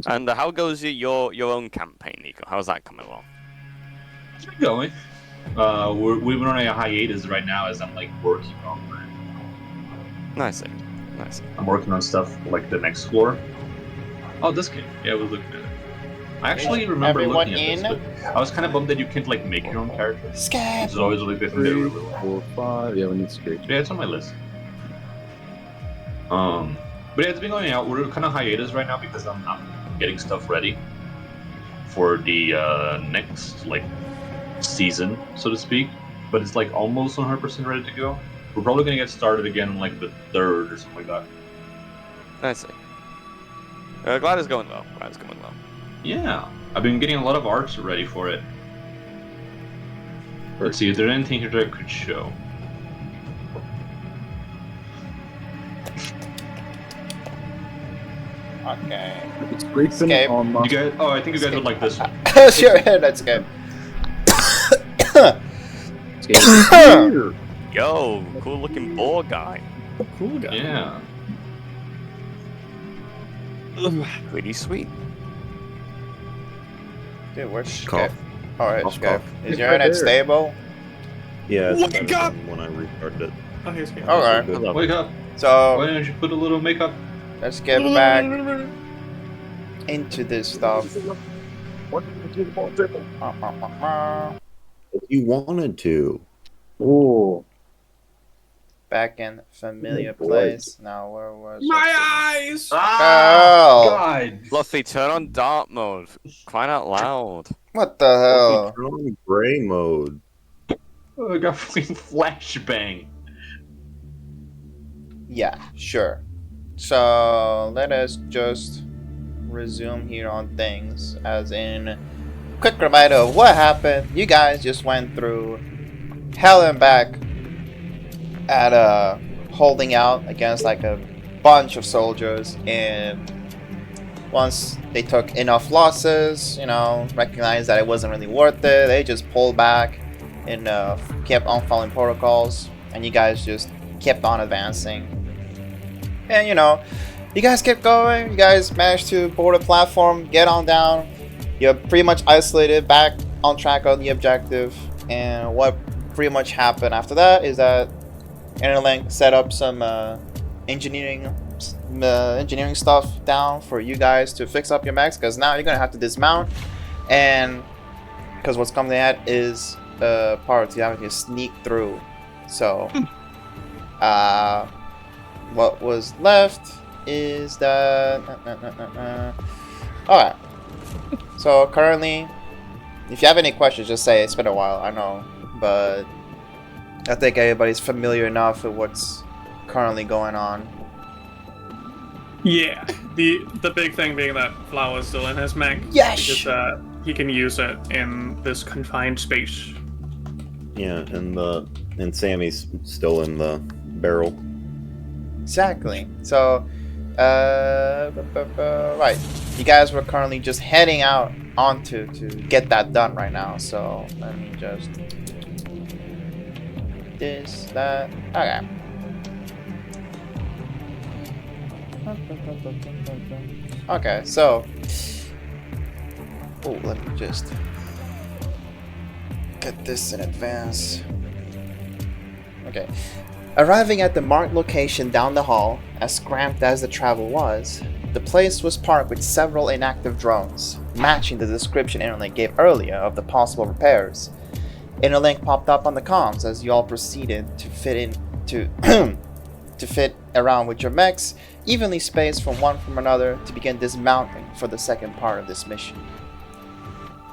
And how goes your own campaign, Nico? How's that coming along? It's been going. We've been on a hiatus right now as I'm like working on. Nice. I'm working on stuff like the next floor. Oh, this game. Yeah, I was looking at it. I actually remember Everyone looking at this, but I was kind of bummed that you can't like make your own character. Skip. Which is always like the thing that 3, really like. 4, 5. Yeah, we need straight. Yeah, it's on my list. But yeah, it's been going out. We're kind of hiatus right now because I'm getting stuff ready for the next like season, so to speak. But it's like almost 100% ready to go. We're probably gonna get started again in like the 3rd or something like that. I see. Glad it's going well. Yeah, I've been getting a lot of arts ready for it. Let's see, is there anything here that I could show? Okay. It's great Escape. on my... You guys? Oh, I think you guys would like this one. Sure, let's go. Here. Yo, cool looking boar guy. Cool guy. Yeah. Pretty sweet. Dude, where's Skip? Cough. Alright, Cough, Skip. cough. Is your internet stable? Yeah, it's Wake better up! than when I restarted it. Oh, here's me. Alright. Good. Wake up! Why So, don't you put a little makeup? let's get back into this stuff. If you wanted to. Oh, Back in familiar boy. place. Now, where was My eyes! Oh, God! Fluffy, turn on dark mode. Crying out loud. what the hell? Turn on gray mode. Oh, I got fucking flashbang. Yeah, sure. So, let us just resume here on things, as in, quick reminder of what happened. You guys just went through hell and back at holding out against like a bunch of soldiers, and once they took enough losses, you know, recognized that it wasn't really worth it, they just pulled back and kept on following protocols, and you guys just kept on advancing. And you know, you guys kept going, you guys managed to board a platform, get on down, you're pretty much isolated, back on track on the objective. And what pretty much happened after that is that Interlink set up some engineering stuff down for you guys to fix up your mechs, because now you're gonna have to dismount, and because what's coming at is parts you have to sneak through. So what was left is that alright, so currently, if you have any questions, just say. It's been a while, I know, but I think everybody's familiar enough with what's currently going on. Yeah, the big thing being that Flower's still in his mech. Yes! Because he can use it in this confined space. Yeah, and Sammy's still in the barrel. Exactly. So, right. You guys were currently just heading out onto to get that done right now. So, let me just... this, that... Okay. Okay, so... oh, let me just... get this in advance. Okay. Arriving at the marked location down the hall, as cramped as the travel was, the place was parked with several inactive drones, matching the description Interlink gave earlier of the possible repairs. Interlink popped up on the comms as you all proceeded to fit to fit around with your mechs, evenly spaced from another, to begin dismounting for the second part of this mission.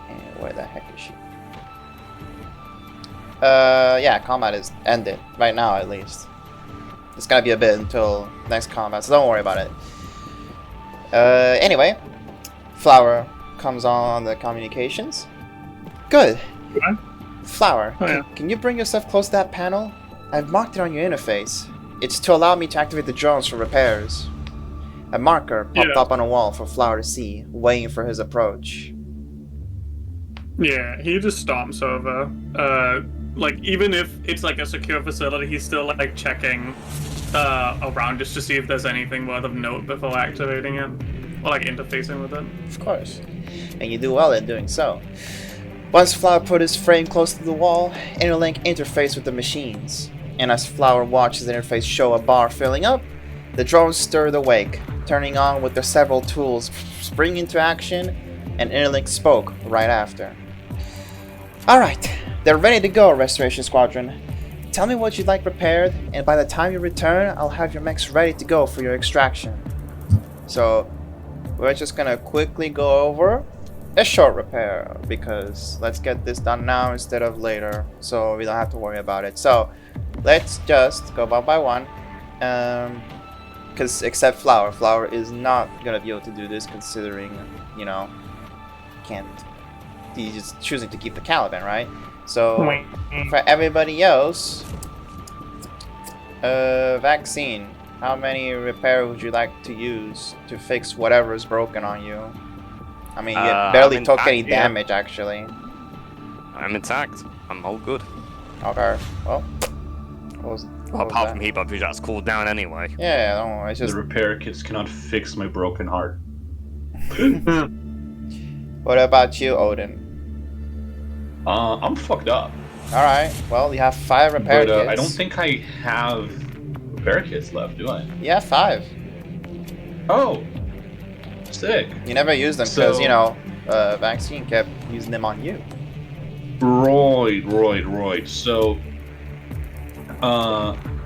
And where the heck is she? Yeah, combat is ended. Right now, at least. It's gonna be a bit until next combat, so don't worry about it. Anyway, Flower comes on the communications. Good. Yeah. Flower, Oh, yeah. can you bring yourself close to that panel? I've marked it on your interface. It's to allow me to activate the drones for repairs. A marker popped Yeah. up on a wall for Flower to see, waiting for his approach. Yeah, he just stomps over. Like, even if it's like a secure facility, he's still like checking around just to see if there's anything worth of note before activating it. Or like interfacing with it. Of course. And you do well in doing so. Once Flower put his frame close to the wall, Interlink interfaced with the machines. And as Flower watches the interface show a bar filling up, the drones stirred awake, turning on with their several tools spring into action, and Interlink spoke right after. Alright, they're ready to go, Restoration Squadron. Tell me what you'd like prepared, and by the time you return, I'll have your mechs ready to go for your extraction. So, we're just gonna quickly go over a short repair, because let's get this done now instead of later, so we don't have to worry about it. So, let's just go one by one. Because except Flower is not gonna be able to do this, considering, you know, he's just choosing to keep the Caliban, right? So for everybody else, Vaccine, how many repair would you like to use to fix whatever is broken on you? I mean, you barely took any damage, actually. I'm intact. I'm all good. Okay, well, Apart from heat up, that's cooled down anyway. Yeah, don't worry, it's just... The repair kits cannot fix my broken heart. What about you, Odin? I'm fucked up. Alright, well, you have 5 repair But kits. I don't think I have repair kits left, do I? Yeah, 5. Oh! Sick. You never used them because, So- you know, Vaccine kept using them on you. Right. So,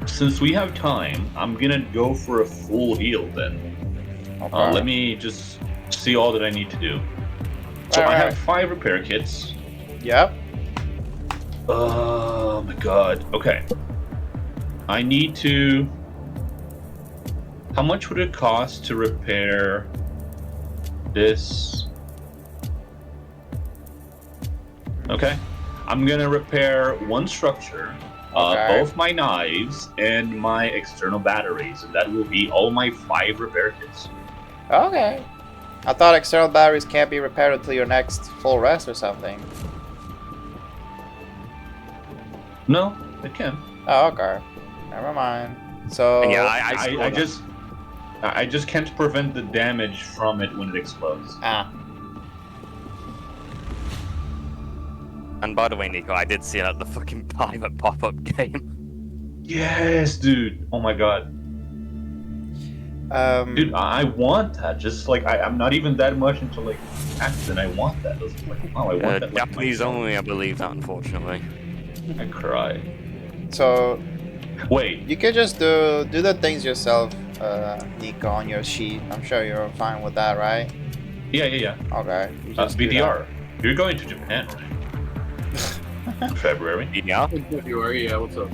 since we have time, I'm gonna go for a full heal then. Okay. Let me just see all that I need to do. So I have 5 repair kits. Yep. Oh my god. Okay. I need to... How much would it cost to repair this? Okay. I'm gonna repair 1 structure, Okay. both my knives, and my external batteries, and that will be all my 5 repair kits. Okay. I thought external batteries can't be repaired until your next full rest or something. No, it can. Oh, okay. Never mind. So... Yeah, I just can't prevent the damage from it when it explodes. Ah. And by the way, Nico, I did see it at the fucking private pop-up game. Yes, dude. Oh my god. Dude, I want that. Just like I'm not even that much into like action. I want that. I was like, wow, I want that. Japanese only, I believe that, unfortunately. I cry. So... Wait. You could just do the things yourself, Nico, on your sheet. I'm sure you're fine with that, right? Yeah. Okay. You just do BDR. You're going to Japan, right? February. Yeah. In February, yeah, what's up?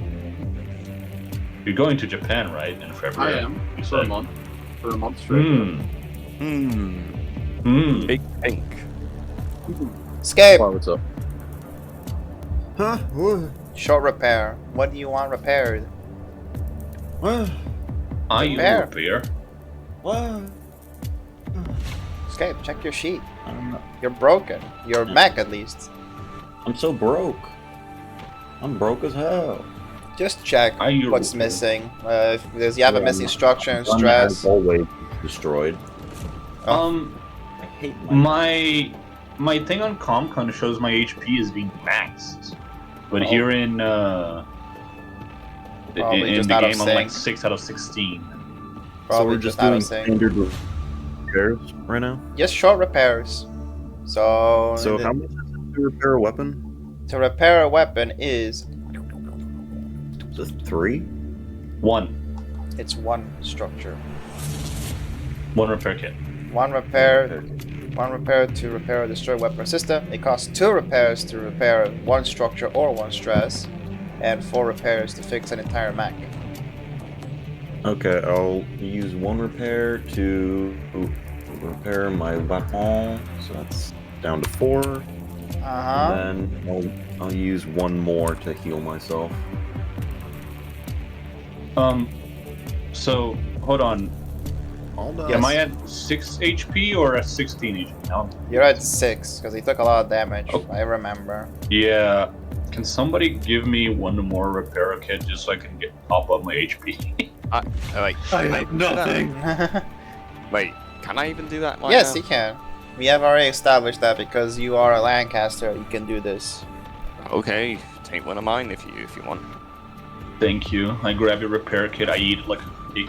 You're going to Japan, right? In February. I am. You For a said. month. For a month straight. Big pink. Escape! Wow, what's up? Huh? What? Short repair. What do you want repaired? What? I use Repair. repair. What? Escape, check your sheet. I'm You're broken. Your mech, at least. so broke. I'm broke as hell. Just check I use what's repair. missing. If you have a missing structure and Gun stress. has always destroyed. Oh. I hate my. My thing on ComCon shows my HP as being maxed, but Oh. here in Probably in just the out of game I'm like sync. 6 out of 16. Probably So we're just out doing of sync. standard repairs right now. Just short repairs. So, So how much is it to repair a weapon? to repair a weapon is Just 3? 1 it's 1 structure. 1 repair kit. One repair to repair a destroyed weapon system. It costs 2 repairs to repair 1 structure or 1 stress, and 4 repairs to fix an entire mech. Okay, I'll use 1 repair to repair my weapon, so that's down to 4. Uh-huh. And then I'll use 1 more to heal myself. So hold on. Hold on. Yes. Am I at 6 HP or at 16 HP now? You're at 6, because he took a lot of damage, Oh. I remember. Yeah. Can somebody give me 1 more repair kit just so I can top up my HP? Wait, I have nothing. wait, Can I even do that? Right Yes, now? you can. We have already established that because you are a Lancaster, you can do this. Okay, take one of mine if you want. Thank you. I grab your repair kit. I eat it like a cookie.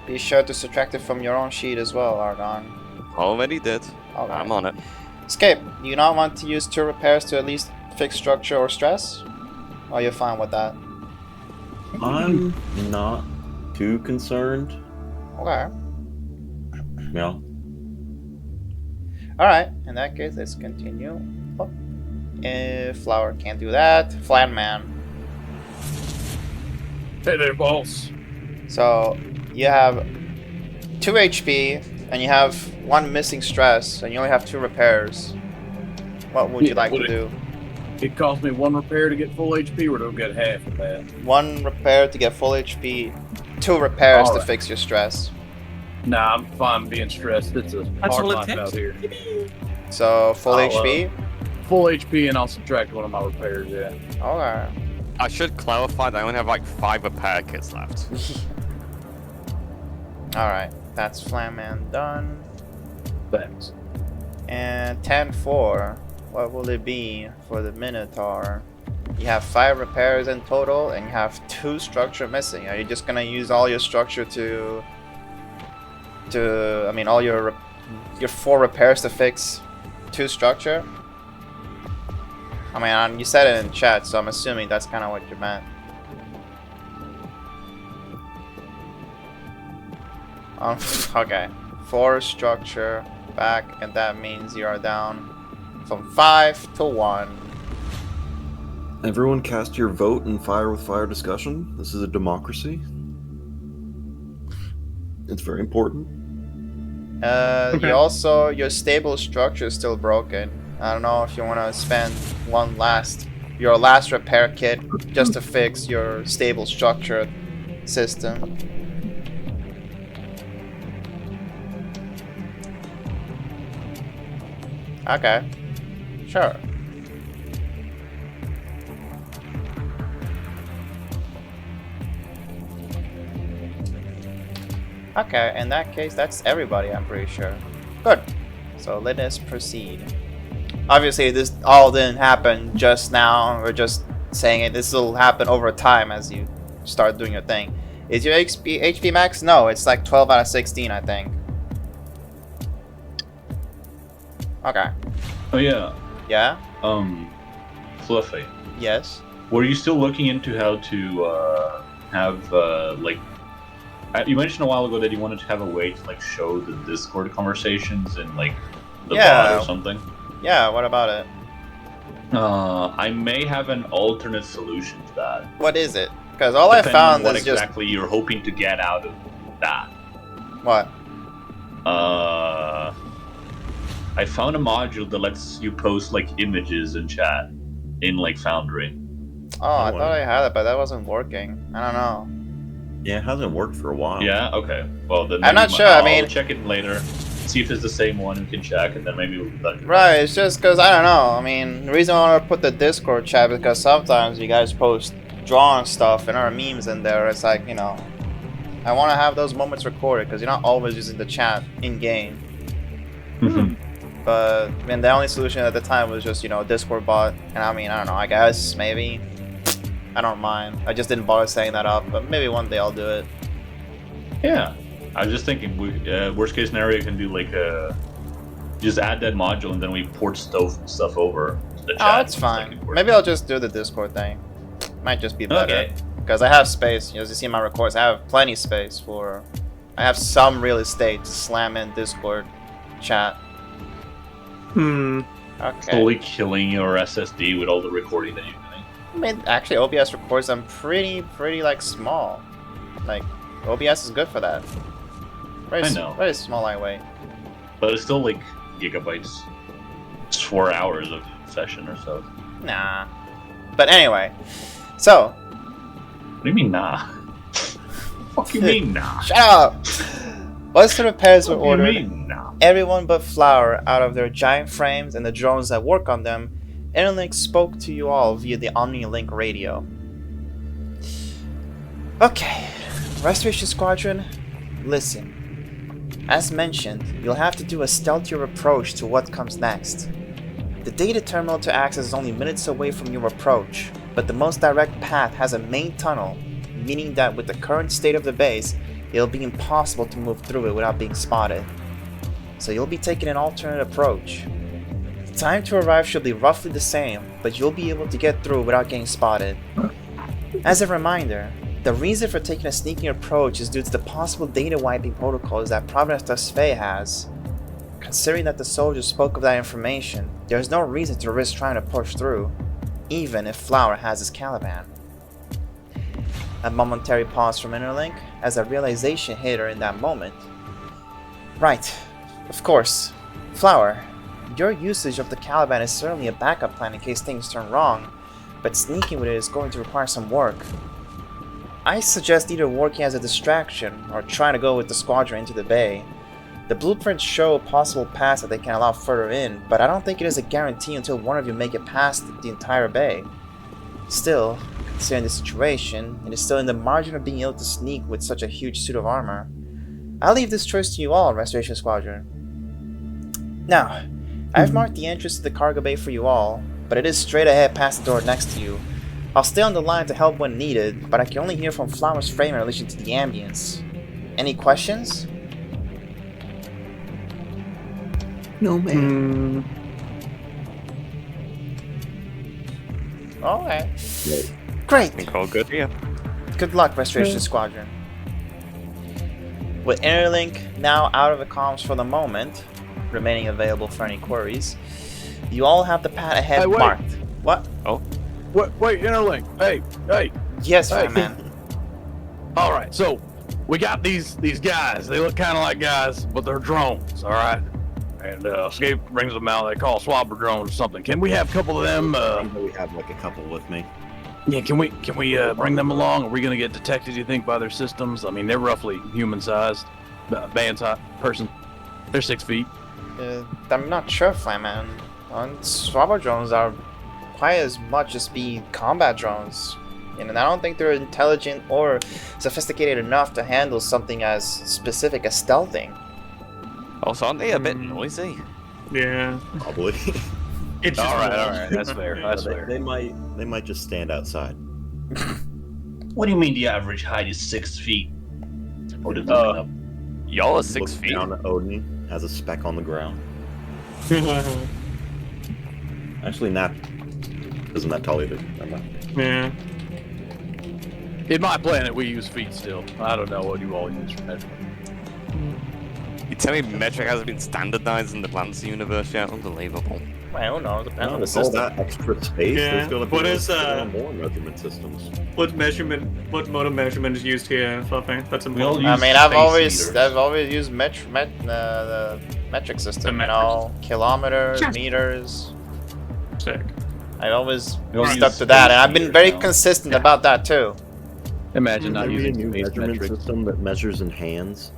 Be sure to subtract it from your own sheet as well, Argon. Already did. Okay. I'm on it. Escape, do you not want to use 2 repairs to at least fix structure or stress? Or you're fine with that? I'm not too concerned. Okay. Yeah. Alright, in that case, let's continue. Oh. If Flower can't do that, Flat Man. Hey there, boss. So, you have 2 HP, and you have 1 missing stress, and you only have 2 repairs. What would you like to do? It cost me 1 repair to get full HP, or do I get half of that? 1 repair to get full HP, 2 repairs to Alright. fix your stress. Nah, I'm fine being stressed. It's a That's hard all it life takes. out here. So, full I'll, HP? Full HP, and I'll subtract 1 of my repairs, yeah. Okay. I should clarify that I only have like 5 repair kits left. Alright, that's Flatman done. Thanks. And 10-4, what will it be for the Minotaur? You have 5 repairs in total, and you have 2 structure missing. Are you just gonna use all your structure I mean, all your 4 repairs to fix 2 structure? I mean, you said it in chat, so I'm assuming that's kind of what you meant. Okay. 4 structure back, and that means you are down from 5 to 1. Everyone cast your vote in Fire with Fire discussion. This is a democracy. It's very important. You also, your stable structure is still broken. I don't know if you want to spend your last repair kit just to fix your stable structure system. Okay, sure. Okay, in that case, that's everybody, I'm pretty sure. Good. So let us proceed. Obviously, this all didn't happen just now. We're just saying it. This will happen over time as you start doing your thing. Is your HP max? No, it's like 12 out of 16, I think. Okay. Oh yeah. Yeah? Fluffy. Yes? Were you still looking into how to have like? You mentioned a while ago that you wanted to have a way to like show the Discord conversations in like the bot or something. Yeah, what about it? I may have an alternate solution to that. What is it? Because all I Depending on found what is just... exactly you're hoping to get out of that. What? I found a module that lets you post like images in chat in like Foundry. Oh, I thought I had it, but that wasn't working. I don't know. Yeah, it hasn't worked for a while. Yeah. Okay. Well, then I'm not maybe sure, I I'll mean- check it later. See if it's the same one. We can check, and then maybe we'll. Right, it's just because, I don't know. I mean, the reason I want to put the Discord chat is because sometimes you guys post drawing stuff and our memes in there. It's like, you know, I want to have those moments recorded because you're not always using the chat in-game. But, I mean, the only solution at the time was just, you know, Discord bot. And I mean, I don't know, I guess, maybe. I don't mind. I just didn't bother setting that up, but maybe one day I'll do it. Yeah, I was just thinking. Worst case scenario, you can do like just add that module and then we port stuff over to the chat. Oh, that's fine. Maybe I'll just do the Discord thing. Might just be better. Okay. Because I have space. As you see in my records, I have plenty of space for... I have some real estate to slam in Discord chat. Okay. Slowly killing your SSD with all the recording that you're doing. I mean, actually, OBS records them pretty, like, small. Like, OBS is good for that. I know. Very small, lightweight. But it's still like gigabytes. It's 4 hours of session or so. Nah. But anyway, so... What do you mean, nah? Fuck you mean, nah? Shut up! Once the repairs were What do you ordered, mean, nah? everyone but Flower out of their giant frames and the drones that work on them, Interlink spoke to you all via the Omnilink radio. Okay, Restoration Squadron, listen. As mentioned, you'll have to do a stealthier approach to what comes next. The data terminal to access is only minutes away from your approach, but the most direct path has a main tunnel, meaning that with the current state of the base, it'll be impossible to move through it without being spotted. So you'll be taking an alternate approach. The time to arrive should be roughly the same, but you'll be able to get through without getting spotted. As a reminder, the reason for taking a sneaking approach is due to the possible data wiping protocols that Providence Tasfei has. Considering that the soldiers spoke of that information, there's no reason to risk trying to push through, even if Flower has his Caliban. A momentary pause from Interlink as a realization hit her in that moment. Right, of course. Flower, your usage of the Caliban is certainly a backup plan in case things turn wrong, but sneaking with it is going to require some work. I suggest either working as a distraction or trying to go with the squadron into the bay. The blueprints show possible paths that they can allow further in, but I don't think it is a guarantee until one of you make it past the entire bay. Still, considering the situation, it is still in the margin of being able to sneak with such a huge suit of armor. I'll leave this choice to you all, Restoration Squadron. Now, I've marked the entrance to the cargo bay for you all, but it is straight ahead past the door next to you. I'll stay on the line to help when needed, but I can only hear from Flower's frame in relation to the ambience. Any questions? No, man. Alright. Great! I think all good here. Good luck, Restoration Squadron. With Interlink now out of the comms for the moment, remaining available for any queries, you all have the path ahead Hey, wait. marked. What? Oh, Wait, Interlink. Hey. Yes, Hey. man. All right, so we got these guys. They look kind of like guys, but they're drones. All right. And Escape brings them out. They call swabber drones or something. Can we have a couple of them? We have like a couple with me. Yeah, can we bring them along? Are we gonna get detected? Do you think by their systems? I mean, they're roughly human-sized, band-sized person. They're 6 feet. I'm not sure, Flyman. Swabber drones are quite as much as be combat drones. And I don't think they're intelligent or sophisticated enough to handle something as specific as stealthing. also, aren't they a bit noisy? Yeah. Probably. It's just All right. That's fair. That's fair. They might just stand outside. What do you mean the average height is 6 feet? Or did look up? Y'all are 6 Look feet. down at Odin, has a speck on the ground. Actually, Nap isn't that tall either. Never mind. Yeah. In my planet, we use feet still. I don't know what you all use for measurement. You tell me metric hasn't been standardized in the Plants universe yet? Unbelievable. Well, no, it depends on the With all system. that extra space, Yeah. there's gonna be What is, more measurement systems. What mode of measurement is used here, Fluffy? That's We all important. use I've space meters. always used the metric system. The You know, kilometers, meters. Sick. I always We all stuck use to that, and space I've been meters very now. consistent about that too. Imagine not Maybe a using new space measurement metrics. system that measures in hands.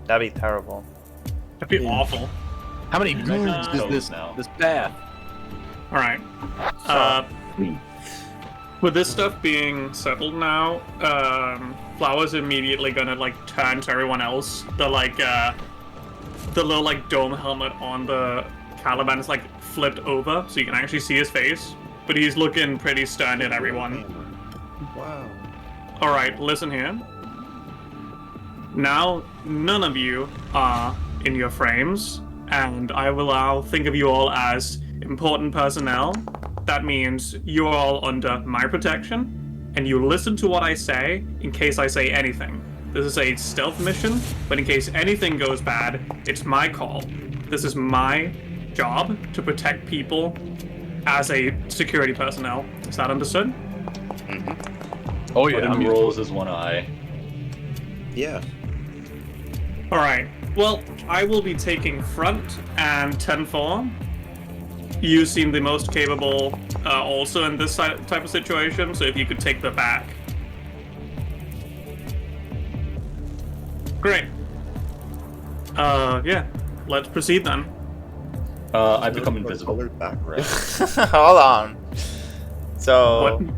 That'd be terrible. That'd be awful. How many Measure moons in is toes this now. this path? All right. With this stuff being settled now, Flower's immediately gonna like turn to everyone else. The little like dome helmet on the Caliban is like flipped over, so you can actually see his face. But he's looking pretty stern at everyone. Wow. All right, listen here. Now, none of you are in your frames, and I will now think of you all as important personnel. That means you're all under my protection, and you listen to what I say in case I say anything. This is a stealth mission, but in case anything goes bad, it's my call. This is my job to protect people as a security personnel. Is that understood? Oh yeah, Odin I'm used to rolls his one eye. Yeah. All right. Well, I will be taking front and 10-4. You seem the most capable also in this type of situation, so if you could take the back. Great. Yeah. Let's proceed then. I become invisible. Colored background. Hold on. So What?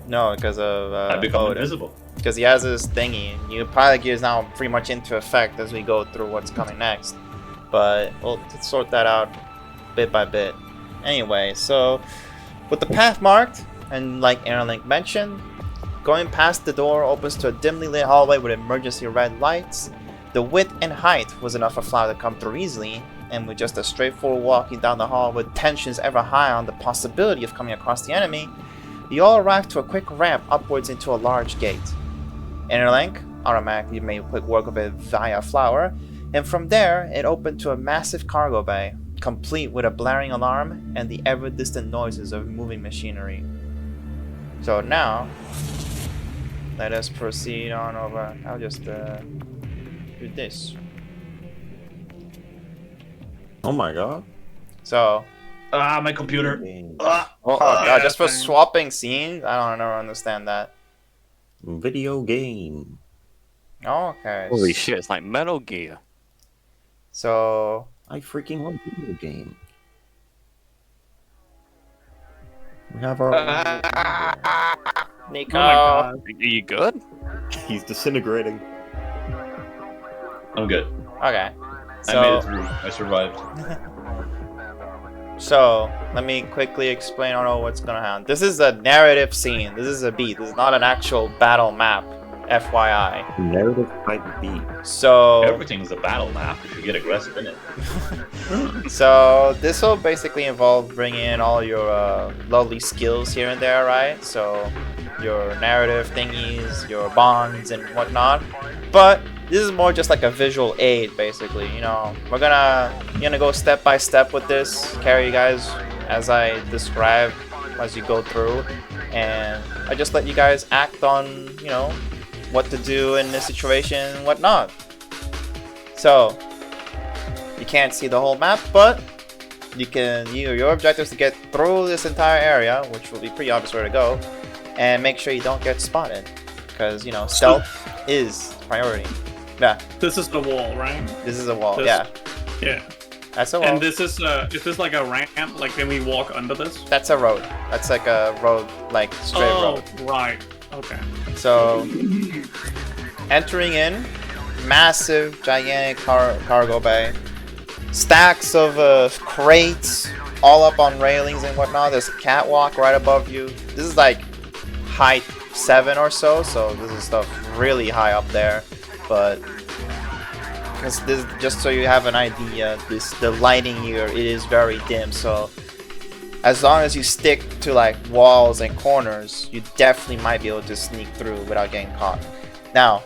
no, because of I become Odin. invisible. because he has this thingy. Your pilot gear is now pretty much into effect as we go through what's coming next. But we'll sort that out bit by bit. Anyway, so with the path marked, and like Airlink mentioned, going past the door opens to a dimly lit hallway with emergency red lights. The width and height was enough for Flower to come through easily, and with just a straightforward walking down the hall with tensions ever high on the possibility of coming across the enemy, you all arrive to a quick ramp upwards into a large gate. Interlink automatically made quick work of it via Flower, and from there it opened to a massive cargo bay, complete with a blaring alarm and the ever-distant noises of moving machinery. So now, let us proceed on over. I'll just do this. Oh my god. So, My computer. oh god, just for swapping scenes? I don't understand that. Video game. Okay. Holy shit, it's like Metal Gear. So, I freaking love video game. We have our. Nico. Oh my god. Are you good? He's disintegrating. I'm good. Okay. I made it through. I survived. So, let me quickly explain on what's gonna happen. This is a narrative scene. This is a beat. This is not an actual battle map. FYI. Narrative type beat. So, Everything's a battle map if you get aggressive in it. so this will basically involve bringing in all your lovely skills here and there, right? So, your narrative thingies, your bonds and whatnot. But this is more just like a visual aid, basically. You know, we're gonna go step by step with this, carry you guys as I describe as you go through, and I just let you guys act on, you know, what to do in this situation and whatnot. So you can't see the whole map, but you can. Your objective is to get through this entire area, which will be pretty obvious where to go, and make sure you don't get spotted, because you know stealth is priority. Yeah, This is the wall, right? this is a wall. This- Yeah, Yeah. that's a wall. And this is this like a ramp? Like, can we walk under this? That's a road. That's like a road, like straight road. Right. Okay. So, entering in, massive, gigantic cargo bay, stacks of crates, all up on railings and whatnot. There's a catwalk right above you. This is like height 7 or so, so this is stuff really high up there. But because this, just so you have an idea, the lighting here, it is very dim. So as long as you stick to like walls and corners, you definitely might be able to sneak through without getting caught. Now,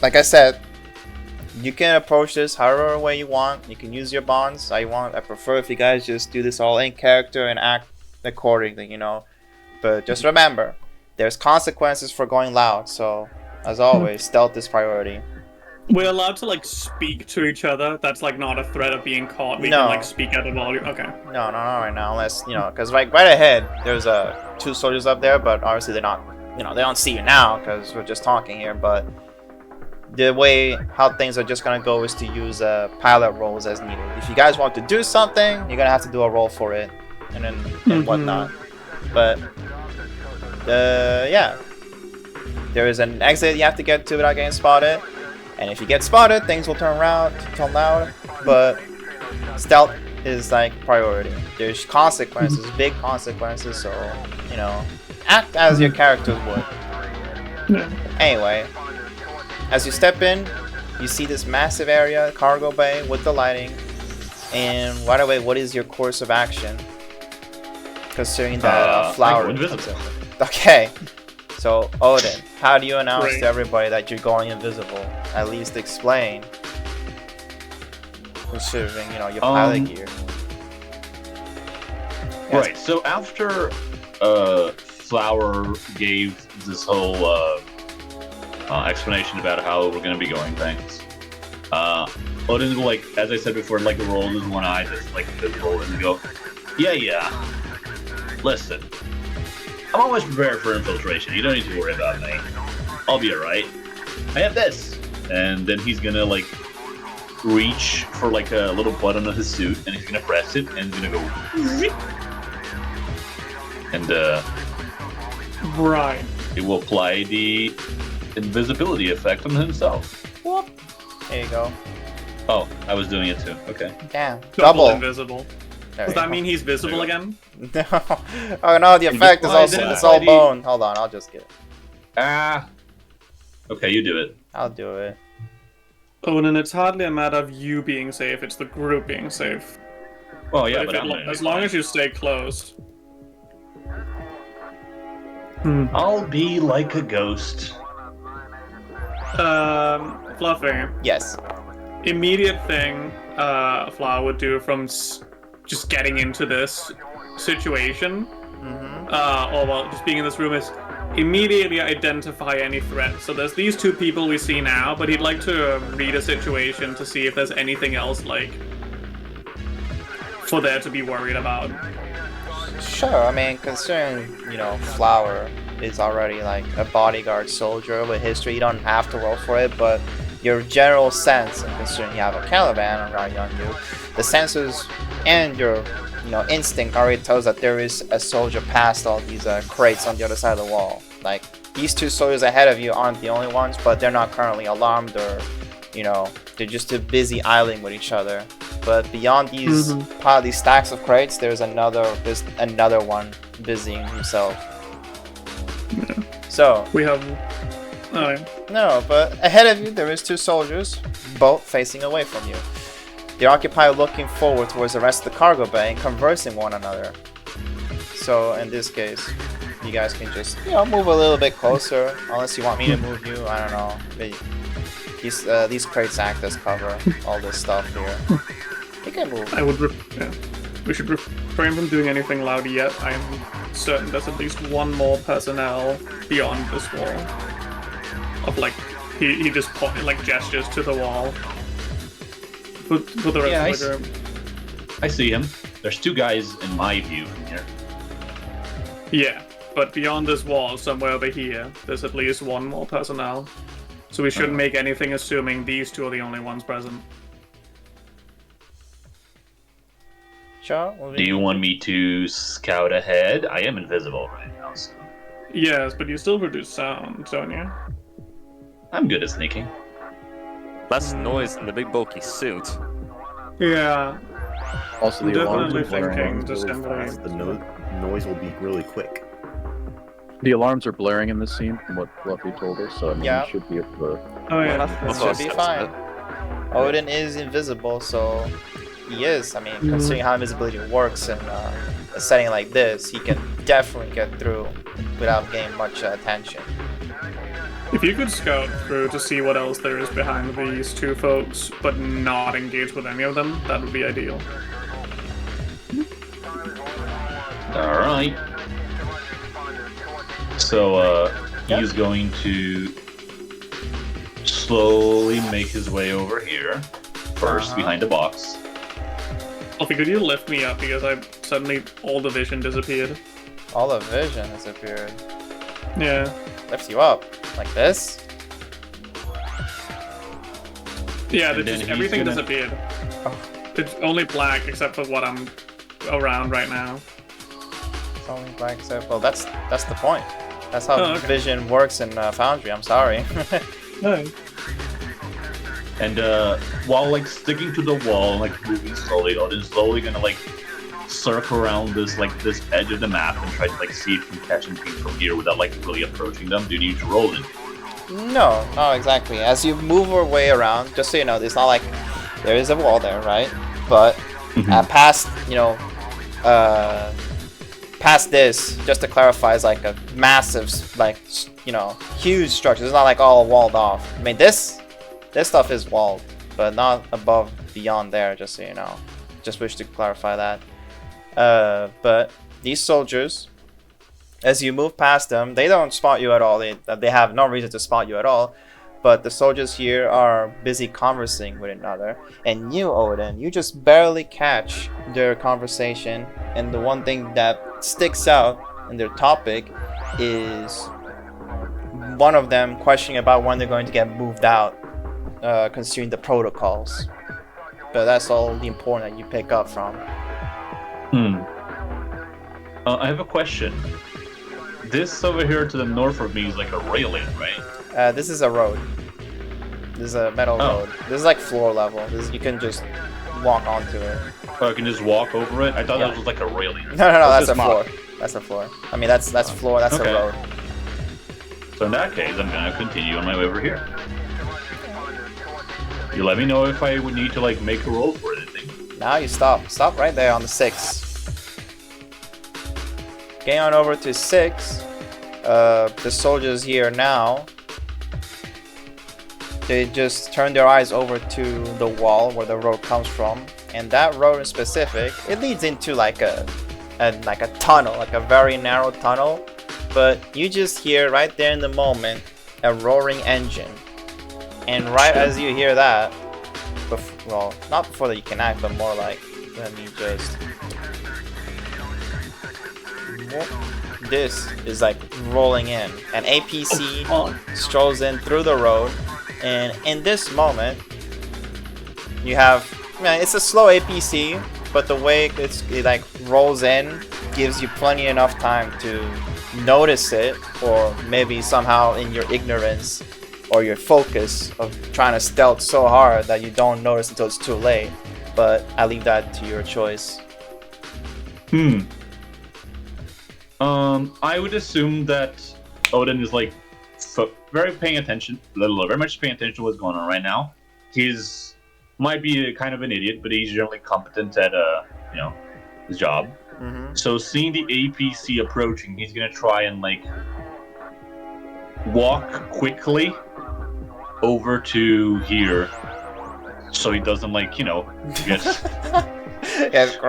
like I said, you can approach this however way you want. You can use your bonds how you want. I prefer if you guys just do this all in character and act accordingly, you know. But just remember, there's consequences for going loud. So, as always, stealth is priority. We're allowed to like speak to each other. That's like not a threat of being caught. We No. can like speak at a volume. Okay. No, not right now, unless, you know, because right ahead, there's 2 soldiers up there, but obviously they're not, you know, they don't see you now because we're just talking here, but the way how things are just gonna go is to use pilot rolls as needed. If you guys want to do something, you're gonna have to do a roll for it, and then and whatnot. But yeah, there is an exit you have to get to without getting spotted, and if you get spotted, things will turn loud. But stealth is like priority. There's consequences, big consequences. So you know, act as your characters would. Anyway. As you step in, you see this massive area, cargo bay with the lighting. And right away, what is your course of action? Considering that Flower. I go invisible. Okay, so Odin, how do you announce Right. to everybody that you're going invisible? At least explain. Considering, you know, your pilot gear. Yes. Right. So after Flower gave this whole explanation about how we're gonna be going things, Odin will, like, as I said before, like roll his one eye, just like roll and go, yeah. Listen, I'm always prepared for infiltration. You don't need to worry about me. I'll be alright. I have this, and then he's gonna like reach for like a little button on his suit, and he's gonna press it, and he's gonna go, and Right. He will apply the invisibility effect on himself. Whoop. There you go. Oh, I was doing it too. Okay. Damn. Double Double. invisible. There Does you that go. mean he's visible again? No. Oh no, the effect is apply also the- it's all bone. Hold on, I'll just get it. Ah. Okay, you do it. I'll do it. Oh, then it's hardly a matter of you being safe, it's the group being safe. Well, yeah, But but if I'm it- gonna as be long fine. as you stay close. I'll be like a ghost. Fluffy. Yes. Immediate thing Flower would do from just getting into this situation, or well, just being in this room is immediately identify any threat. So there's these two people we see now, but he'd like to read a situation to see if there's anything else, like, for there to be worried about. Sure, I mean, considering, you know, Flower is already like a bodyguard soldier with history, you don't have to roll for it, but your general sense, and considering you have a Caliban around on you, the senses and your, you know, instinct already tells that there is a soldier past all these crates on the other side of the wall. Like, these two soldiers ahead of you aren't the only ones, but they're not currently alarmed or, you know, they're just too busy idling with each other. But beyond these these stacks of crates, there's another one busying himself. So We have. Oh, yeah. no, but ahead of you there is two soldiers, both facing away from you. They occupy looking forward towards the rest of the cargo bay and conversing with one another. So in this case, you guys can just, you know, move a little bit closer, unless you want me to move you. I don't know. These crates act as cover. All this stuff here. You can move. I would. Yeah. We should refrain from doing anything loud yet. I am certain there's at least one more personnel beyond this wall. Of like, he just like gestures to the wall. For the rest of the group. I see him. There's two guys in my view from here. Yeah, but beyond this wall, somewhere over here, there's at least one more personnel. So we shouldn't make anything assuming these two are the only ones present. Sure. Do you want me to scout ahead? I am invisible right now, so Yes, but you still produce sound, don't you? I'm good at sneaking. Less noise in the big bulky suit. Yeah. Also, the alarms Definitely are blaring thinking just really simply- fast. The noise will be really quick. The alarms are blaring in this scene, from what Fluffy told us, so I mean, Yeah. you should be able to. Oh yeah. It should be fine. Odin is invisible, so he is. I mean, considering how invisibility works in a setting like this, he can definitely get through without getting much attention. If you could scout through to see what else there is behind these two folks, but not engage with any of them, that would be ideal. Alright. So, he's going to slowly make his way over here. First, behind the box. Fluffy, could you lift me up because suddenly all the vision disappeared? All the vision disappeared. Yeah. Lifts you up like this. Yeah, And then he's everything gonna- disappeared. Oh. It's only black except for what I'm around right now. It's only black except, well, that's the point. That's how Oh, okay. vision works in Foundry. I'm sorry. No. And while like sticking to the wall, like moving slowly, Odin's slowly gonna like circle around this edge of the map and try to like see if he can catch anything from here without like really approaching them. Do you need to roll it? No, not exactly. As you move your way around, just so you know, it's not like there is a wall there, right? But past, you know, past this, just to clarify, is like a massive, like, you know, huge structure. It's not like all walled off. I mean, this stuff is walled, but not above, beyond there, just so you know. Just wish to clarify that. But these soldiers, as you move past them, they don't spot you at all. They have no reason to spot you at all. But the soldiers here are busy conversing with another. And you, Odin, you just barely catch their conversation. And the one thing that sticks out in their topic is one of them questioning about when they're going to get moved out, considering the protocols. But that's all the important that you pick up from. I have a question. this over here to the north of me is like a railing, right? This is a road. This is a metal Oh. road. This is like floor level. You can just walk onto it. Oh, I can just walk over it? I thought Yeah. that was like a railing. No, that's this a floor. mark? That's a floor. I mean, that's floor. That's Okay. a road. So in that case, I'm gonna continue on my way over here. You let me know if I would need to like make a roll for anything. Now you stop. Stop right there on the 6. Getting on over to 6. The soldiers here now. They just turn their eyes over to the wall where the road comes from, and that road in specific, it leads into like a tunnel, like a very narrow tunnel. But you just hear right there in the moment a roaring engine, and right as you hear that, well, not before that you can act, but more like, let me just. This is like rolling in. An APC strolls in through the road, and in this moment, you have. It's a slow APC, but the way it like rolls in gives you plenty enough time to notice it, or maybe somehow in your ignorance or your focus of trying to stealth so hard that you don't notice until it's too late. But I leave that to your choice. I would assume that Odin is like very paying attention, very much paying attention to what's going on right now. He's might be a kind of an idiot, but he's generally competent at his job. Mm-hmm. So seeing the APC approaching, he's gonna try and like walk quickly over to here, so he doesn't like get Yeah, of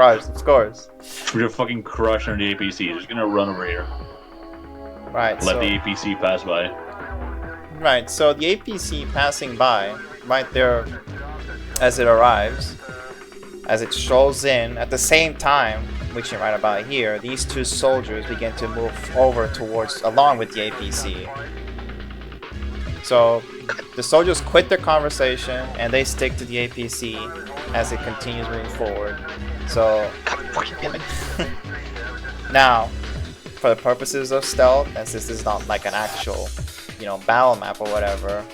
course. we're fucking crush under the APC. He's just gonna run over here, Right. let the APC pass by. Right, so the APC passing by, right there as it arrives, as it strolls in, at the same time, reaching right about here, these two soldiers begin to move over along with the APC. So the soldiers quit their conversation and they stick to the APC as it continues moving forward. So now, for the purposes of stealth, and since this is not like an actual battle map or whatever,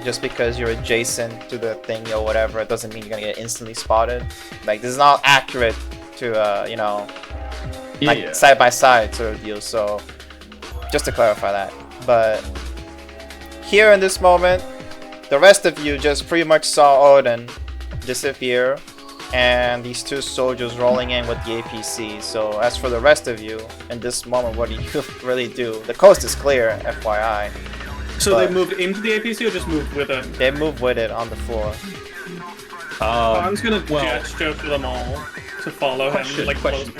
just because you're adjacent to the thing or whatever, it doesn't mean you're gonna get instantly spotted. Like, this is not accurate to side by side sort of deal. So just to clarify that. But here in this moment, the rest of you just pretty much saw Odin disappear and these two soldiers rolling in with the APC. So as for the rest of you, in this moment, what do you really do? The coast is clear, FYI. So they moved into the APC or just moved with it? They move with it on the floor. I'm just gonna gesture to them all to follow him. Question.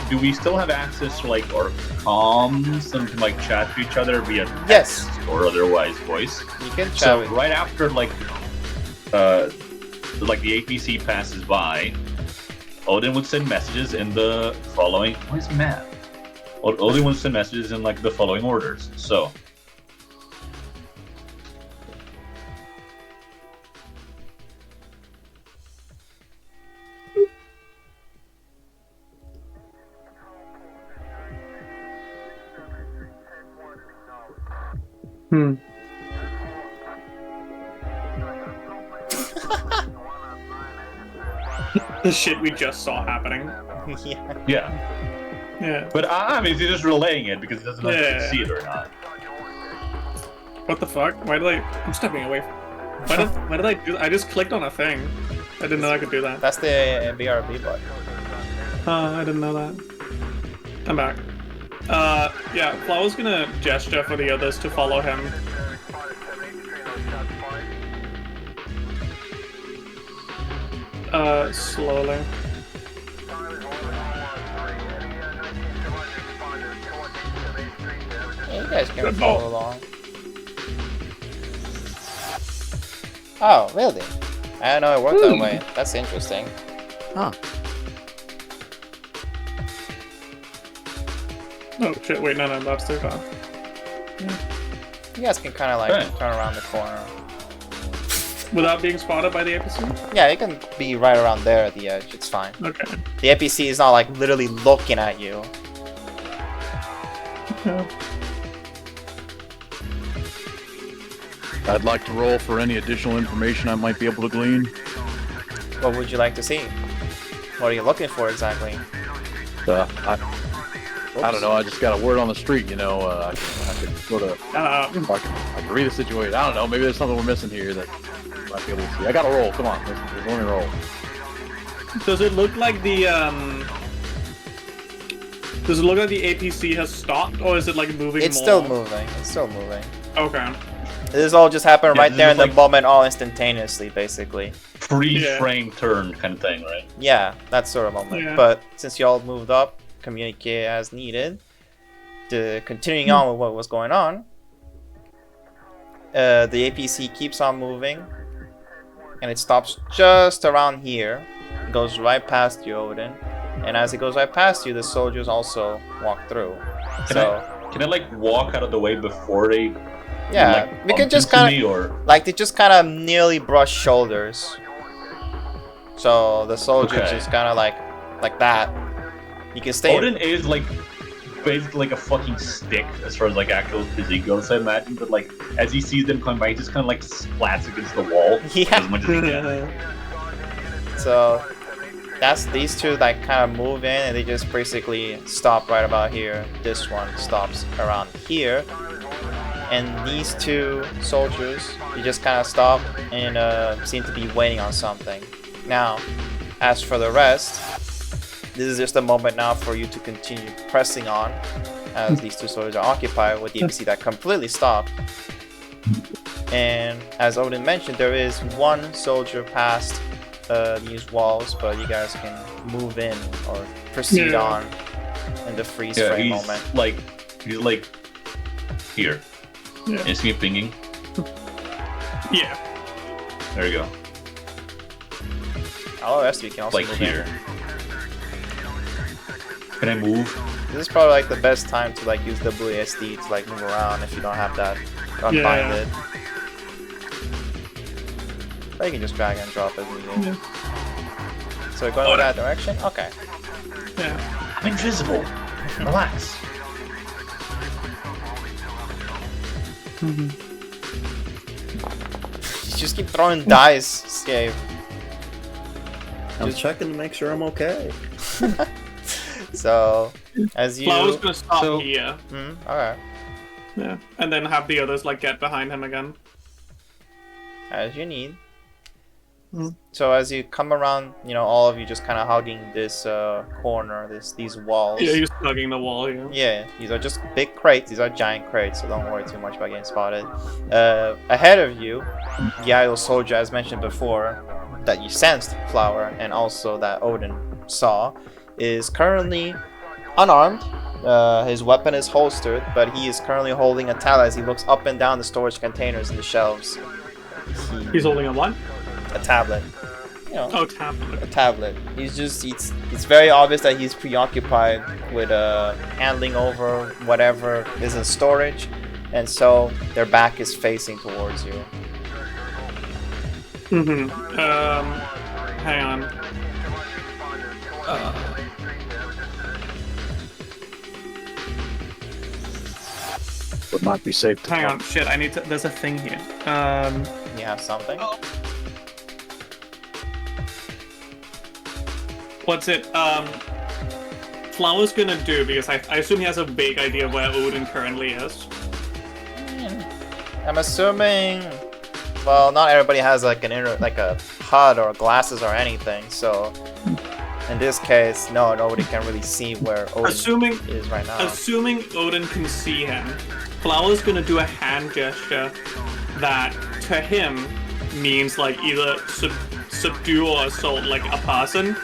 Do we still have access to like our comms and can like chat to each other via text Yes. or otherwise voice? You can chat So with right after like the APC passes by, Odin would send messages in the following. Why is he mad? Odin would send messages in like the following orders. So. The shit we just saw happening. Yeah. But I mean, he's just relaying it because he doesn't know if he can see it or not. What the fuck? Why did I'm stepping away. Why did I do that? I just clicked on a thing. I didn't know I could do that. That's the BRB button. I didn't know that. I'm back. Yeah, Flow's gonna gesture for the others to follow him. Slowly. Yeah, you guys can follow along. Oh, really? I didn't know it worked that way. That's interesting. Huh. Oh shit, wait, no, that's too far. You guys can kind of like Right. turn around the corner. Without being spotted by the APC? Yeah, you can be right around there at the edge. It's fine. Okay. The APC is not like literally looking at you. I'd like to roll for any additional information I might be able to glean. What would you like to see? What are you looking for exactly? I don't know. I just got a word on the street. I could sort of. I can read the situation. I don't know. Maybe there's something we're missing here that I might be able to see. I got to roll. Come on. Let's only roll. Does it look like the Does it look like the APC has stopped, or is it like moving? It's more? still moving. It's still moving. Okay. This all just happened Yeah, right there in the like- moment, all instantaneously, basically. Free-frame turn kind of thing, right? Yeah, that sort of moment. Yeah. But since y'all moved up, communicate as needed, continuing on with what was going on, the APC keeps on moving, and it stops just around here. It goes right past you, Odin. And as it goes right past you, the soldiers also walk through. Can I like walk out of the way before they? Yeah, like, we can bump just into kind me, of or like they just kind of nearly brush shoulders. So the soldiers Okay. just kind of like that. You can stay. Odin is like basically like a fucking stick as far as like actual physique goes, I imagine. But like as he sees them coming by, he just kind of like splats against the wall Yeah. as much as he can. So that's these two like kind of move in and they just basically stop right about here. This one stops around here. And these two soldiers, they just kind of stop and seem to be waiting on something. Now, as for the rest, this is just a moment now for you to continue pressing on as these two soldiers are occupied with the APC that completely stopped. And as Odin mentioned, there is one soldier past these walls, but you guys can move in or proceed Yeah. on in the freeze Yeah, frame he's moment. he's like here. Yeah. Is he pinging? Yeah. There you go. All the rest of you can also Like move here. in. Can I move? This is probably like the best time to like use WSD to like move around if you don't have that unbinded. But you can just drag and drop as needed. So we're going in that direction? Okay. Yeah. I'm invisible. Relax. You just keep throwing dice, Scape. I'm Just- checking to make sure I'm okay. So, as you... Flower's gonna stop So- here. Alright. Yeah. And then have the others like get behind him again. As you need. So as you come around, you know, all of you just kind of hugging this corner, these walls. Yeah, he's hugging the wall here. Yeah, these are just big crates. These are giant crates, so don't worry too much about getting spotted. Ahead of you, the idle soldier, as mentioned before, that you sensed, Flower, and also that Odin saw, is currently unarmed. His weapon is holstered, but he is currently holding a towel as he looks up and down the storage containers in the shelves. He's holding a what? A tablet. You know, Oh, tablet. a tablet. It's very obvious that he's preoccupied with handling over whatever is in storage, and so their back is facing towards you. Hang on. It might be safe to Hang on. Shit, I need to. There's a thing here. You have something? What's it? Flower's gonna do, because I assume he has a vague idea of where Odin currently is. I'm assuming. Well, not everybody has like a HUD or glasses or anything, so in this case, no, nobody can really see where Odin Assuming is right now. Assuming Odin can see him, Flower's gonna do a hand gesture that, to him, means like either subdue or assault like a person.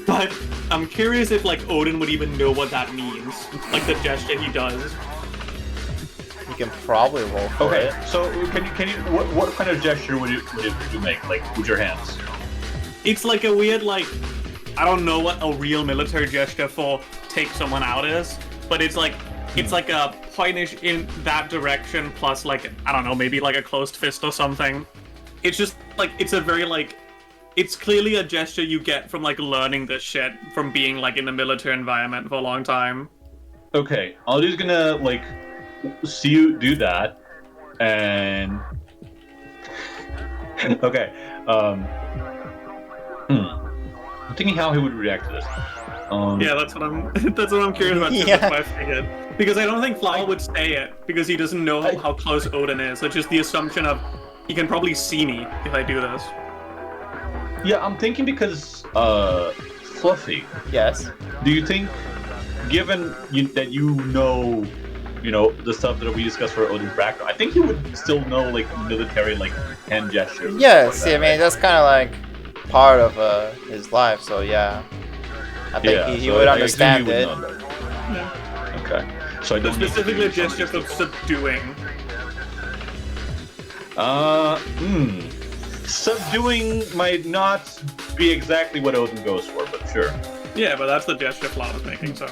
But I'm curious if like Odin would even know what that means, like the gesture he does. You can probably roll for Okay, it. so can you what kind of gesture would you make, like with your hands? It's like a weird like, I don't know what a real military gesture for take someone out is, but it's like a pointish in that direction plus like, I don't know, maybe like a closed fist or something. it's just like it's a very like it's clearly a gesture you get from like learning this shit from being like in the military environment for a long time. Okay, I'm just gonna like see you do that, and okay. I'm thinking how he would react to this. Yeah, that's what I'm curious about too. Yeah. That's why I figured. Because I don't think Fly would say it because he doesn't know how close Odin is. It's just the assumption of he can probably see me if I do this. Yeah, I'm thinking because Fluffy. Yes. Do you think, given that you know the stuff that we discussed for Odin's background, I think he would still know like military like hand gestures. and Yeah, stuff see, I like mean, that, that's kind of like part of his life, so yeah. I think right? he So would I understand assume he it. would know that. Okay, so I don't need to Specifically a do some gesture of for these subduing. things. Subduing might not be exactly what Odin goes for, but sure. Yeah, but that's the gesture Fly was making, so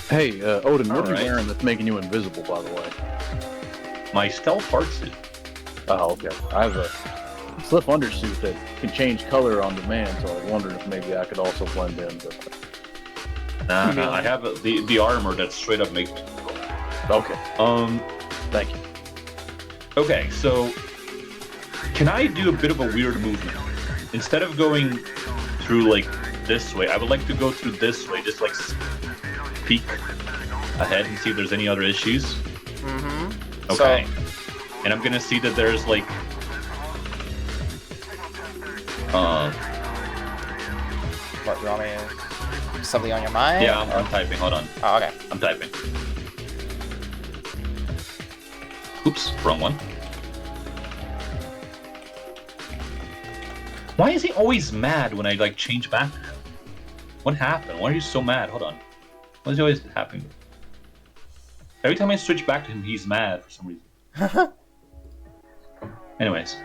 Hey, Odin, what are Alright. you wearing that's making you invisible, by the way? My stealth heart suit. Oh, okay. I have a slip undersuit that can change color on demand, so I was wondering if maybe I could also blend in. But... Nah, I have the armor that straight up makes me invisible. Okay, thank you. Okay, so can I do a bit of a weird movement? Instead of going through like this way, I would like to go through this way, just like peek ahead and see if there's any other issues. Mm-hmm. Okay. And I'm gonna see that there's like What, you want me to... Something on your mind? yeah, I'm typing, hold on. Oh, okay. I'm typing. Oops, wrong one. Why is he always mad when I like change back? What happened? Why are you so mad? Hold on. What is always happening? Every time I switch back to him, he's mad for some reason. Anyways.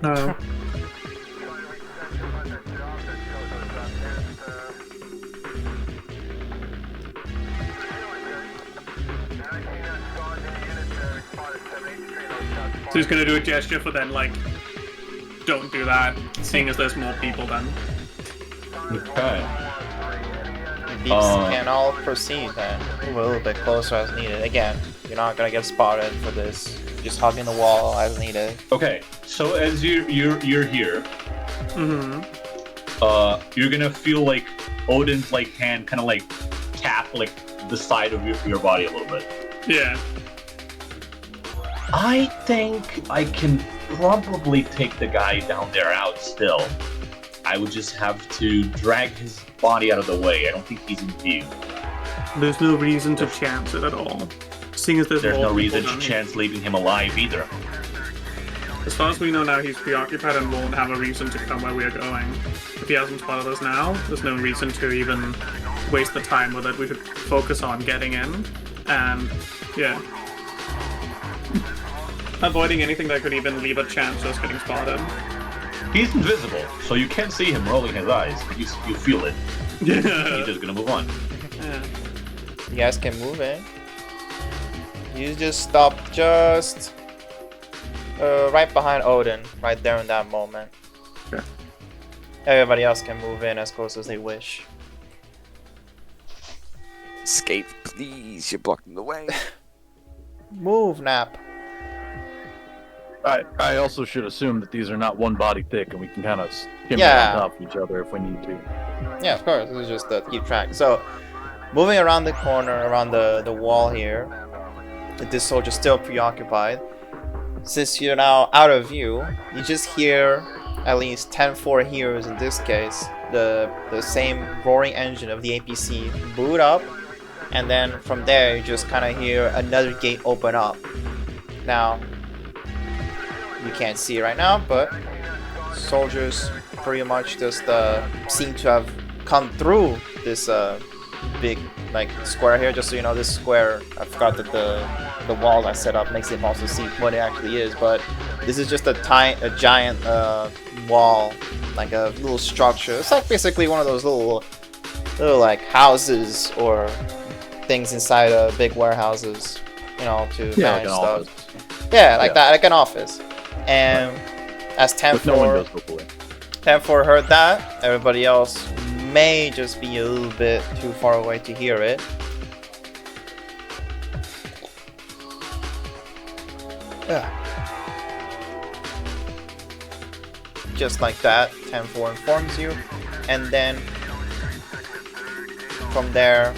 no. So he's gonna do a gesture for then like, don't do that, seeing as there's more people then. Okay. Beeps can all proceed then. Move a little bit closer as needed. Again, you're not gonna get spotted for this. Just hugging the wall as needed. Okay. So as you're here, you're gonna feel like Odin's like hand kind of like tap like the side of your body a little bit. Yeah. I think I can probably take the guy down there out still. I would just have to drag his body out of the way. I don't think he's in view. There's no reason to chance it at all. Seeing as There's more no people reason to down here. chance leaving him alive either. As far as we know now, he's preoccupied and won't have a reason to come where we are going. If he hasn't spotted us now, there's no reason to even waste the time with it. We should focus on getting in, and yeah. Avoiding anything that could even leave a chance of us getting spotted. He's invisible, so you can't see him rolling his eyes. You feel it. Yeah. He's just gonna move on. Yeah. You guys can move in. You just stop just right behind Odin, right there in that moment. Okay. Everybody else can move in as close as they wish. Escape, please. You're blocking the way. Move, Nap. I also should assume that these are not one body thick, and we can kind of skim Yeah. on top of each other if we need to. Yeah, of course. This is just to keep track. So, moving around the corner, around the wall here, this soldier's still preoccupied. Since you're now out of view, you just hear at least 10-4 heroes in this case, the same roaring engine of the APC boot up, and then from there you just kind of hear another gate open up. Now, you can't see it right now, but soldiers pretty much just seem to have come through this big like square here. Just so you know, this square, I forgot that the walls I set up makes it impossible to see what it actually is, but this is just a giant wall, like a little structure. It's like basically one of those little like houses or things inside big warehouses, you know, to manage like stuff. office. Yeah, like that, like an office. And as Which no one 10-4 does before. 10-4 heard that, everybody else may just be a little bit too far away to hear it. Yeah. Just like that, 10-4 informs you, and then from there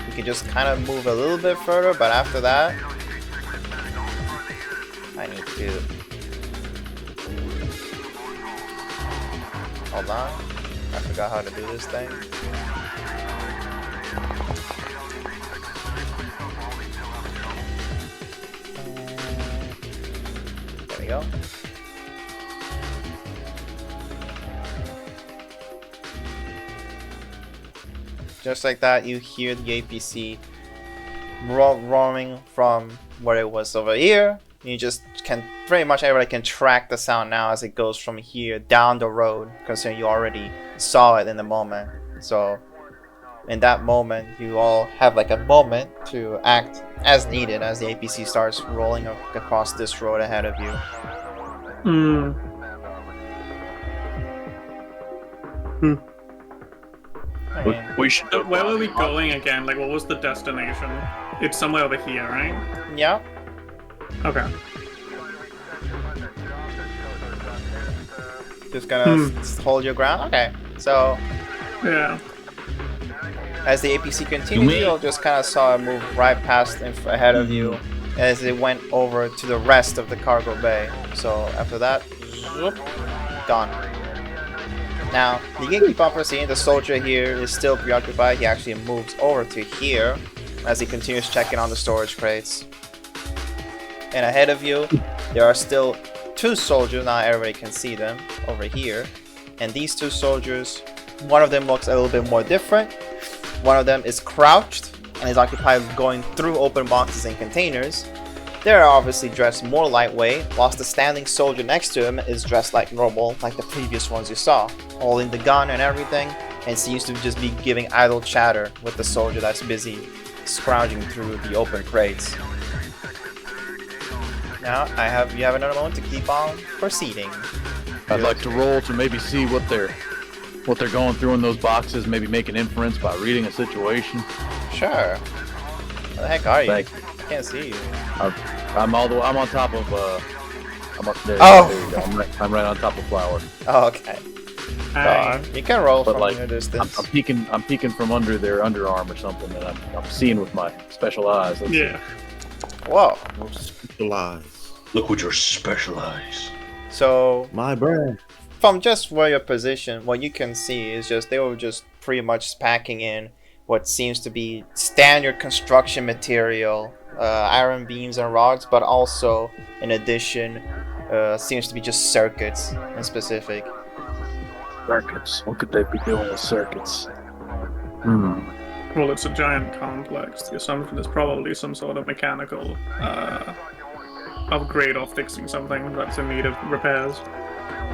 you can just kind of move a little bit further, but after that I need to hold on. I forgot how to do this thing. There we go. Just like that, you hear the APC roaming from where it was over here. You just can pretty much everybody can track the sound now as it goes from here down the road, considering you already saw it in the moment. So in that moment, you all have like a moment to act as needed as the APC starts rolling across this road ahead of you. I mean, We should do Where were we going again? Like, what was the destination? It's somewhere over here, right? yeah. Okay. Just gonna hold your ground. Okay. So Yeah. as the APC continues, you'll just kind of saw it move right past ahead of you as it went over to the rest of the cargo bay. So after that, zoop, gone. Now, the gatekeeper bumper, seeing the soldier here is still preoccupied, he actually moves over to here as he continues checking on the storage crates. And ahead of you, there are still two soldiers, now everybody can see them, over here. And these two soldiers, one of them looks a little bit more different. One of them is crouched and is occupied going through open boxes and containers. They're obviously dressed more lightweight, whilst the standing soldier next to him is dressed like normal, like the previous ones you saw, holding the gun and everything, and seems to just be giving idle chatter with the soldier that's busy scrounging through the open crates. Now, you have another moment to keep on proceeding. I'd like to roll to maybe see what they're going through in those boxes, maybe make an inference by reading a situation. Sure. Where the heck are you? Thank I can't see you. I'm on top of I'm up there. Oh. There you go. I'm right on top of Flower. Oh, okay. You can roll But from like, your distance. I'm peeking from under their underarm or something, and I'm seeing with my special eyes. Let's Yeah. Whoa. Specialized. Look with your special eyes. So, My brand. from just where you're positioned, what you can see is just they were just pretty much packing in what seems to be standard construction material, iron beams and rods, but also, in addition, seems to be just circuits in specific. Circuits. What could they be doing with circuits? Well, it's a giant complex. The assumption is probably some sort of mechanical upgrade or fixing something that's in need of repairs.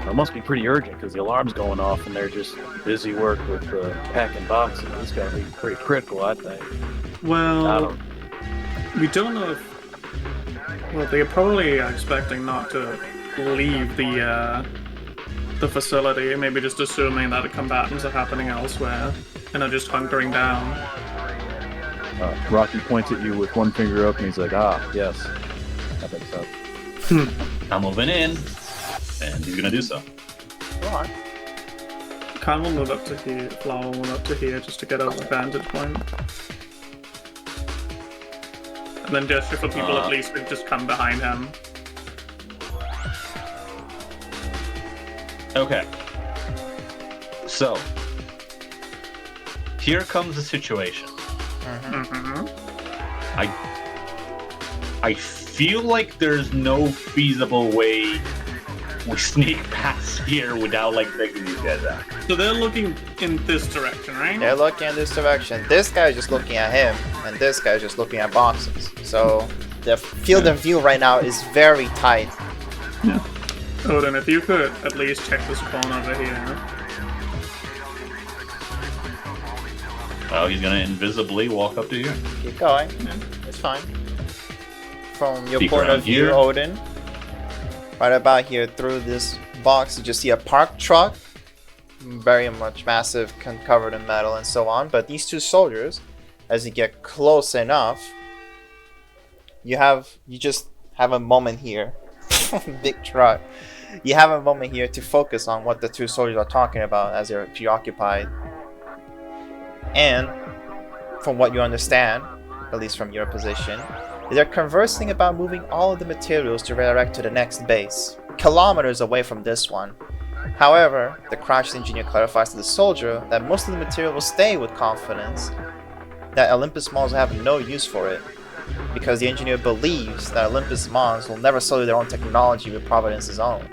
It must be pretty urgent because the alarm's going off and they're just busy work with packing boxes. It's got to be pretty critical, I think. Well, we don't know if... Well, they're probably expecting not to leave the facility, maybe just assuming that the combatants are happening elsewhere and are just hunkering down. Rocky points at you with one finger up and he's like, yes. I think so. I'm moving in, and he's gonna do so. Go on. Khan will move up to here, Flower will move up to here just to get a vantage point. And then gesture for people at least to just come behind him. Okay. So, here comes the situation. Mm-hmm. I feel like there's no feasible way we sneak past here without like taking these guys out. So they're looking in this direction, right? They're looking in this direction. This guy's just looking at him, and this guy's just looking at boxes. So the field of view right now is very tight. Yeah. Odin, if you could at least check this corner over here. Oh, he's gonna invisibly walk up to here. Keep going. Yeah. It's fine. From your Peek point around of view, here. Odin, right about here through this box, you just see a parked truck. Very much massive, covered in metal and so on. But these two soldiers, as you get close enough, you just have a moment here. Big truck. You have a moment here to focus on what the two soldiers are talking about as they're preoccupied. And from what you understand, at least from your position, they're conversing about moving all of the materials to redirect to the next base, kilometers away from this one. However, the crash engineer clarifies to the soldier that most of the material will stay with confidence, that Olympus Mons will have no use for it, because the engineer believes that Olympus Mons will never sell their own technology with Providence's own.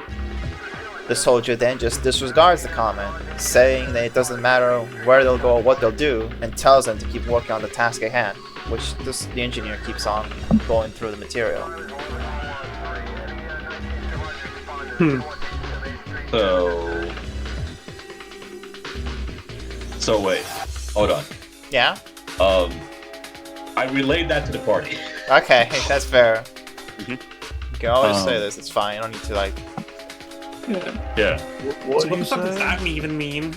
The soldier then just disregards the comment, saying that it doesn't matter where they'll go or what they'll do, and tells them to keep working on the task at hand, which the engineer keeps on going through the material. So wait, hold on. Yeah? I relayed that to the party. Okay, that's fair. Mhm. You can always say this, it's fine, you don't need to like... Yeah. What So what the fuck does that even mean?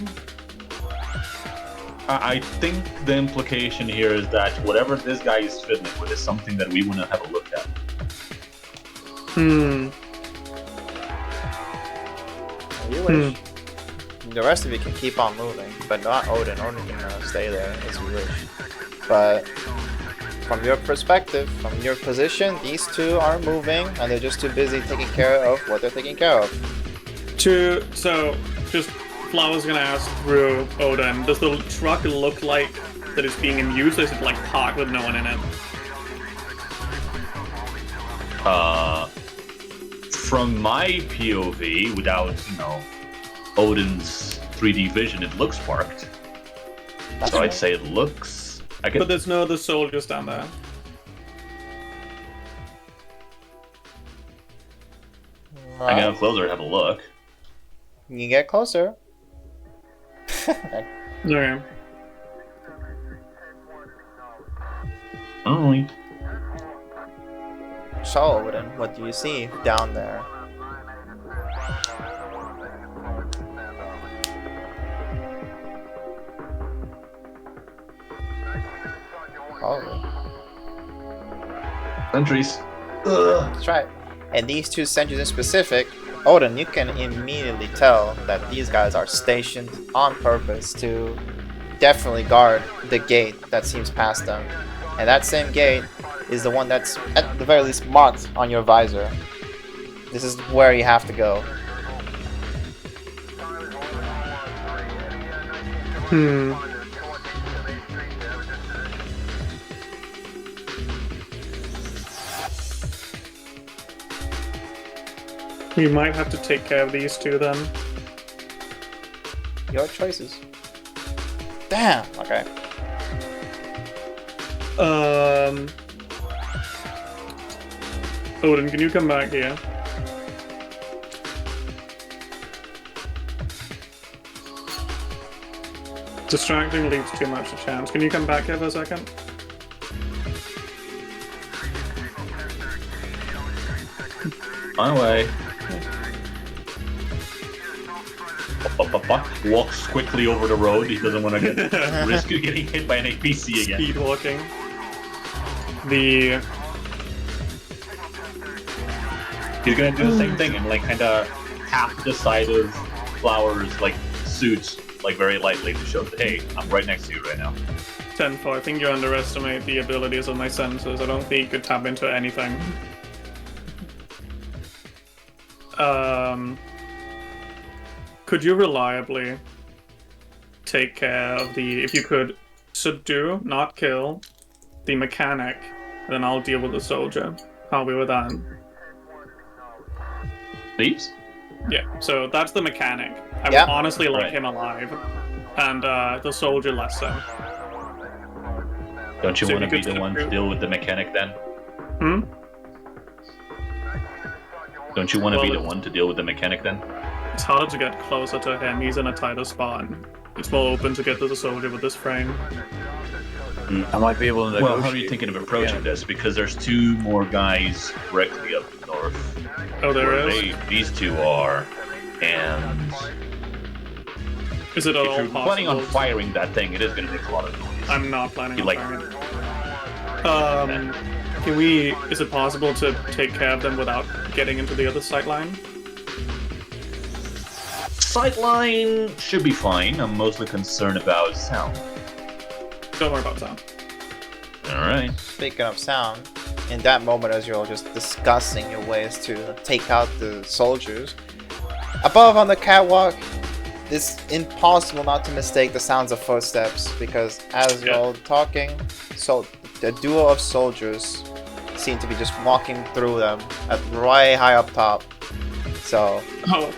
I think the implication here is that whatever this guy is fiddling with is something that we want to have a look at. You wish. The rest of you can keep on moving, but not Odin. Odin can stay there as you wish. But from your perspective, from your position, these two are moving, and they're just too busy taking care of what they're taking care of. So, just Flower's gonna ask through Odin, does the truck look like that it's being in use, or is it like parked with no one in it? From my POV, without, Odin's 3D vision, it looks parked. So I'd say it looks... But there's no other soldiers down there. I can go closer and have a look. You can get closer. Okay. Oh, So, Odin, what do you see down there? Oh, Sentries. that's right. And these two sentries in specific, Odin, you can immediately tell that these guys are stationed on purpose to definitely guard the gate that seems past them. And that same gate is the one that's at the very least marked on your visor. This is where you have to go. We might have to take care of these two then. Your choices. Damn, okay. Odin, can you come back here? Distracting leaves too much to chance. Can you come back here for a second? My way. Walks quickly over the road. He doesn't want to get risk getting hit by an APC again. Speed walking. He's gonna do the same thing and kind of tap the side of Flower's suit very lightly to show that, hey, I'm right next to you right now. 10-4, I think you underestimate the abilities of my senses. I don't think you could tap into anything. Could you reliably take care of if you could subdue, not kill, the mechanic, then I'll deal with the soldier. How are we with that? Please? Yeah, so that's the mechanic. I Yeah. would honestly like Right. him alive, and the soldier less so. Don't you So want to you be could the one to do- deal with the mechanic then? Hmm? Don't you want to be Well, the one to deal with the mechanic then? It's harder to get closer to him. He's in a tighter spot. It's more open to get to the soldier with this frame. I might be able to negotiate. Well, how are you thinking of approaching this? Because there's two more guys directly up north. Oh, there where is. these two are, and Is it at if all you're possible? planning on firing that thing, it is going to make a lot of noise. I'm not planning You on like- firing it. Can we? Is it possible to take care of them without getting into the other sight line? Sightline should be fine. I'm mostly concerned about sound. Don't worry about sound. Alright. Speaking of sound, in that moment as you're just discussing your ways to take out the soldiers, above on the catwalk, it's impossible not to mistake the sounds of footsteps because as you're all talking, so the duo of soldiers seem to be just walking through them at right high up top. So Oh,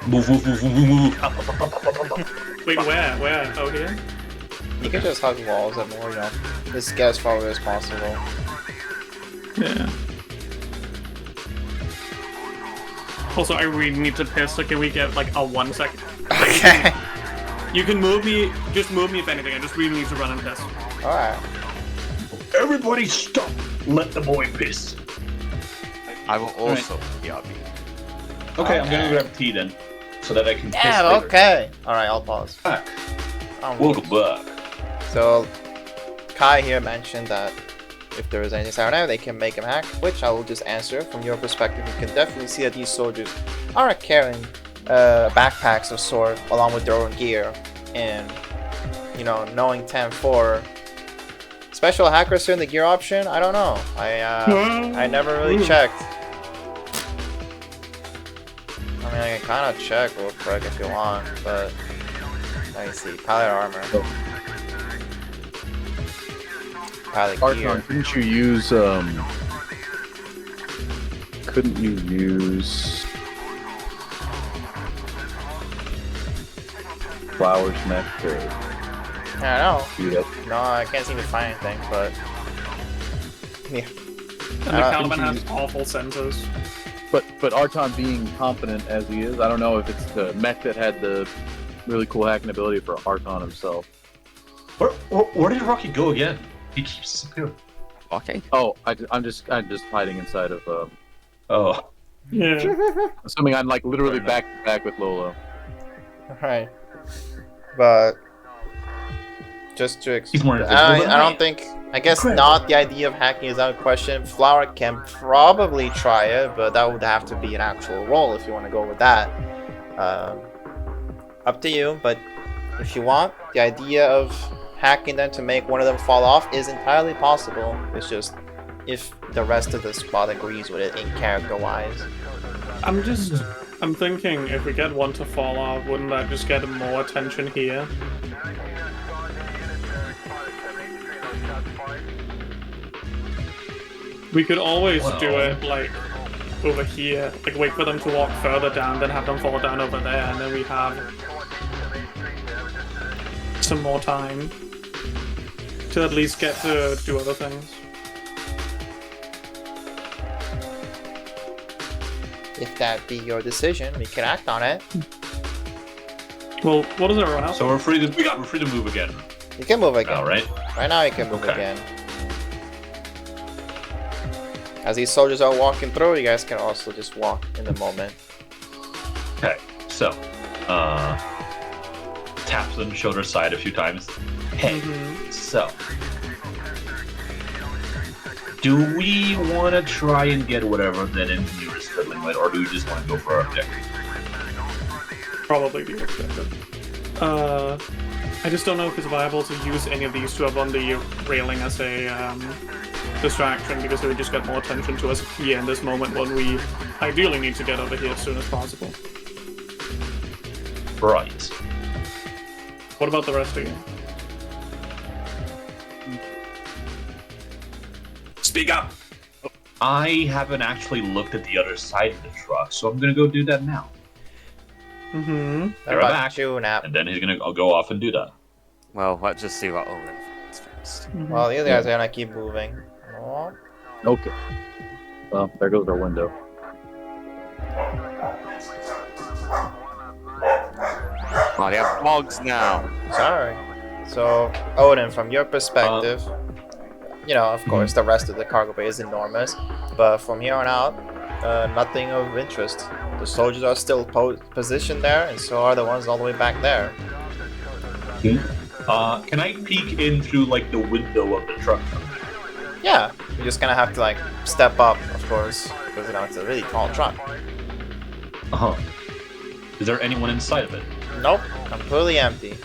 Move, move, move, move, move. wait, where? Oh, here? you can just hug walls and more, just get as far away as possible. Yeah. Also, I really need to piss, so can we get like a 1 second? Okay. You can move me, just move me if anything, I just really need to run and piss. Alright. Everybody stop! Let the boy piss. I will also BRB. Okay, I'm gonna grab tea then, so that I can piss Yeah, later. okay. Alright, I'll pause. Back. Um, Welcome back. So, Kai here mentioned that if there is anything out there, they can make him hack, which I will just answer. From your perspective, you can definitely see that these soldiers are carrying backpacks of sort along with their own gear. And, knowing 10-4, special hackers in the gear option, I don't know. I never really checked. I mean, I can kind of check real quick if you want, but let me see. Pilot armor. Pilot gear. Archon, couldn't you use couldn't you use Flower's Nectar? I don't know. Do that? No, I can't seem to find anything, but yeah. And the Caliban has awful sensors. But Archon being competent as he is, I don't know if it's the mech that had the really cool hacking ability for Archon himself. Where did Rocky go again? He keeps disappearing. Okay. Oh, I'm just hiding inside of Oh. Yeah. assuming I'm like literally Fair back to back with Lola. Right. But just to He's more invisible than I I don't am. think. I guess Incredible. not. The idea of hacking is out of question. Flower can probably try it, but that would have to be an actual roll if you want to go with that. Up to you. But if you want, the idea of hacking them to make one of them fall off is entirely possible. It's just if the rest of the squad agrees with it in character-wise. I'm thinking if we get one to fall off, wouldn't that just get more attention here? We could always do Well. it like over here, like wait for them to walk further down, then have them fall down over there, and then we have some more time to at least get to do other things. If that be your decision, we can act on it. Well, what does everyone else? So we're free to move again. You can move again. All right. Right now you can move Okay. again. As these soldiers are walking through, you guys can also just walk in the moment. Okay. So, taps them shoulder side a few times. Hey. So, do we want to try and get whatever that engineer is fiddling with, or do we just want to go for our objective? Probably the objective. I just don't know if it's viable to use any of these to have on the railing as a distraction, because it would just get more attention to us here in this moment when we ideally need to get over here as soon as possible. Right. What about the rest of you? Speak up! I haven't actually looked at the other side of the truck, so I'm gonna go do that now. Mm-hmm. Be right back. You, Nap? And then he's gonna go off and do that. Well, let's just see what Owen finds first. Well, you guys are gonna keep moving. Oh, Okay. Well, there goes our window. Oh, they have logs now. sorry. So, Odin, from your perspective, you know, of course, the rest of the cargo bay is enormous, but from here on out, nothing of interest. The soldiers are still positioned there, and so are the ones all the way back there. Can I peek in through like the window of the truck? Yeah, you just gonna have to like step up, of course, because you know it's a really tall truck. Uh-huh. Is there anyone inside of it? Nope, completely empty.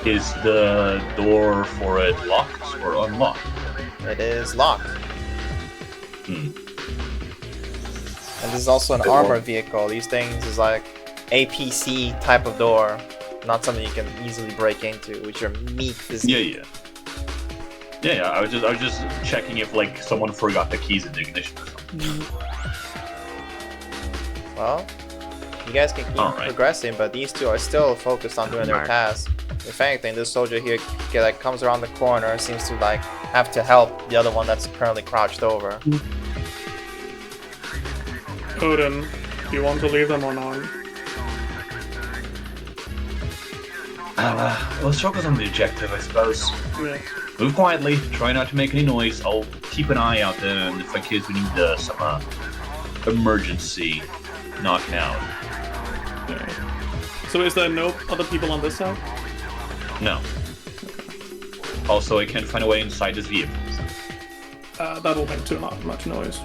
Is the door for it locked or unlocked? It is locked. Hmm. And this is also an It armored won't- vehicle. These things is like APC type of door, not something you can easily break into with your meat physique. Yeah. I was just checking if like someone forgot the keys in the ignition or something. Well, you guys can keep Alright. progressing, but these two are still focused on doing their Alright. task. If anything, this soldier here like comes around the corner, seems to like have to help the other one that's currently crouched over. Odin, do you want to leave them or not? Let's focus on the objective, I suppose. Yeah. Move quietly, try not to make any noise. I'll keep an eye out there, and if in case we need some emergency knocking out. Okay. So is there no other people on this side? No. Also, I can't find a way inside this vehicle. That'll make too much noise.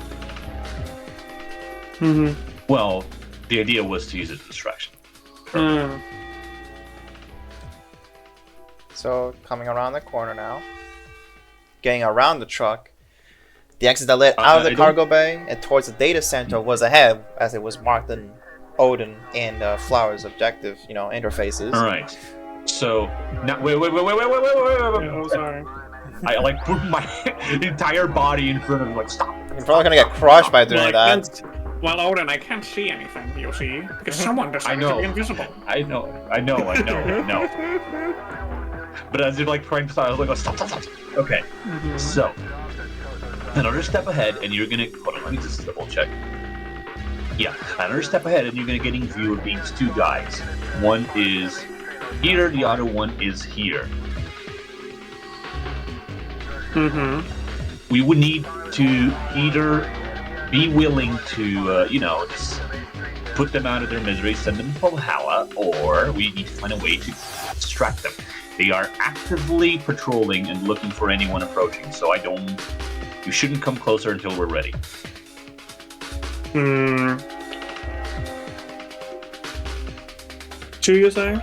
Mm-hmm. Well, the idea was to use it as a distraction. So, coming around the corner now. Getting around the truck. The exit that led out of I the don't- cargo bay and towards the data center was ahead, as it was marked in Odin and Flower's objective, you know, interfaces. All right. So now, wait. Oh, sorry. I like put my entire body in front of him, like stop. You're probably gonna get crushed by doing that. Well, Odin, I can't see anything, you see, because someone decided know. to be invisible. I know. But as you're like trying to stop, I was like, oh, stop. Okay. So another step ahead, and you're gonna hold on. Let me just double check. Yeah, another step ahead, and you're gonna get in view of these two guys. One is here, the other one is here. We would need to either be willing to, just put them out of their misery, send them to Valhalla, or we need to find a way to distract them. They are actively patrolling and looking for anyone approaching, so you shouldn't come closer until we're ready. Two, you're saying?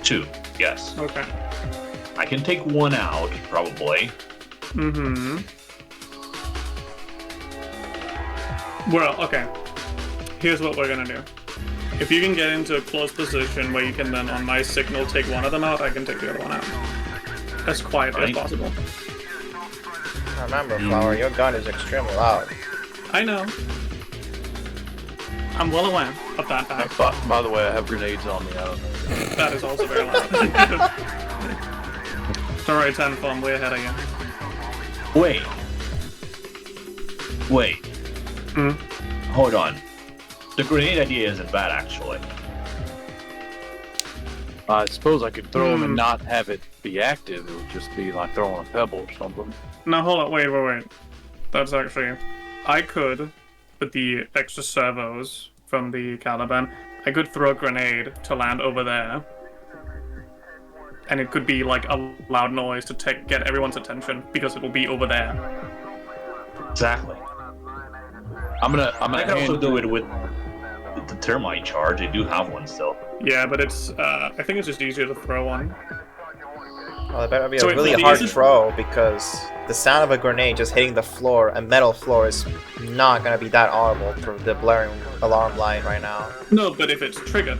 2, yes. Okay. I can take one out, probably. Well, okay. Here's what we're gonna do. If you can get into a close position where you can then, on my signal, take one of them out, I can take the other one out. As quietly as Right. possible. Remember, Flower, your gun is extremely loud. I know. I'm well aware of that fact. By the way, I have grenades on me. I don't know. That is also very loud. Don't worry, Tenform, we're ahead of you. Wait. Hold on. The grenade idea isn't bad, actually. I suppose I could throw them and not have it be active. It would just be like throwing a pebble or something. No, hold on, wait. That's actually... I could, with the extra servos from the Caliban, I could throw a grenade to land over there. And it could be like a loud noise to get everyone's attention, because it will be over there. Exactly. I'm gonna I can also do it with the termite charge. I do have one still. Yeah, but it's, I think it's just easier to throw one. Well, it better be So a wait, really but hard is it- throw, because the sound of a grenade just hitting the floor, a metal floor, is not gonna be that audible through the blaring alarm line right now. No, but if it's triggered.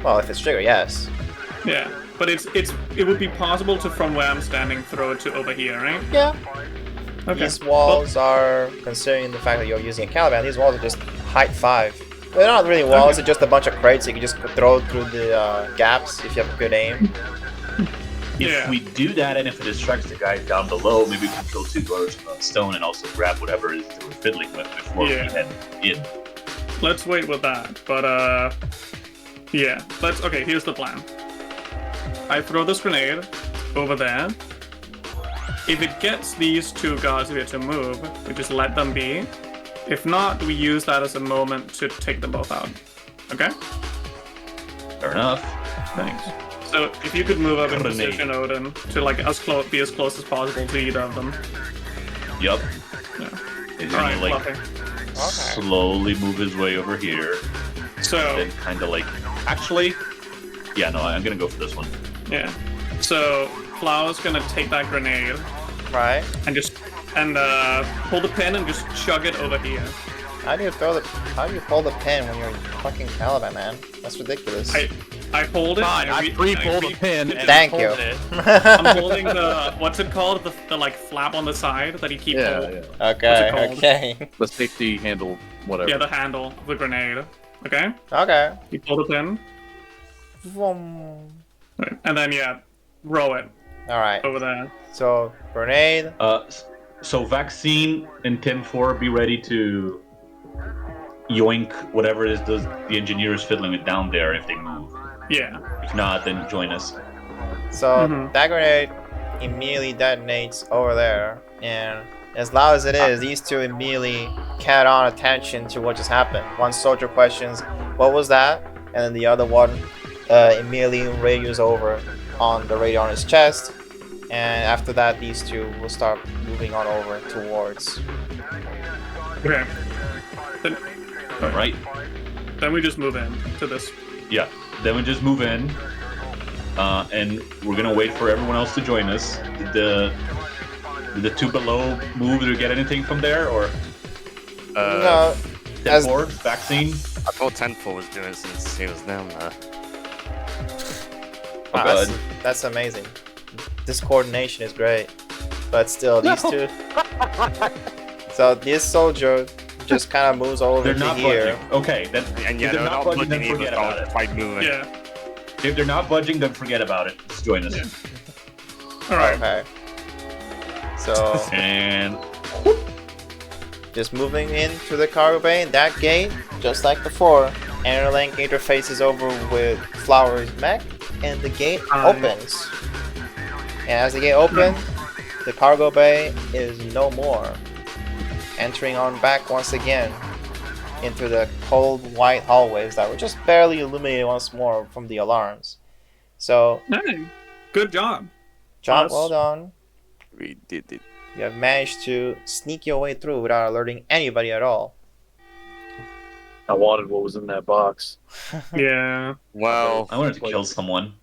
Well, if it's triggered, yes. Yeah, but it would be possible to, from where I'm standing, throw it to over here, right? Yeah. Okay. These walls are, considering the fact that you're using a Caliban, these walls are just height 5. They're not really walls, they're just a bunch of crates you can just throw through the gaps if you have good aim. If we do that, and if it distracts the guys down below, maybe we can kill 2 birds with 1 stone and also grab whatever it is that we're fiddling with before we head in. Let's wait with that. But yeah. Okay, here's the plan. I throw this grenade over there. If it gets these 2 guards here to move, we just let them be. If not, we use that as a moment to take them both out. Okay? Fair enough. Thanks. So if you could move up in position, Odin, to like be as close as possible to either of them. Yup. Yeah. He's Alright, gonna like slowly move his way over here. So then kind of like, actually, yeah, no, I'm gonna go for this one. Yeah. So Flower's gonna take that grenade. Right. And just pull the pin and just chug it over here. How do you pull the pin when you're fucking Caliban, man? That's ridiculous. I hold it. Fine, I pre-pulled the pin. And Thank you. I'm holding the what's it called? The like flap on the side that you keep holding. Yeah. Okay. The safety handle, whatever. Yeah, the handle of the grenade. Okay. Okay. You pull the pin. Right. And then row it. All right. Over there. So grenade. So Vaccine and Tim 4 be ready to yoink whatever it is the engineer is fiddling with down there if they move. Yeah. If not, then join us. So that grenade immediately detonates over there, and as loud as it is, these 2 immediately cat on attention to what just happened. One soldier questions, "What was that?" And then the other one immediately radios over on the radio on his chest. And after that, these 2 will start moving on over towards. Okay. Right. Then we just move in to this. Yeah. Then we just move in, and we're gonna wait for everyone else to join us. Did the 2 below move to get anything from there, or? No. As Vaccine. I thought 10-4 was doing it since he was down there. Wow, that's amazing. This coordination is great, but still, these 2. So this soldier just kind of moves over They're to not here. budging. Okay, then And if they're not budging, then forget about it. Fight moving. Yeah. If they're not budging, then forget about it. Just join us. All right. Okay. So And just moving into the cargo bay, that gate, just like before, Interlink interfaces over with Flower's mech, and the gate opens. And as the gate opens, the cargo bay is no more. Entering on back once again into the cold white hallways that were just barely illuminated once more from the alarms. So, Hey, good job. job Us. well done. We did it. You have managed to sneak your way through without alerting anybody at all. I wanted what was in that box. Yeah. Well, I wanted to kill someone.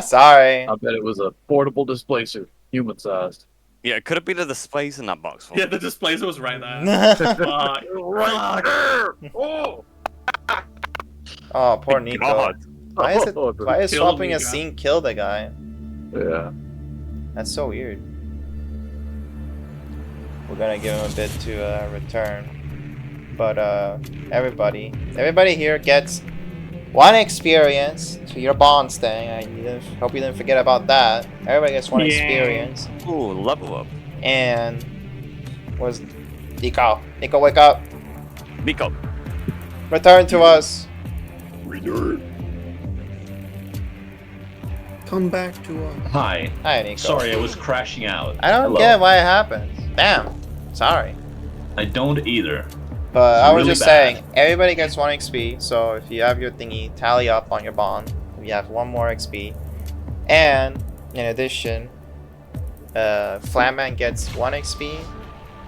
Sorry. I bet it was a portable displacer, human-sized. yeah, it could have been a displays in that box. Yeah, the displacer was right there. Fuck. Oh! Oh, poor Nico. God. Why is Kill swapping me, a guy. scene kill the guy? Yeah. That's so weird. We're gonna give him a bit to return. But everybody here gets 1 experience to your bonds thing. I hope you didn't forget about that. Everybody gets 1 experience. Ooh, level up. And was Nico. Nico, wake up. Nico. Return to us. Come back to us. Hi. Hi, Nico. Sorry, I was crashing out. I don't Hello. get why it happens. Damn. Sorry. I don't either. But It's I was really just bad. saying, everybody gets 1 XP, so if you have your thingy, tally up on your bond. You have 1 more XP. And, in addition, Flatman gets 1 XP,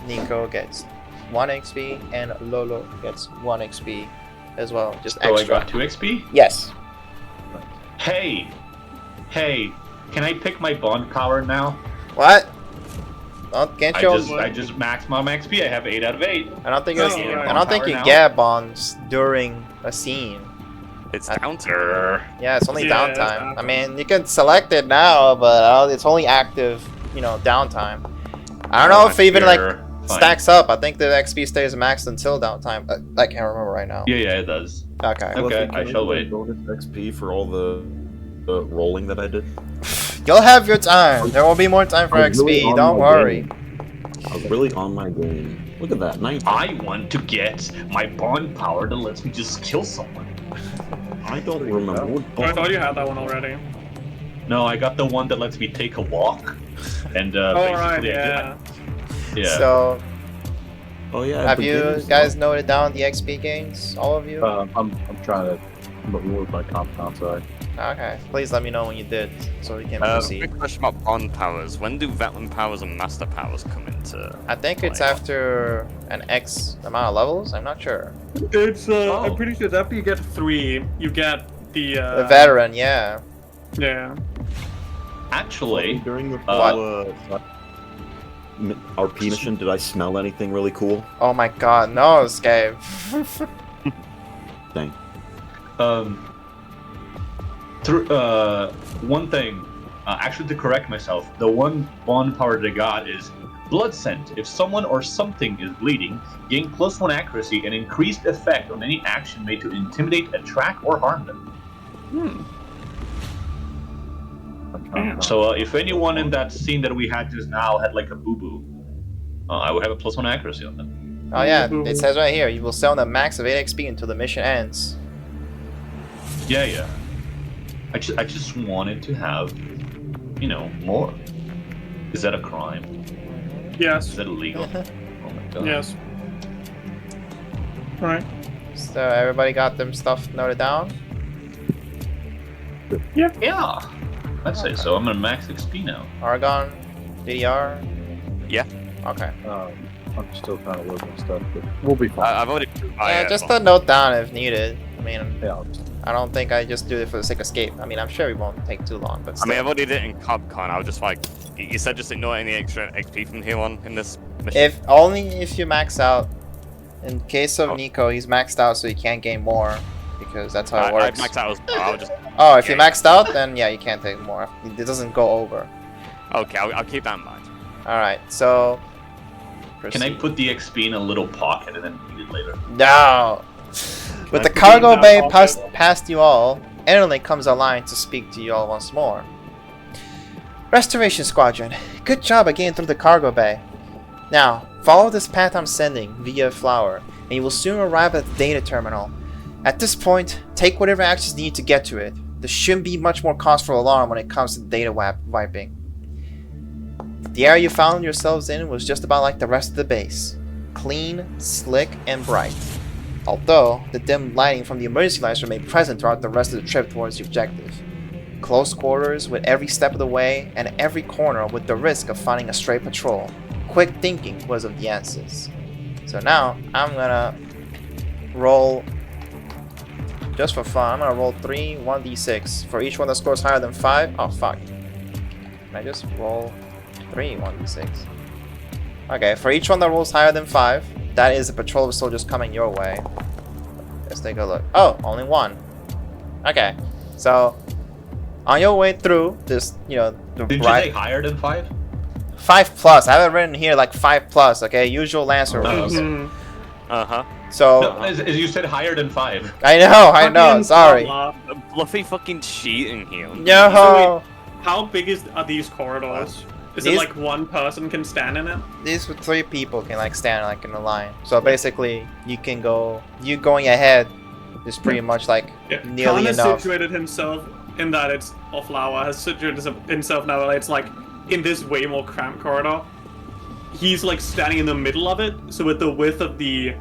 Nico gets 1 XP, and Lolo gets 1 XP as well. Just So extra. I got 2 XP? Yes. Hey! Hey! Can I pick my bond power now? What? Can't you? I just maxed my XP. I have 8 out of 8. I don't think Oh, it's, right. I don't think you Power now? get bonds during a scene. It's downtime. Yeah, it's only Yeah, downtime. it's I mean, you can select it now, but it's only active, downtime. I don't know if it even like Fine. stacks up. I think the XP stays maxed until downtime. I can't remember right now. Yeah, it does. Okay. Okay, Can I shall get wait. bonus XP for all the rolling that I did. You'll have your time. There will be more time for I was really XP. on Don't my worry. game. I was really on my game. Look at that, 19. I want to get my bond power that lets me just kill someone. I don't remember. What I thought you had that one already. No, I got the one that lets me take a walk. And Oh, basically, right, yeah. Yeah. So, Oh yeah. have you beginners guys now. noted down the XP gains? All of you? I'm trying to move my compound side. Okay. Please let me know when you did, so we can Quick proceed. question about bond powers. When do veteran powers and master powers come into? I think it's play? after an X amount of levels. I'm not sure. It's Oh. I'm pretty sure it's after you get 3, you get the The veteran, yeah. Yeah. Actually, During the What? RP mission, did I smell anything really cool? Oh my god, no, Escape. Dang. One thing, actually to correct myself, the one bond power that I got is Blood Scent. If someone or something is bleeding, gain +1 accuracy and increased effect on any action made to intimidate, attract, or harm them. So if anyone in that scene that we had just now had like a boo-boo, I would have a +1 accuracy on them. Oh yeah, it says right here, you will sell a max of 8 XP until the mission ends. Yeah. I just wanted to have, more. Is that a crime? Yes. Is that illegal? Oh my god. Yes. Alright. So everybody got them stuff noted down? Yeah. I'd say so. I'm gonna max XP now. Argon? DDR? Yeah. Okay. I'm still kind of working stuff, but we'll be fine. I've already. Yeah, just a note down if needed. I mean, Yeah, I'll just- I don't think I just do it for the sake of escape. I mean, I'm sure it won't take too long, but I still. mean, I've already did it in CobCon. I was just like, you said just ignore any extra XP from here on in this mission. If only if you max out. In case of Oh. Nico, he's maxed out, so he can't gain more because that's how it I'd works. max out as well. I'll just. Oh, if you Yeah. maxed out, then yeah, you can't take more. It doesn't go over. Okay, I'll keep that in mind. All right, so. Can I proceed. put the XP in a little pocket and then eat it later? No. With the I put it cargo in bay that past you all, Erling comes online to speak to you all once more. Restoration Squadron, good job at getting through the cargo bay. Now, follow this path I'm sending via Flower, and you will soon arrive at the data terminal. At this point, take whatever actions you need to get to it. There shouldn't be much more cause for alarm when it comes to data wiping. The area you found yourselves in was just about like the rest of the base. Clean, slick, and bright. Although, the dim lighting from the emergency lights remained present throughout the rest of the trip towards the objective. Close quarters with every step of the way, and every corner with the risk of finding a stray patrol. Quick thinking was of the answers. So now, I'm gonna roll, just for fun, I'm gonna roll 3 1d6. For each one that scores higher than 5, oh fuck. Can I just roll 3 1d6? Okay, for each one that rolls higher than 5, that is a patrol of soldiers coming your way. Let's take a look. Oh, only 1. Okay, so on your way through this, the Did you bright say higher than 5? 5 plus. I have it written here like 5 plus. Okay, usual Lancer Oh, rules. okay. Mhm. Uh huh. So No, as you said higher than 5. I know. Fucking Sorry. blah, Fluffy fucking cheating here. No. How big are these corridors? Is it These- like one person can stand in it? These 3 people can like stand like in a line. So basically, you can go. You going ahead is pretty much like nearly Khan has enough. situated himself in that it's Offlower has situated himself now that it's like in this way more cramped corridor. He's like standing in the middle of it, so with the width of the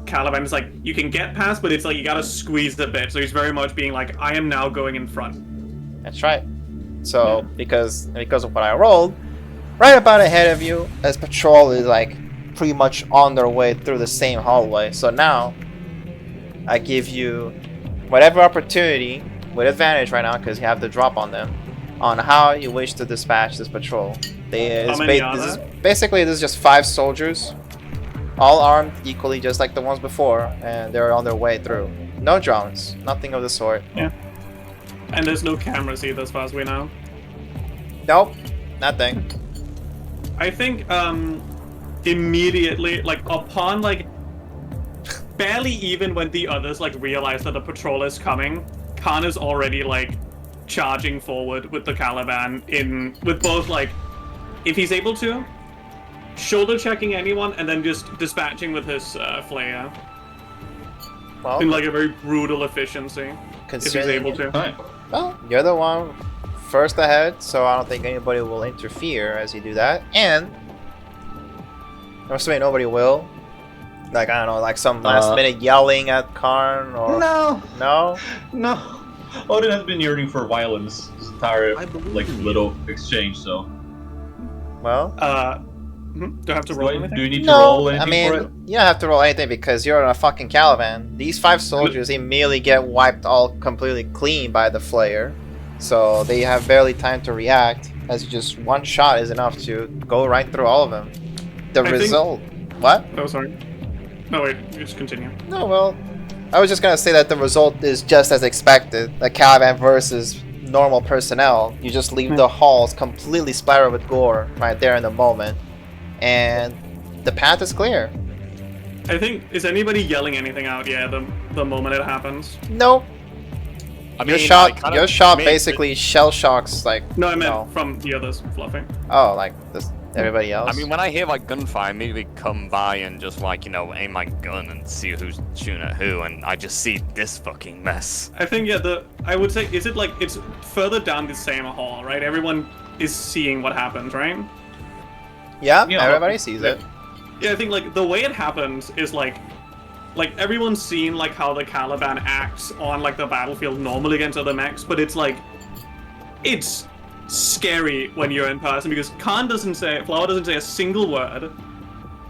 Caliban, it's like you can get past, but it's like you gotta squeeze a bit. So he's very much being like, I am now going in front. That's right. So because of what I rolled, right about ahead of you, as patrol is like pretty much on their way through the same hallway. So now I give you whatever opportunity with advantage right now because you have the drop on them on how you wish to dispatch this patrol. Basically this is just 5 soldiers, all armed equally just like the ones before, and they're on their way through. No drones, nothing of the sort. And there's no cameras either, as far as we know. Nope, nothing. I think immediately, like upon like barely even when the others like realize that the patrol is coming, Khan is already like charging forward with the Caliban with both like, if he's able to, shoulder checking anyone and then just dispatching with his flare Well, in like a very brutal efficiency if he's able to. Alright. well, you're the one first ahead, so I don't think anybody will interfere as you do that. And I'm assuming nobody will. Like, I don't know, like some last minute yelling at Karn or No, no? no. Odin has been yearning for violence this entire I believe like you. little exchange. So, Well, Do I have to roll anything? do you need to no. roll I anything for mean, it? you don't have to roll anything because you're on a fucking Caliban. These 5 soldiers immediately get wiped all completely clean by the flare, so they have barely time to react. As just one shot is enough to go right through all of them. The I think- result. What? Oh, sorry. No, wait, just continue. No, well, I was just gonna say that the result is just as expected. The Caliban versus normal personnel. You just leave the halls completely splattered with gore right there in the moment, and the path is clear. I think, is anybody yelling anything out? Yeah, the moment it happens. Nope. I mean, Your shot, I kinda your shot made- basically shell shocks like. No, I meant no. from the others, Fluffy. Oh, like this, everybody else. I mean, when I hear like gunfire, I immediately come by and just like, you know, aim my gun and see who's shooting at who, and I just see this fucking mess. I think, yeah, I would say, is it like, it's further down the same hall, right? Everyone is seeing what happens, right? yeah, Yeah, everybody sees it. Yeah, I think, like, the way it happens is, like everyone's seen, like, how the Caliban acts on, like, the battlefield normally against other mechs, but it's, like, it's scary when you're in person, because Flower doesn't say a single word,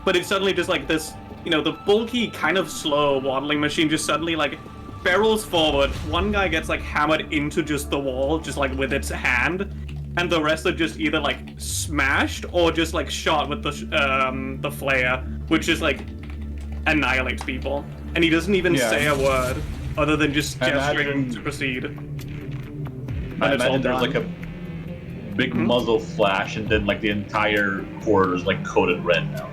but it's suddenly just, like, this, you know, the bulky, kind of slow waddling machine just suddenly, like, barrels forward. One guy gets, like, hammered into just the wall, just, like, with its hand, and the rest are just either, like, smashed or just, like, shot with the flare, which just, like, annihilates people. And he doesn't even Yeah. say a word, other than just I gesturing imagine- to proceed. I And it's all imagine there's done. like a big muzzle flash, and then like the entire corridor is like coated red now.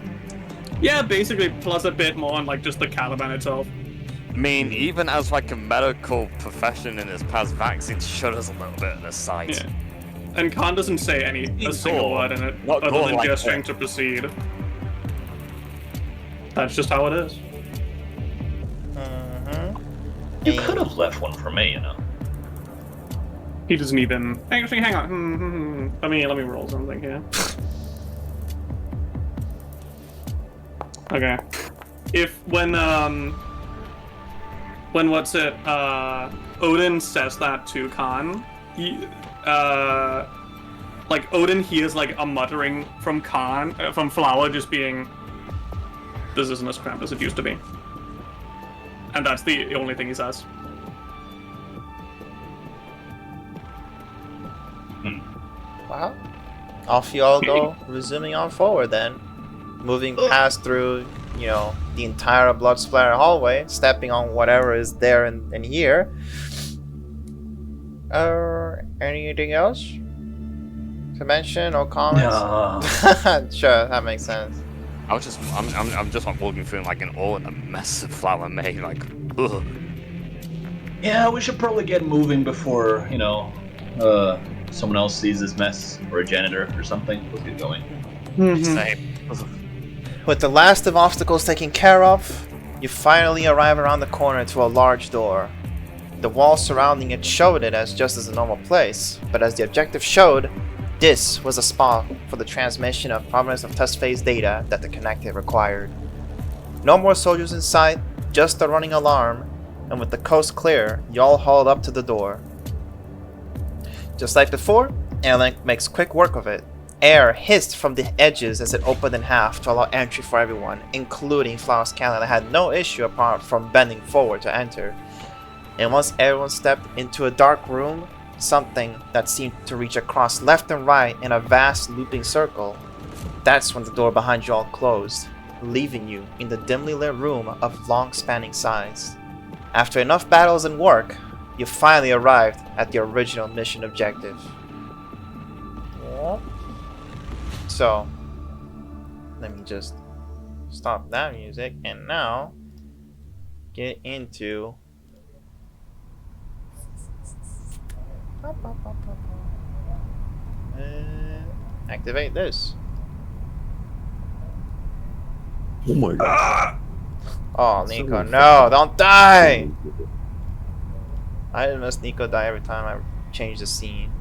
Yeah, basically, plus a bit more on, like, just the Caliban itself. I mean, even as like a medical profession in his past, vaccine shudders a little bit at the sight. Yeah. And Khan doesn't say a single Gore. word in it, Not other gore than like gesturing that. to proceed. That's just how it is. You could have left one for me, you know. He doesn't even. Actually, hang on. Let me roll something here. Okay. When what's it? Odin says that to Khan. Like Odin hears like a muttering from Khan, from Flower, just being, "This isn't as cramped as it used to be," and that's the only thing he says. Well, off you all go, resuming on forward then. Moving past through, you know, the entire blood splatter hallway, stepping on whatever is there in here. Anything else to mention or comments? Sure, that makes sense. I'm just like walking through like an awe and a mess of Flower made, like, ugh. Yeah, we should probably get moving before, you know, someone else sees this mess, or a janitor or something. Let's get going. Same. With the last of obstacles taken care of, you finally arrive around the corner to a large door. The walls surrounding it showed it as just as a normal place, but as the objective showed, this was a spot for the transmission of provenance of test phase data that the connected required. No more soldiers in sight, just a running alarm, and with the coast clear, you all hauled up to the door. Just like before, Airlink makes quick work of it. Air hissed from the edges as it opened in half to allow entry for everyone, including Flower's cannon that had no issue apart from bending forward to enter. And once everyone stepped into a dark room, something that seemed to reach across left and right in a vast looping circle, that's when the door behind you all closed, leaving you in the dimly lit room of long-spanning size. After enough battles and work, you finally arrived at the original mission objective. So, Let me just stop that music and now get into activate this. Oh my god. Oh, Nico, no, don't die! I must Nico die every time I change the scene.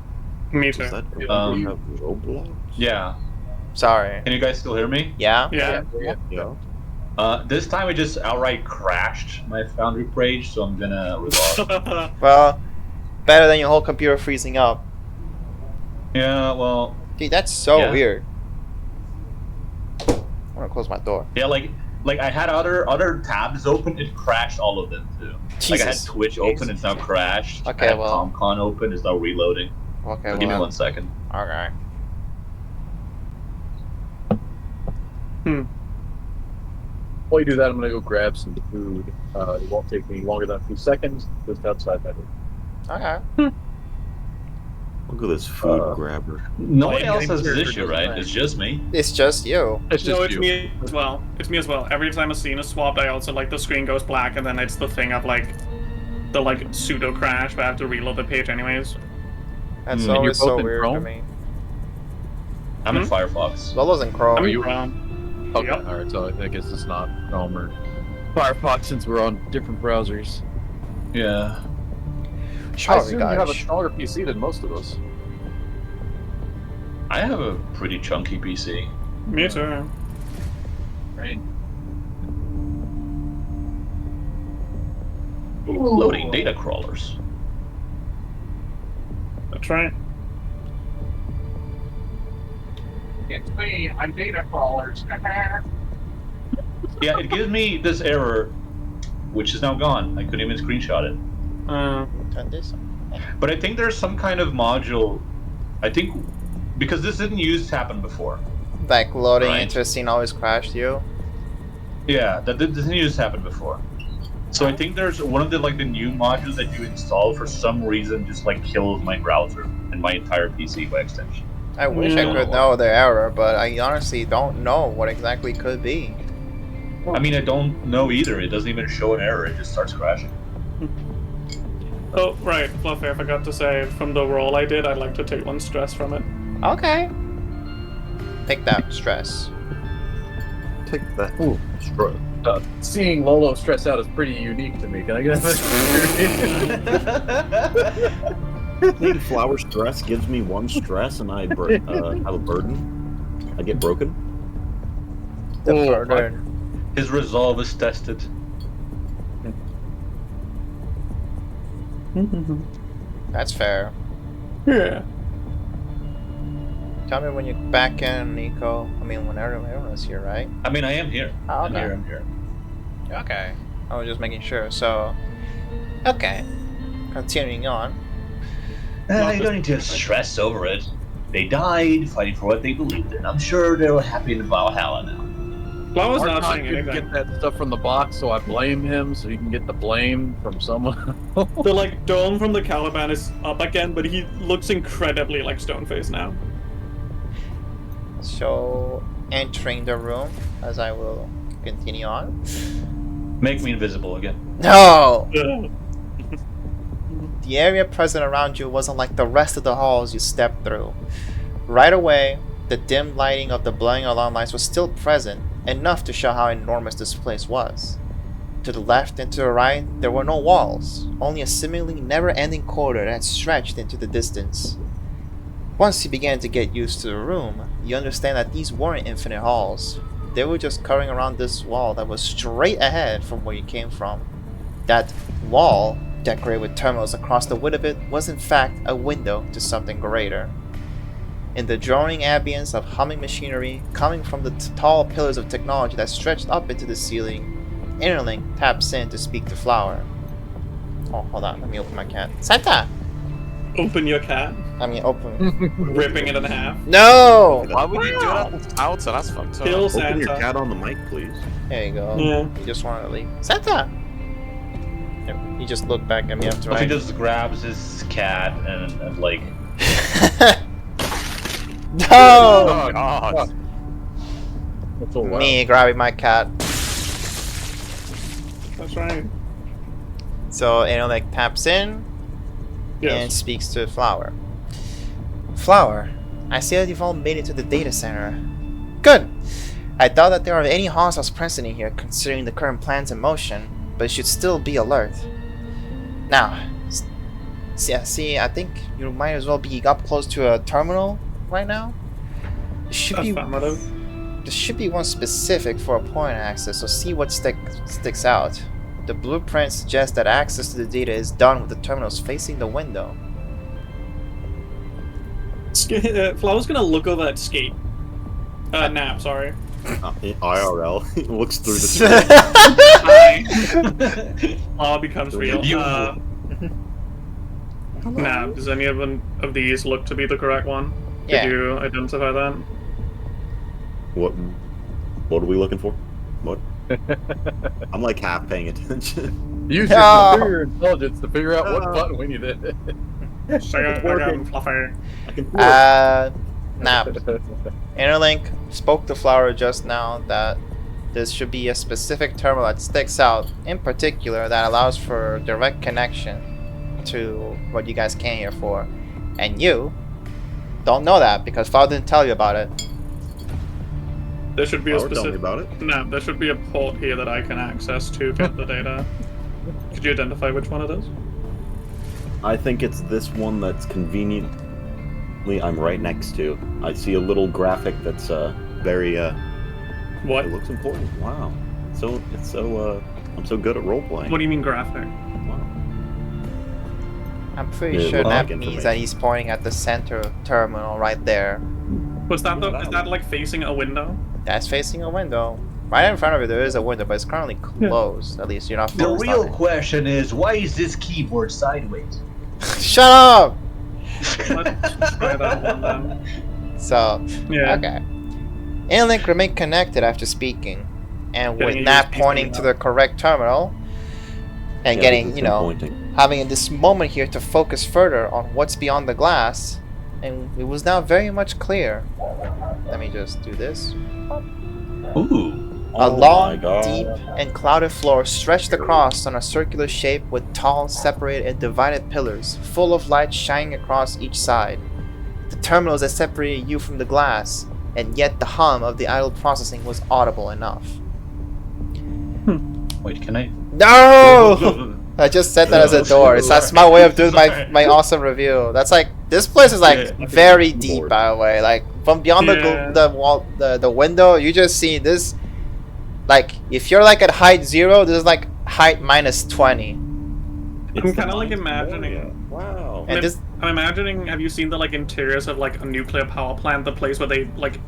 Me Does too. that have Roblox? Yeah. Sorry. Can you guys still hear me? Yeah? Yeah. Yeah. This time it just outright crashed my Foundry page, so I'm gonna relog. Well, better than your whole computer freezing up. Yeah, well, Dude, that's so Yeah. weird. I'm gonna close my door. yeah, like I had other tabs open, it crashed all of them too. Like I had Jesus. Twitch open, it's now crashed. Okay, I had well- ComCon open, it's now reloading. Okay, So give me well, 1 second. okay. While you do that, I'm gonna go grab some food. It won't take me longer than a few seconds. Just outside my room. Okay. Look at this food grabber. Nobody else any has this character issue, doesn't right? matter. It's just me. It's just you. It's just No, it's you. me as well. It's me as well. Every time a scene is swapped, I also like the screen goes black, and then it's the thing of like the like pseudo crash, but I have to reload the page anyways. That's And you're always both so in weird to Chrome? me. I'm in Firefox. Lolo's in Chrome. I'm you- wrong. Okay, Yep. alright, so I guess it's not Chrome or Firefox since we're on different browsers. Yeah. I Sorry, assume you have a guys. stronger PC than most of us. I have a pretty chunky PC. Me too. Right. Loading data crawlers. That's right. It's me, I'm data crawlers. Yeah, it gives me this error, which is now gone. I couldn't even screenshot it. Turn this on. But I think there's some kind of module. I think because this didn't used to happen before. Like loading Right. into a scene always crashed you. Yeah, that didn't used to happen before. So I think there's one of the the new modules that you install for some reason just kills my browser and my entire PC by extension. I wish I could know the error, but I honestly don't know what exactly could be. I mean, I don't know either. It doesn't even show an error. It just starts crashing. Oh, right. Fluffy, I forgot to say, from the roll I did, I'd like to take one stress from it. Okay. Take that stress. Take that. Ooh. Strut. Seeing Lolo stress out is pretty unique to me. Can I get that? Need flower stress gives me 1 stress, and I have a burden. I get broken. The Oh, burden. His resolve is tested. That's fair. Yeah. Tell me when you're back in, Nico. I mean, when everyone's here, right? I mean, I am here. Oh, I'm okay. here. I'm here. Okay. I was just making sure. So, okay. Continuing on. You don't need to stress over it. They died fighting for what they believed in. I'm sure they're happy in Valhalla now. Flower's not Archon saying couldn't anything. get that stuff from the box, so I blame him, so he can get the blame from someone. The dome from the Caliban is up again, but he looks incredibly like Stoneface now. So, entering the room, as I will continue on. Make me invisible again. No! The area present around you wasn't like the rest of the halls you stepped through. Right away, the dim lighting of the blowing alarm lights was still present, enough to show how enormous this place was. To the left and to the right, there were no walls, only a seemingly never-ending corridor that stretched into the distance. Once you began to get used to the room, you understand that these weren't infinite halls. They were just curving around this wall that was straight ahead from where you came from. That wall, decorated with terminals across the width of it, was in fact a window to something greater. In the droning ambience of humming machinery coming from the tall pillars of technology that stretched up into the ceiling, Interlink taps in to speak to Flower. Oh, hold on, let me open my cat. Santa! Open your cat, Open. ripping it in half. No! Why would you do that out? So that's fucked up. Kill Open your Santa. cat on the mic, please. There you go. Yeah. He just wanted to leave. Santa! He just looked back at me after He I... just grabs his cat and No! Oh god. That's all me grabbing my cat. That's right. So Analec taps in and Yes. speaks to Flower. Flower, I see that you've all made it to the data center. Good! I doubt that there are any hostiles present in here considering the current plans in motion, but you should still be alert. Now, see, I think you might as well be up close to a terminal right now. There should be one specific for a point access, so see what sticks out. The blueprint suggests that access to the data is done with the terminals facing the window. Flower's gonna look over at Skate. Nap, sorry. IRL. He looks through the screen. Flower becomes real. Nap, does any of these look to be the correct one? Yeah. Did you identify that? What are we looking for? What? I'm like half paying attention. Use your No. superior intelligence to figure out what button we need to hit. I got him, Fluffy. I can Nap. Interlink spoke to Flower just now that this should be a specific terminal that sticks out, in particular that allows for direct connection to what you guys came here for. And you don't know that because Flower didn't tell you about it. There should be a Tell me specific. about it. No, there should be a port here that I can access to get the data. Could you identify which one it is? I think it's this one that's conveniently I'm right next to. I see a little graphic that's very What? It looks important. Wow. I'm so good at role playing. What do you mean graphic? Wow. I'm pretty Yeah, sure log that means information. that he's pointing at the center terminal right there. Was that is that like facing a window? That's facing a window. Right in front of you there is a window, but it's currently closed. At least you're not The focused real on question is, why is this keyboard sideways? it. Shut up! Let's try that one then. So, Yeah. okay. Interlink remained connected after speaking, and with Getting Nat used to pointing to the correct terminal, and Yeah, getting, this you is know, pointing. having this moment here to focus further on what's beyond the glass, and it was now very much clear. Let me just do this. Ooh. A Oh my long, God. deep, and clouded floor stretched across on a circular shape with tall, separated, and divided pillars, full of light shining across each side. The terminals that separated you from the glass, and yet the hum of the idle processing was audible enough. Wait, can I? No! I just said that as a door. That's my way of doing my awesome review. That's like, this place is like Yeah. very deep, by the way. Like, from beyond Yeah. the wall, the window, you just see this. Like, if you're like at height 0, this is like height minus 20. It's I'm the kind of like Mind's imagining. Memoria. Wow. And this, I'm imagining. Have you seen the like interiors of like a nuclear power plant? The place where they like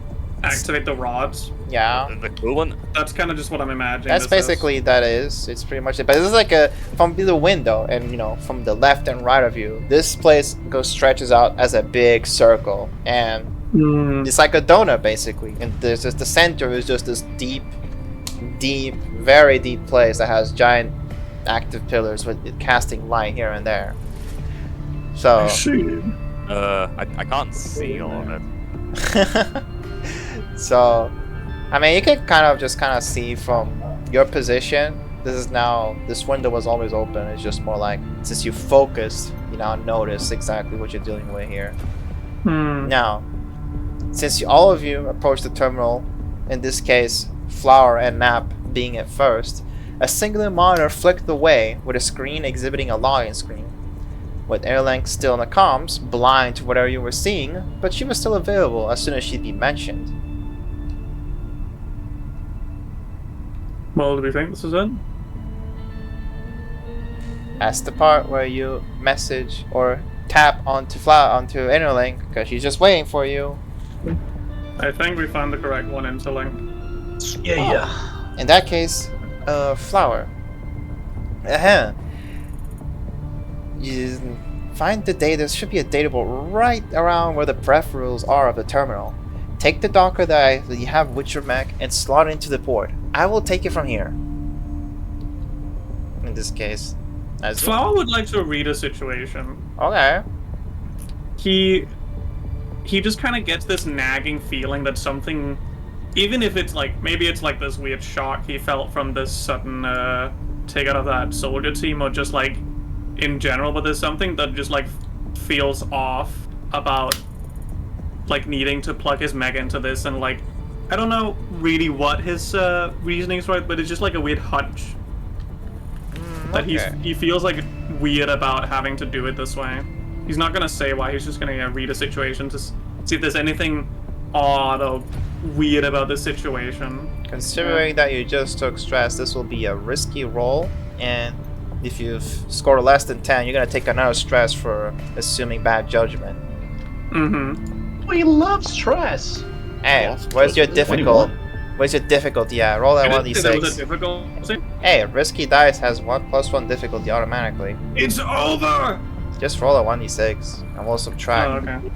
activate the rods. yeah. The cool one? That's kind of just what I'm imagining. That's this is. basically it's pretty much it. But this is like a from the window, and you know, from the left and right of you, this place stretches out as a big circle, and it's like a donut basically. And there's just the center is just this deep, very deep place that has giant active pillars with it casting light here and there. So I can't see all of it. so, I mean, you can kind of see from your position. This window was always open. It's just more like, since you focused, you now notice exactly what you're dealing with here. Now, since all of you approach the terminal, in this case, Flower and Nap being at first, a singular monitor flicked away with a screen exhibiting a login screen. With Airlink still in the comms, blind to whatever you were seeing, but she was still available as soon as she'd be mentioned. Well, do we think this is it? That's the part where you message or tap onto Interlink, because she's just waiting for you. I think we found the correct one, Interlink. Yeah. In that case, Flower. You find the data. There should be a data board right around where the peripherals are of the terminal. Take the Docker that you have with your Mac and slot it into the port. I will take it from here. In this case, as Flower would like to read a situation. okay. He just kind of gets this nagging feeling that something even if it's like, maybe it's like this weird shock he felt from this sudden take out of that soldier team, or just like in general, but there's something that just like feels off about like needing to plug his mech into this, and like I don't know really what his reasoning's right, but it's just like a weird hunch that he feels like weird about having to do it this way. He's not gonna say why. He's just gonna read a situation to see if there's anything odd or weird about the situation. Considering that you just took stress, this will be a risky roll, and if you've scored less than 10, you're gonna take another stress for assuming bad judgment. Mm-hmm. We love stress. Hey, where's your difficult? 21. Where's your difficulty? Yeah, roll that I didn't say there was a 1d6. difficulty. Hey, risky dice has 1+1 difficulty automatically. It's over. Just roll a 1d6 and we'll subtract. Oh, okay.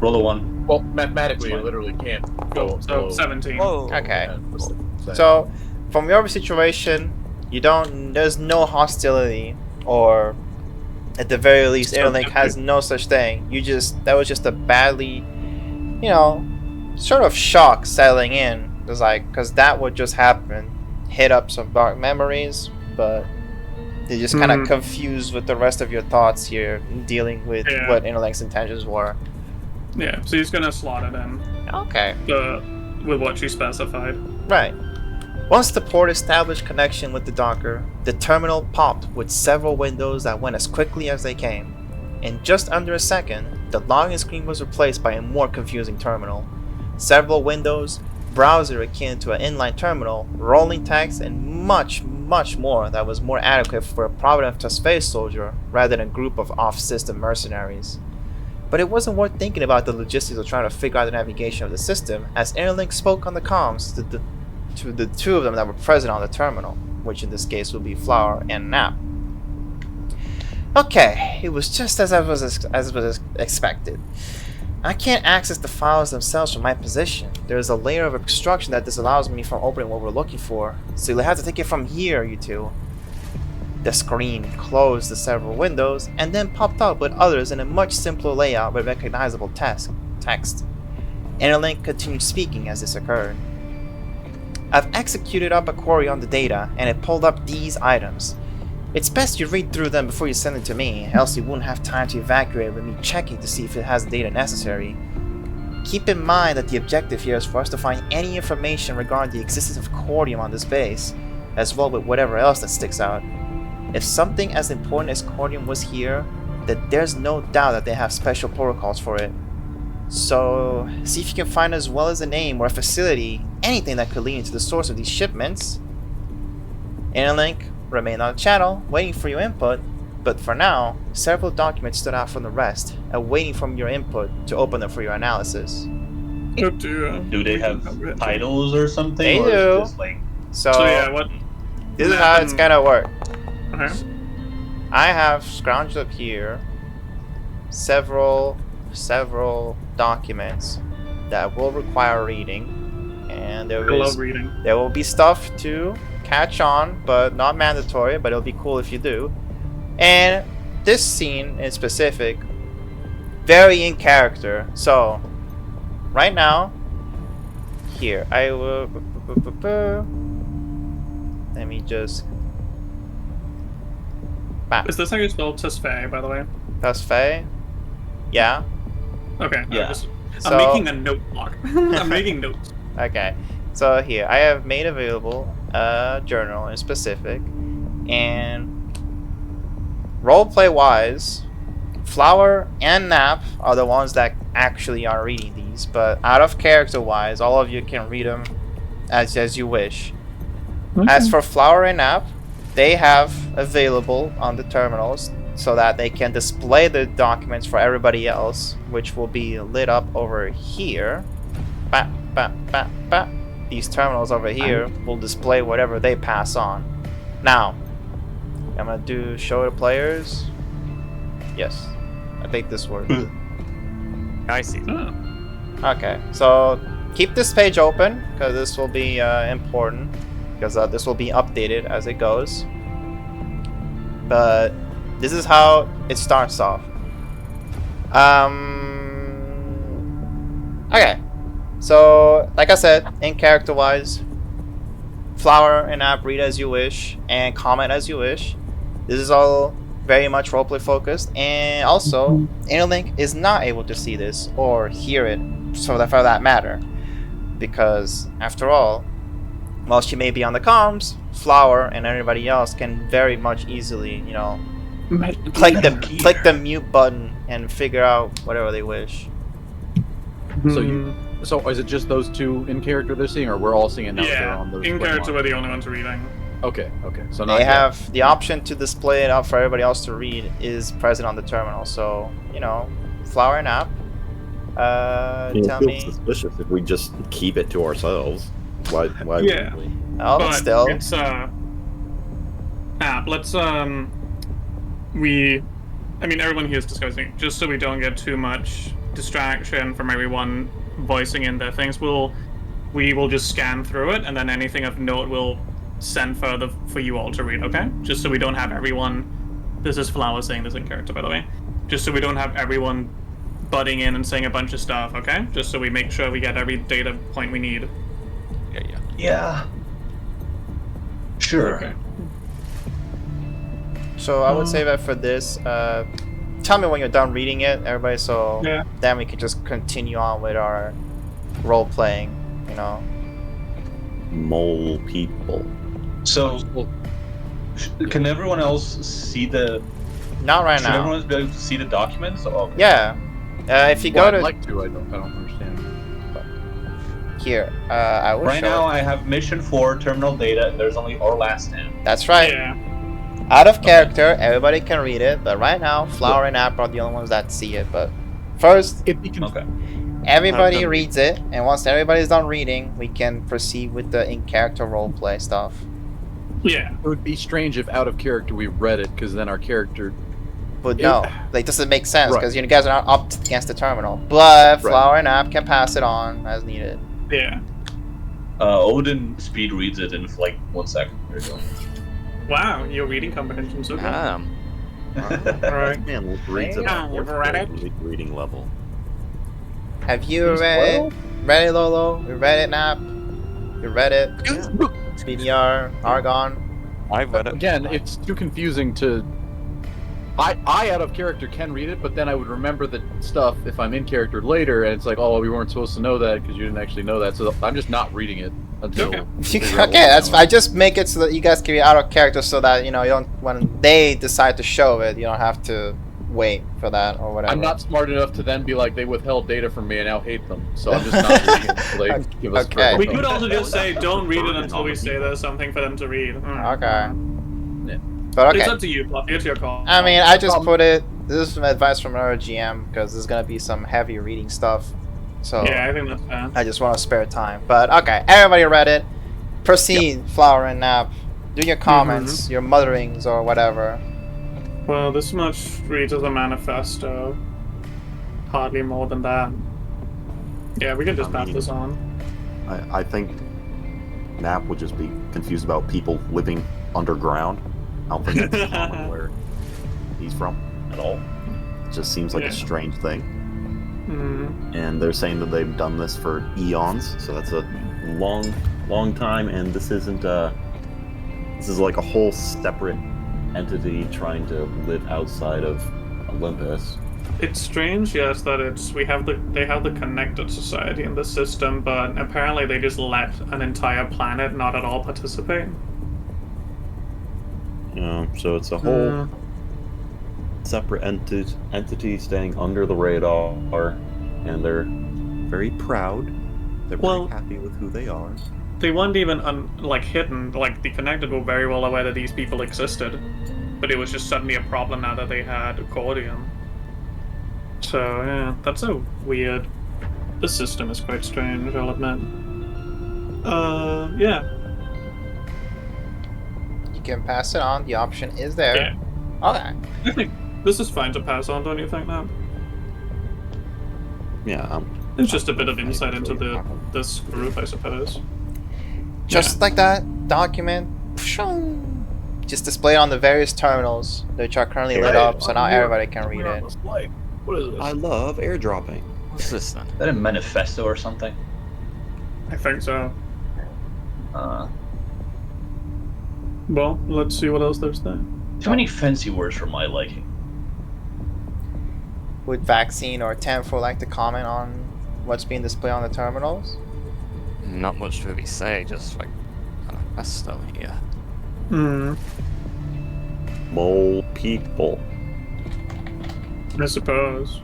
Roll a 1. Well, mathematically, you literally can't go. So 17. Whoa. Okay. Yeah, So, from your situation, there's no hostility, or at the very least, Interlink has no such thing. That was just a badly, sort of shock settling in. It's like, because that would just happen, hit up some dark memories, but you're just kind of confused with the rest of your thoughts here, dealing with what Interlink's intentions were. Yeah, so he's gonna slot it in. Okay. With what she specified. Right. Once the port established connection with the docker, the terminal popped with several windows that went as quickly as they came. In just under a second, the login screen was replaced by a more confusing terminal. Several windows, browser akin to an inline terminal, rolling text, and much, much more that was more adequate for a Providence space soldier rather than a group of off-system mercenaries. But it wasn't worth thinking about the logistics of trying to figure out the navigation of the system, as Interlink spoke on the comms to the two of them that were present on the terminal, which in this case would be Flower and Nap. Okay, it was just as was expected. I can't access the files themselves from my position. There is a layer of obstruction that disallows me from opening what we're looking for, so you'll have to take it from here, you two. The screen closed the several windows and then popped up with others in a much simpler layout with recognizable text. Interlink continued speaking as this occurred. I've executed up a query on the data and it pulled up these items. It's best you read through them before you send it to me, else you won't have time to evacuate with me checking to see if it has the data necessary. Keep in mind that the objective here is for us to find any information regarding the existence of cordium on this base, as well with whatever else that sticks out. If something as important as cordium was here, then there's no doubt that they have special protocols for it. So, see if you can find as well as a name or a facility, anything that could lead into the source of these shipments. Interlink remained on the channel, waiting for your input, but for now, several documents stood out from the rest, awaiting from your input to open them for your analysis. Oh dear. Do they have titles or something? They or do. Is this like... So yeah, what? this is how it's gonna work. Okay. I have scrounged up here several documents that will require reading, and I love reading. there will be stuff to catch on, but not mandatory, but it'll be cool if you do. And this scene in specific, very in character. So right now, here I will let me just Is this how you spell Tesfaye, by the way? Tesfaye? Yeah. Okay. Yeah. So- I'm making a note block. I'm making notes. Okay. So here, I have made available a journal in specific, and roleplay wise, Flower and Nap are the ones that actually are reading these, but out of character wise, all of you can read them as you wish. As for Flower and Nap, they have available on the terminals so that they can display the documents for everybody else, which will be lit up over here. These terminals over here will display whatever they pass on. Now, I'm gonna show the players. Yes, I think this works. I see. Okay, so keep this page open because this will be important, because this will be updated as it goes. But this is how it starts off. Okay, So, like I said, in character wise, Flower and App read as you wish and comment as you wish. This is all very much roleplay focused, and also Interlink is not able to see this or hear it, so that for that matter, because after all, while she may be on the comms, Flower and everybody else can very much easily, you know, click the mute button and figure out whatever they wish. So is it just those two in character they're seeing, or we're all seeing it now? They're Yeah, on those in web character we're marks? the only ones reading. Okay. So not They yet. have the option to display it out for everybody else to read is present on the terminal. So, you know, Flower and App, It tell feels me. suspicious if we just keep it to ourselves. Why Yeah. would we? Oh, but still. It's App. Let's I mean, everyone here is discussing, just so we don't get too much distraction from everyone voicing in their things. We will just scan through it, and then anything of note we'll send further for you all to read, okay? Just so we don't have everyone. This is Flower saying this in character, by the way. Just so we don't have everyone butting in and saying a bunch of stuff, okay? Just so we make sure we get every data point we need. Yeah. Yeah. Sure. Okay. So I would say that for this, tell me when you're done reading it, everybody, so Yeah. then we can just continue on with our role playing, you know. Mole people. So, can everyone else see the? Not right Should now. everyone be able to see the documents? Oh, Yeah. If you Well, go I'd to like to. I don't understand. here, I will right show now, it. I have mission 4 terminal data, and there's only our last name. That's right. Yeah. Out of character, everybody can read it, but right now, Flower and App are the only ones that see it. But first, If you can, Okay. everybody them reads it, and once everybody's done reading, we can proceed with the in-character roleplay stuff. Yeah. it would be strange if out of character we read it, because then our character. But It- no, like, doesn't make sense Right. because you guys are not up against the terminal. But Right. Flower and App can pass it on as needed. Yeah. Odin speed reads it in like 1 second. There you go. Wow, your reading comprehension's so good. Alright. Man, reads at Yeah, a you've fourth read grade reading level. Have you He's read it? 12? Read it, Lolo? You read it, Nap? You read it? BDR, Argon? I've read it. Again, it's too confusing to. I out of character can read it, but then I would remember the stuff if I'm in character later, and it's like, oh, we weren't supposed to know that because you didn't actually know that. So I'm just not reading it until. Okay. Okay, that's fine. I just make it so that you guys can be out of character so that, you know, you don't, when they decide to show it, you don't have to wait for that or whatever. I'm not smart enough to then be like they withheld data from me and now hate them. So I'm just not reading it until they give us. Okay. We critical could feedback. also just say, don't read it until we say there's something for them to read. Okay. Yeah. But It's okay. up to you, Fluffy. It's your call. I mean, I just put it, this is some advice from another GM because there's going to be some heavy reading stuff. So Yeah, I think that's fair. I just want to spare time. But okay, everybody read it. Proceed, Flower and Nap. Do your comments, your mutterings, or whatever. Well, this much reads as a manifesto. Hardly more than that. Yeah, we can just pass this on. I think Nap would just be confused about people living underground. I don't think that's common where he's from at all. It just seems like Yeah. a strange thing. Mm. And they're saying that they've done this for eons, so that's a long time. And this isn't this is like a whole separate entity trying to live outside of Olympus. It's strange, yes, that they have the connected society in the system, but apparently they just let an entire planet not at all participate. So it's a whole separate entity staying under the radar, and they're very proud. They're Well- very happy with who they are. They weren't even hidden. Like the connected were very well aware that these people existed, but it was just suddenly a problem now that they had accordion. So yeah, that's so weird. The system is quite strange, I'll admit. Yeah. You can pass it on. The option is there. Yeah. Okay. I think this is fine to pass on, don't you think, now? Yeah. It's just a bit of insight into this group, I suppose. Just like that document, just display it on the various terminals which are currently lit up, so now everybody can read it. What is this? I love airdropping. What's this then? Is that a manifesto or something? I think so. Uh, Well, let's see what else there's there. too many fancy words for my liking. Would Vaccine or Tenfo like to comment on what's being displayed on the terminals? Not much to really say, just like manifesto here. Hmm. Mole people. I suppose.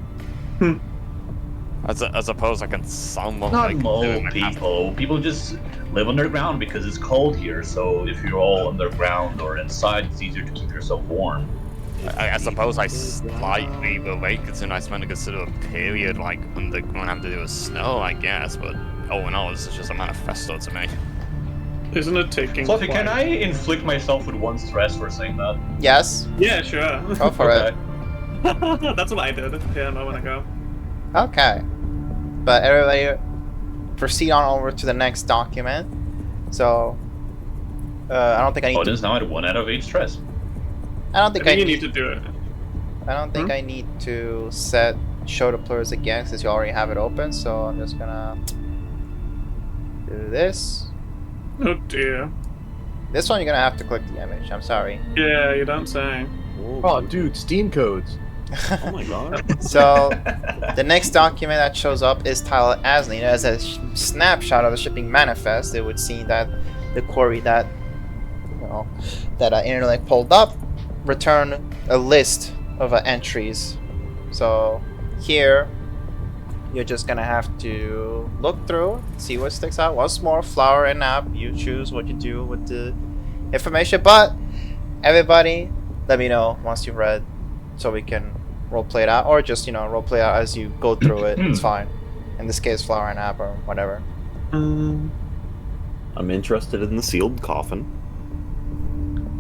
I suppose I can somewhat Not like do mole my people. People just live underground because it's cold here. So if you're all underground or inside, it's easier to keep yourself warm. I suppose I slightly relate considering I spent a considerable period like underground having to do with snow, I guess, but all in all, this is just a manifesto to me. Isn't it taking? Fluffy, can quite- I inflict myself with 1 stress for saying that? Yes, Yeah, sure. go for it. That's what I did. Yeah, a moment ago. Okay. But everybody proceed on over to the next document. So, I don't think I need Oh, it to. is now at 1 out of 8 stress. I don't I think think you need to do it. I don't think I need to set show the players again since you already have it open. So I'm just gonna do this. Oh dear. This one you're gonna have to click the image. I'm sorry. Yeah, you don't say. Oh, dude, Steam codes. Oh my god. So the next document that shows up is titled as needed. As a snapshot of the shipping manifest, it would seem that the query that Interlink pulled up returned a list of entries. So here you're just gonna have to look through, see what sticks out. Once more, flower and app. You choose what you do with the information. But everybody, let me know once you've read, so we can roleplay it out, or just roleplay out as you go through it. It's fine. In this case, flower and app or whatever. I'm interested in the sealed coffin.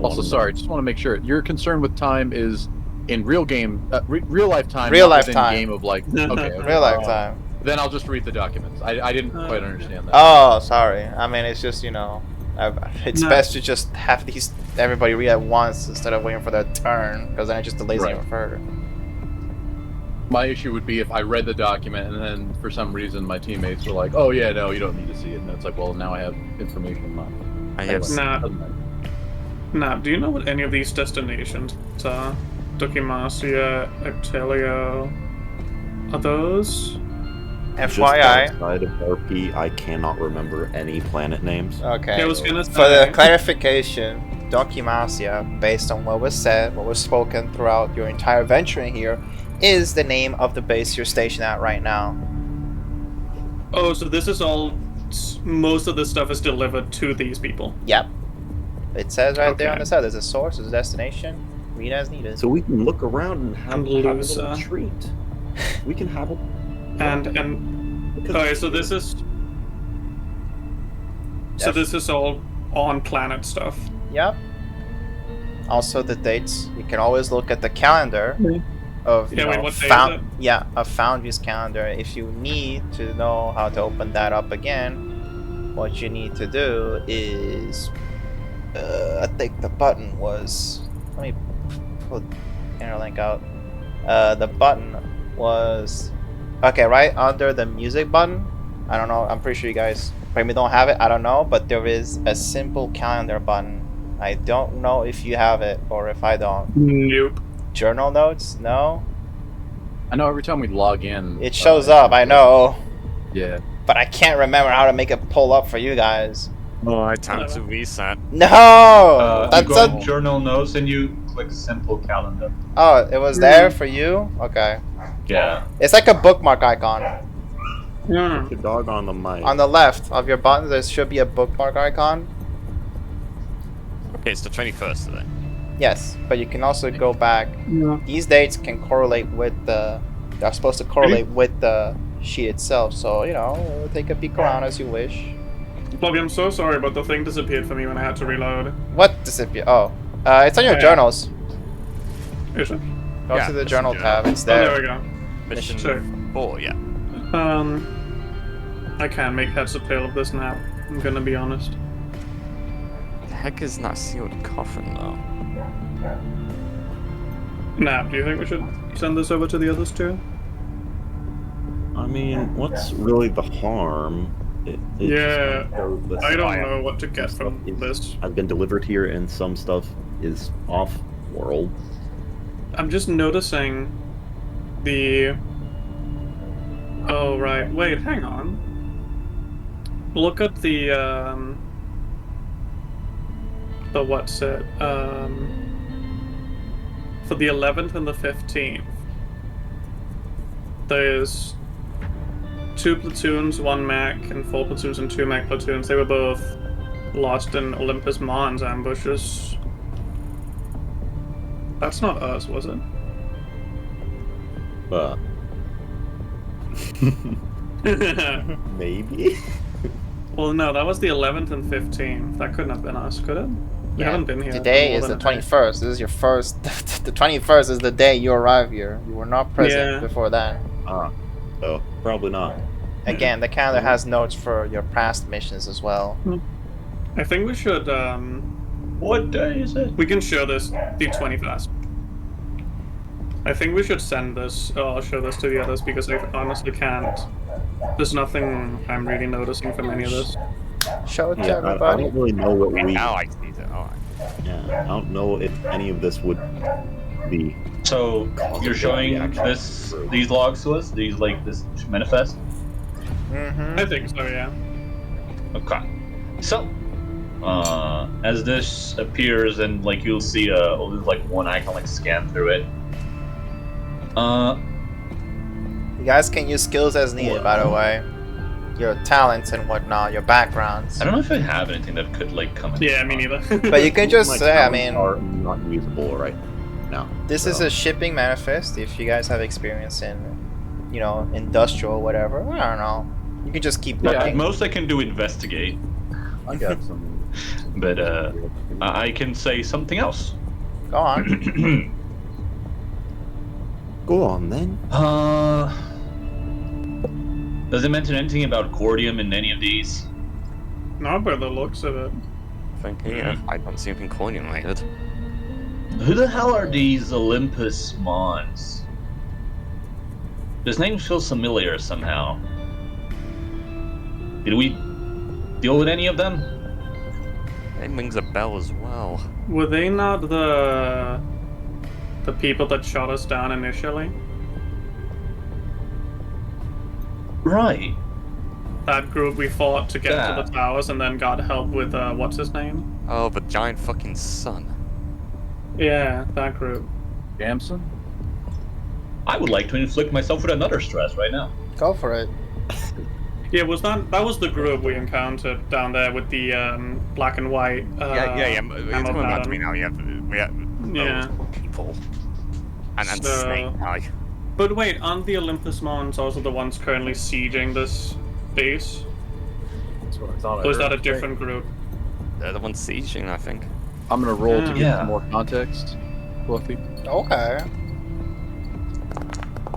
Also, sorry, just want to make sure your concern with time is in real game, real life time. Real not life within time. Game of like. Okay. Real life time. Then I'll just read the documents. I didn't quite understand that. Oh, sorry. I mean, it's just it's No. best to just have these everybody read at once instead of waiting for their turn, because then it just delays it Right. even further. My issue would be if I read the document and then for some reason my teammates were like, "Oh yeah, no, you don't need to see it," and it's like, well, now I have information. I have Nah. Doesn't matter. Nah, do you know what any of these destinations are? Dokimasia, Actelio. Are those? Just FYI. outside of RP, I cannot remember any planet names. Okay. I was gonna For the say. clarification, Dokimasia, based on what was said, what was spoken throughout your entire venturing here, is the name of the base you're stationed at right now. Oh, so this is all. Most of this stuff is delivered to these people. Yep. It says right there on Okay. the side. There's a source, there's a destination. Read as needed. So we can look around and have a little Lusa. treat. We can have a. And because- okay, so this is. So Yes. this is all on planet stuff. Yep. Also the dates. You can always look at the calendar of Yeah, wait, what day is Found it? yeah, of Foundry's calendar. If you need to know how to open that up again, what you need to do is I think the button was let me pull Interlink out. The button was okay, right under the music button. I don't know, I'm pretty sure you guys maybe don't have it, I don't know, but there is a simple calendar button. I don't know if you have it or if I don't. Nope. Journal notes? No? I know every time we log in, It shows up, I know. Yeah. But I can't remember how to make it pull up for you guys. Oh, I time to reset. No! You That's go a... in journal notes and you click simple calendar. Oh, it was there for you? Okay. Yeah. It's like a bookmark icon. Yeah. The dog on the mic. On the left of your button, there should be a bookmark icon. Okay, it's the 21st today. Yes, but you can also go back. Yeah. These dates can correlate with the... They're supposed to correlate with the sheet itself, so, take a peek around as you wish. Bobby, I'm so sorry, but the thing disappeared for me when I had to reload. What disappear? Oh. It's on your Yeah. journals. Is it? Go Yeah, to the it's journal in tab, it's Oh, there there. we go. Mission Sure. 4, yeah. I can't make heads or tail of this now. I'm gonna be honest. The heck is that sealed coffin, though? Nah, do you think we should send this over to the others too? I mean, what's really the harm? It Yeah, just shows the I don't stuff- know what to get some from stuff this. has been delivered here, and some stuff is off-world. I'm just noticing the... Oh, right. Wait, hang on. Look at the what's it? For the 11th and the 15th, there's 2 platoons, 1 mech, and 4 platoons and 2 mech platoons. They were both lost in Olympus Mons ambushes. That's not us, was it? Maybe. Well, no, that was the 11th and 15th. That couldn't have been us, could it? We haven't been here. Today for is more the than a day. 21st. This is your first. The 21st is the day you arrive here. You were not present Yeah. before that. So probably not. Again, the calendar has notes for your past missions as well. I think we should, What day is it? we can show this the 21st. I think we should send this, or I'll show this to the others because I honestly can't. There's nothing I'm really noticing from any of this. Show it to Yeah, I everybody. don't really know what we. Now I see it. Alright. Yeah, I don't know if any of this would be. So you're showing these logs to us? These like this manifest? Mm-hmm. I think so, yeah. Okay. So as this appears and like you'll see like one icon like scan through it. You guys can use skills as needed, by the way. Your talents and whatnot, your backgrounds. I don't know if I have anything that could like come in. Yeah, me neither. But you can just My say, I talents mean, are not usable right now. this is a shipping manifest. If you guys have experience in, you know, industrial, whatever, I don't know. You can just keep At looking. most I can do investigate, I got some. but I can say something else. Go on. Go on then. Does it mention anything about cordium in any of these? Not by the looks of it. I think, yeah, I don't see anything coin related. Who the hell are these Olympus Mons? This name feels familiar somehow. Did we deal with any of them? It rings a bell as well. Were they not the people that shot us down initially? Right. That group we fought to get to Yeah. the towers and then got help with, what's his name? Oh, the giant fucking sun. Yeah, that group. Gamson? I would like to inflict myself with another stress right now. Go for it. Yeah, that was the group we encountered down there with the black and white. Yeah. It's ammo coming back to pattern. me now. We have Yeah. those people. And So- Snake Eye. But wait, aren't the Olympus Mons also the ones currently sieging this base? That's what I thought. Or is that a different group? They're the ones sieging, I think. I'm gonna roll to get Yeah. some more context. Fluffy. Okay.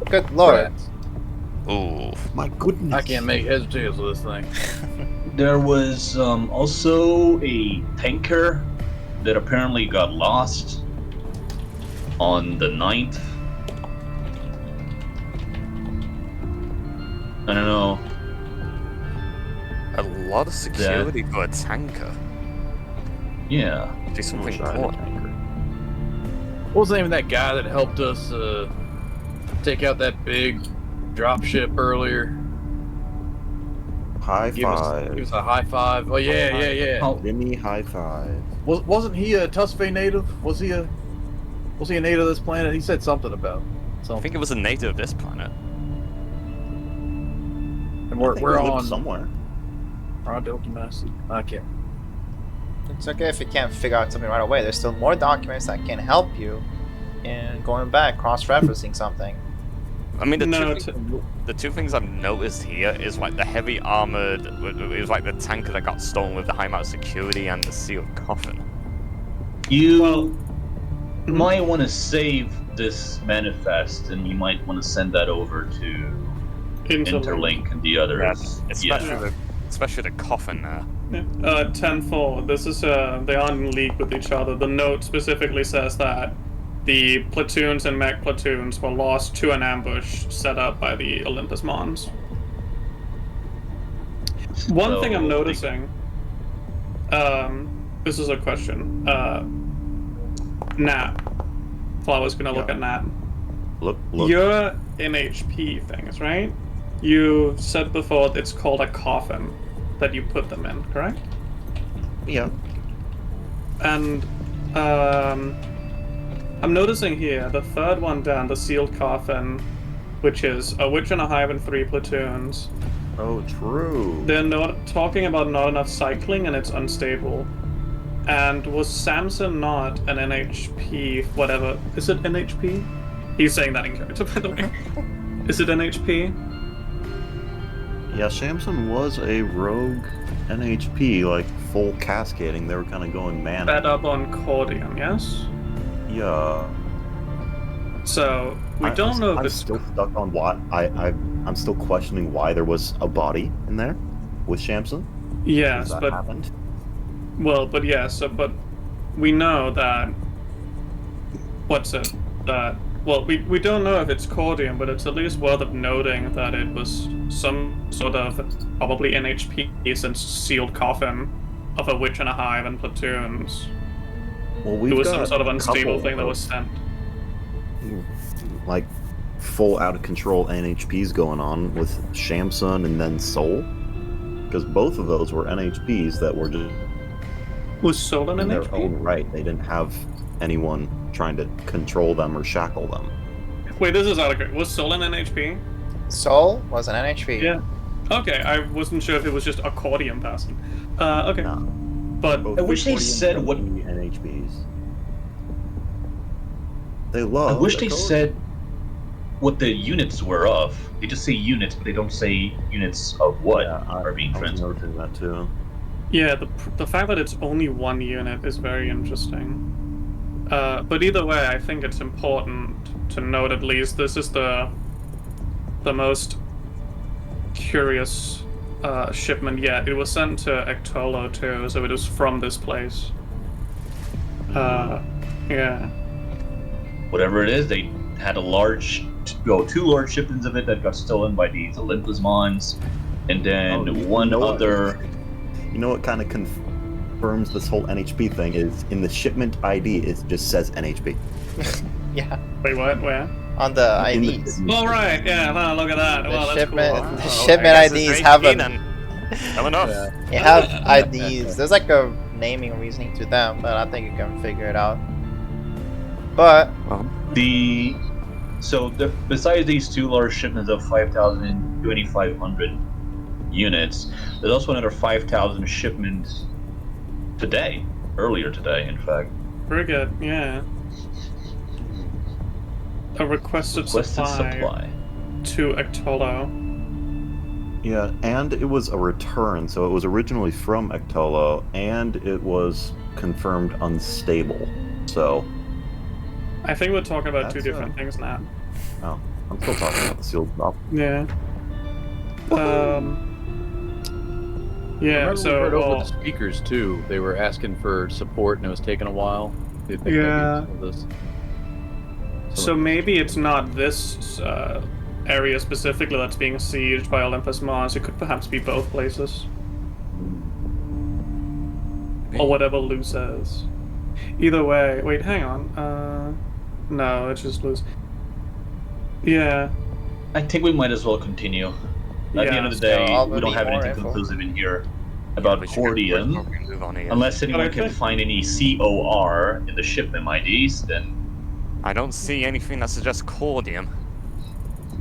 Good lord. Ooh. My goodness. I can't make heads or tails of this thing. There was also a tanker that apparently got lost on the 9th. I don't know. A lot of security for a tanker. Yeah. Do something Wish I had a important. tanker. What was the name of that guy that helped us take out that big dropship earlier? High Give five. us a high five. Oh yeah. Oh, Jimmy, high five. Wasn't he a Tusfey native? Was he a native of this planet? He said something about I something. think it was a native of this planet. And I think we're he lived on somewhere. Massive. I can't. It's okay if you can't figure out something right away. There's still more documents that can help you in going back, cross-referencing something. I mean, No, the two things I've noticed here is like the heavy armored, it was like the tanker that got stolen with the high amount of security and the sealed coffin. you might want to save this manifest, and you might want to send that over to Interlink and the others. Especially the coffin there. 10-4. This is they aren't in league with each other. The note specifically says that the platoons and mech platoons were lost to an ambush set up by the Olympus Mons. One thing So, I'm noticing. This is a question. Nat. Flower's gonna look Yeah. at Nat. Look. Your NHP things, right? You said before it's called a coffin that you put them in, correct? Yeah. And I'm noticing here the third one down, the sealed coffin, which is a witch and a hive and 3 platoons. Oh, true. They're not talking about not enough cycling and it's unstable. And was Samson not an NHP, whatever? Is it NHP? He's saying that in character, by the way. Is it NHP? Yeah, Samson was a rogue NHP, like full cascading. They were kind of going man. Fed up on Cordium, yes? Yeah. So, we don't know if I'm it's... still stuck on why. I'm still questioning why there was a body in there with Samson. Yes, that but... happened. Well, but yeah, so, but we know that... What's it? That... Well, we don't know if it's Cordium, but it's at least worth of noting that it was some sort of probably NHP since sealed coffin of a witch and a hive and platoons. Well, It was some sort of unstable thing that was sent. Like full out of control NHPs going on with Shamsun and then Soul, because both of those were NHPs that were just Was Soul an in their NHP? own right. They didn't have anyone trying to control them or shackle them. Wait, this is out of Was Soul an NHP? Soul was an NHP. Yeah. Okay, I wasn't sure if it was just a Cordium person. Okay. No. But Both I wish they Victorian said what- company NHPs. They love. I wish they the colors. said what the units were of. They just say units, but they don't say units of what Yeah, are being I was transferred. noticing that too. yeah, the fact that it's only one unit is very interesting. But either way, I think it's important to note at least this is the most curious shipment yet. It was sent to Ectolo too, so it was from this place. Yeah. Whatever it is, they had two large shipments of it that got stolen by these Olympus Mons, and then Oh, you one know what? other. You know what kind of confirms this whole NHP thing is in the shipment ID it just says NHP. Yeah, Wait, what? Where? on the In the IDs. shipment Oh, right. Yeah. Wow, look at that. The Wow, that's shipment, cool. the Oh, shipment I guess it's IDs very have keen a, and Fair enough. they have IDs. There's like a naming reasoning to them, but I think you can figure it out. But Besides these two large shipments of 5,000 and 2,500 units, there's also another 5,000 shipments earlier today, in fact. Very good. Yeah. A requested supply to Ectolo. Yeah, and it was a return, so it was originally from Ectolo, and it was confirmed unstable. So, I think we're talking about two That's, different things now. oh, I'm still talking about the sealed drop. Yeah. I Yeah. remember we So. heard over Well, the speakers too. They were asking for support, and it was taking a while. They think Yeah. maybe some of this. so maybe it's not this area specifically that's being sieged by Olympus Mons. It could perhaps be both places. Or whatever Lou says. Either way, wait, hang on. No, it's just Lou's. Yeah. I think we might as well continue. At the Yeah. end of the So day, I'll we don't need have more anything info. conclusive in here about We should go Cordium. quick, we move on here. Unless anyone I can think- find any COR in the shipment IDs, then I don't see anything that suggests Cordium.